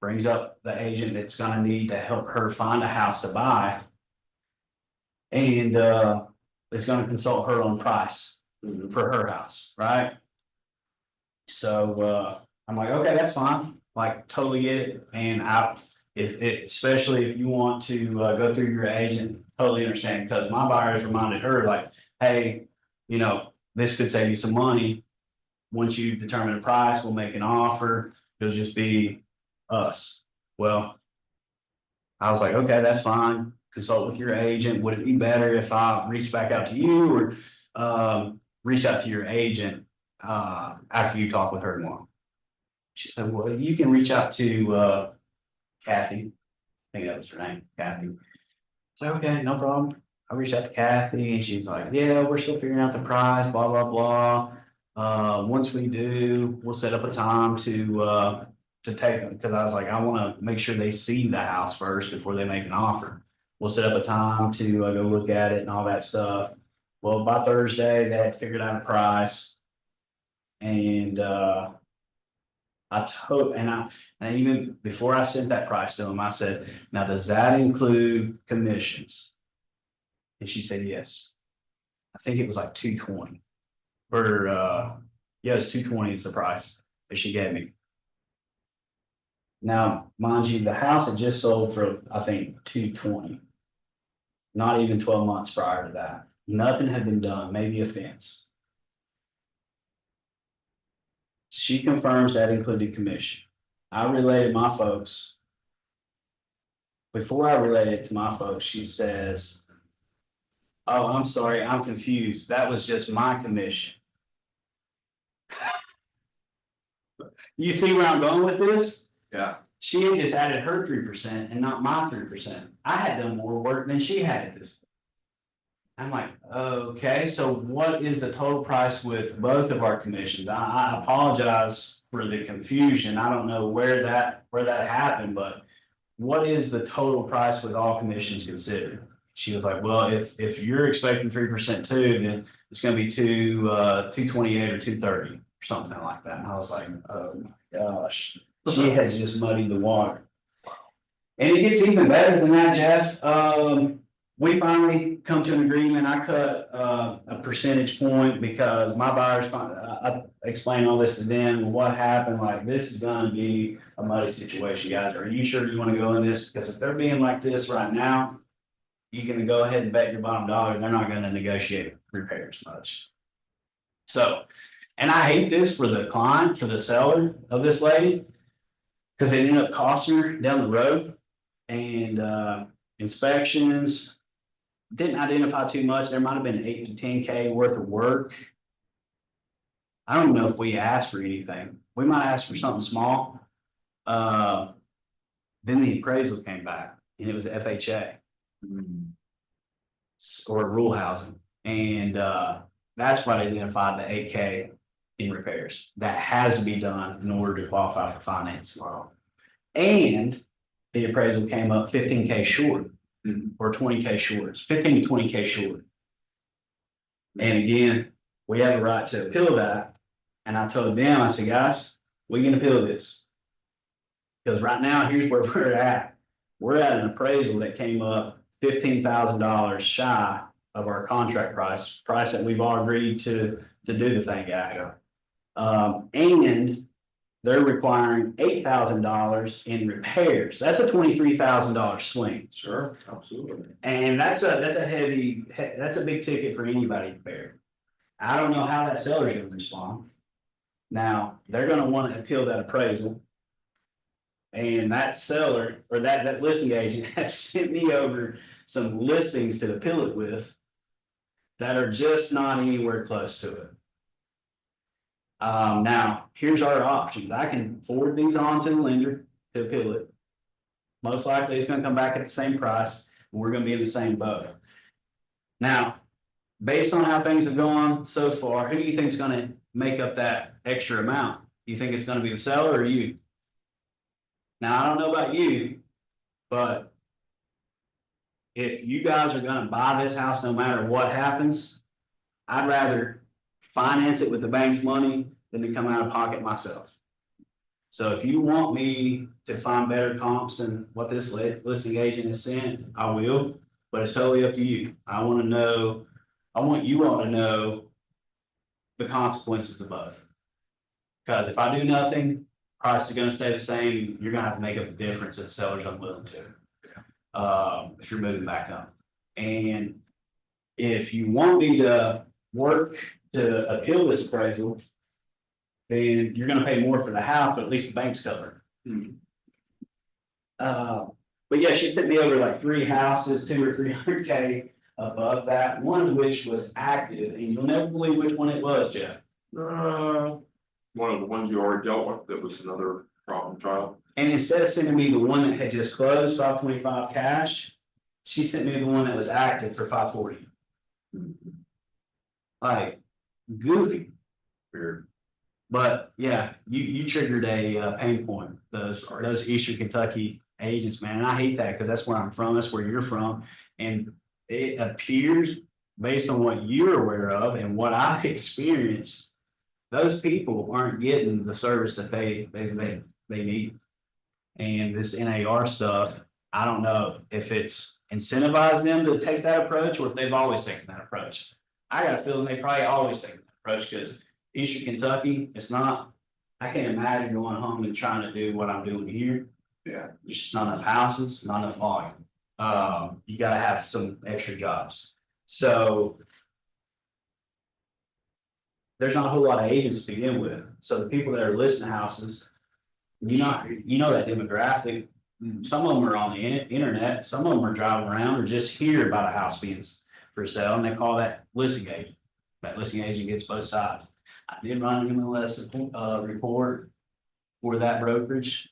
brings up the agent that's gonna need to help her find a house to buy. And is gonna consult her on price for her house, right? So I'm like, okay, that's fine, like totally get it, and especially if you want to go through your agent, totally understand, because my buyers reminded her like, hey, this could save you some money. Once you determine a price, we'll make an offer. It'll just be us. Well, I was like, okay, that's fine. Consult with your agent. Would it be better if I reach back out to you or reach out to your agent after you talk with her tomorrow? She said, well, you can reach out to Kathy. I think that was her name, Kathy. So, okay, no problem. I reached out to Kathy and she's like, yeah, we're still figuring out the price, blah, blah, blah. Once we do, we'll set up a time to take them, because I was like, I want to make sure they see the house first before they make an offer. We'll set up a time to go look at it and all that stuff. Well, by Thursday, they had figured out a price. And and even before I sent that price to them, I said, now, does that include commissions? And she said, yes. I think it was like 220 or yeah, it's 220 is the price that she gave me. Now, mind you, the house had just sold for, I think, 220. Not even 12 months prior to that. Nothing had been done, maybe a fence. She confirms that included commission. I related my folks. Before I relayed it to my folks, she says, oh, I'm sorry, I'm confused. That was just my commission. You see where I'm going with this? Yeah. She had just added her 3% and not my 3%. I had done more work than she had at this point. I'm like, okay, so what is the total price with both of our commissions? I apologize for the confusion. I don't know where that happened, but what is the total price with all commissions considered? She was like, well, if you're expecting 3% too, then it's gonna be 228 or 230 or something like that. And I was like, oh my gosh, she has just muddied the water. And it gets even better than that, Jeff. We finally come to an agreement. I cut a percentage point because my buyers, I explained all this to them. What happened, like, this is gonna be a muddy situation, guys. Are you sure you wanna go in this? Because if they're being like this right now, you're gonna go ahead and bet your bottom dollar they're not gonna negotiate repairs much. So, and I hate this for the client, for the seller of this lady, because it ended up costing her down the road. And inspections, didn't identify too much. There might have been 8 to 10K worth of work. I don't know if we asked for anything. We might ask for something small. Then the appraisal came back and it was FHA or rural housing. And that's what identified the 8K in repairs that has to be done in order to qualify for finance. And the appraisal came up 15K short. Mhm. Or 20K short, 15 to 20K short. And again, we have a right to appeal that. And I told them, I said, guys, we can appeal this. Because right now, here's where we're at. We're at an appraisal that came up $15,000 shy of our contract price that we've all agreed to do the thing at. And they're requiring $8,000 in repairs. That's a $23,000 swing. Sure, absolutely. And that's a heavy, that's a big ticket for anybody to bear. I don't know how that seller's gonna respond. Now, they're gonna want to appeal that appraisal. And that seller, or that listing agent has sent me over some listings to appeal it with. That are just not anywhere close to it. Now, here's our options. I can forward these on to the lender to appeal it. Most likely, it's gonna come back at the same price, and we're gonna be in the same boat. Now, based on how things have gone so far, who do you think is gonna make up that extra amount? You think it's gonna be the seller or you? Now, I don't know about you, but if you guys are gonna buy this house, no matter what happens, I'd rather finance it with the bank's money than to come out of pocket myself. So if you want me to find better comps than what this listing agent has sent, I will, but it's totally up to you. I want you all to know the consequences of both. Because if I do nothing, price is gonna stay the same, you're gonna have to make up the difference if the seller's unwilling to. If you're moving back up. And if you want me to work to appeal this appraisal, then you're gonna pay more for the house, but at least the bank's covered. But yeah, she sent me over like 3 houses, 200 or 300K above that, one of which was active, and you'll never believe which one it was, Jeff. One of the ones you already dealt with, that was another problem child. And instead of sending me the one that had just closed, 525 cash, she sent me the one that was active for 540. Like, goofy. Weird. But yeah, you triggered a pain point, those Eastern Kentucky agents, man, and I hate that because that's where I'm from, that's where you're from. And it appears, based on what you're aware of and what I've experienced, those people aren't getting the service that they need. And this NAR stuff, I don't know if it's incentivized them to take that approach or if they've always taken that approach. I got a feeling they probably always taken that approach because Eastern Kentucky, it's not, I can't imagine going home and trying to do what I'm doing here. Yeah. There's just not enough houses, not enough volume. You gotta have some extra jobs. So there's not a whole lot of agents to begin with. So the people that are listing houses, you know that demographic. Some of them are on the internet, some of them are driving around or just hear about a house being for sale, and they call that listing agent. That listing agent gets both sides. I did run an MLS report for that brokerage.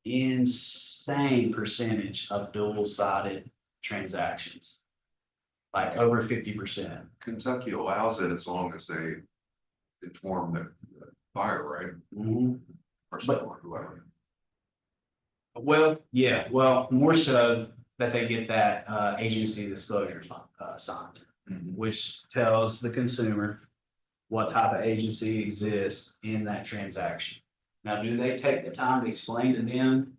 Insane percentage of dual-sided transactions. Like over 50%. Kentucky allows it as long as they inform the buyer, right? Or seller, whoever. Well, yeah, well, more so that they get that agency disclosure signed, which tells the consumer what type of agency exists in that transaction. Now, do they take the time to explain to them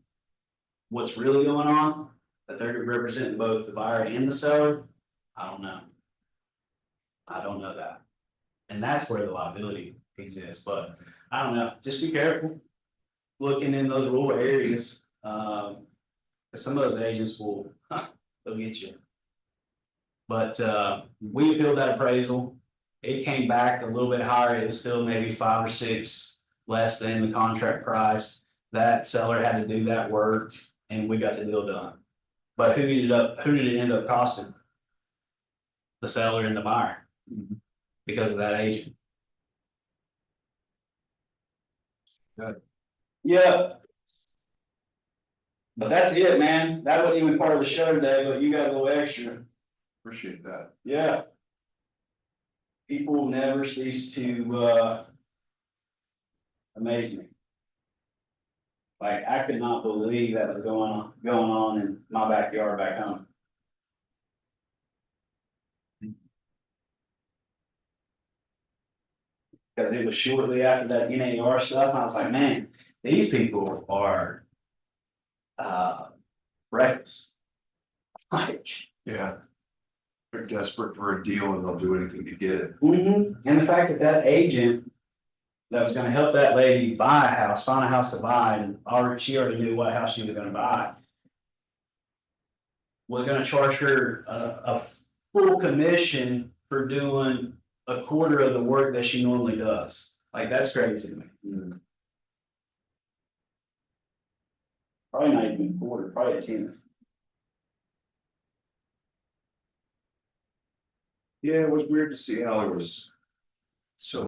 what's really going on? That they're representing both the buyer and the seller? I don't know. I don't know that. And that's where the liability exists, but I don't know, just be careful. Looking in those rural areas, some of those agents will, they'll get you. But we appealed that appraisal. It came back a little bit higher. It was still maybe 5 or 6 less than the contract price. That seller had to do that work and we got the deal done. But who did it end up costing? The seller and the buyer. Because of that agent. Good. Yeah. But that's it, man. That wasn't even part of the show today, but you got a little extra. Appreciate that. Yeah. People never cease to amaze me. Like, I could not believe that was going on in my backyard back home. Cause it was shortly after that NAR stuff, and I was like, man, these people are. Reckless. Like. Yeah. They're desperate for a deal and they'll do anything to get it. And the fact that that agent. That was gonna help that lady buy a house, find a house to buy, and she already knew what house she was gonna buy. Was gonna charge her a full commission for doing a quarter of the work that she normally does. Like, that's crazy to me. Probably not even a quarter, probably a tenth. Yeah, it was weird to see how there was so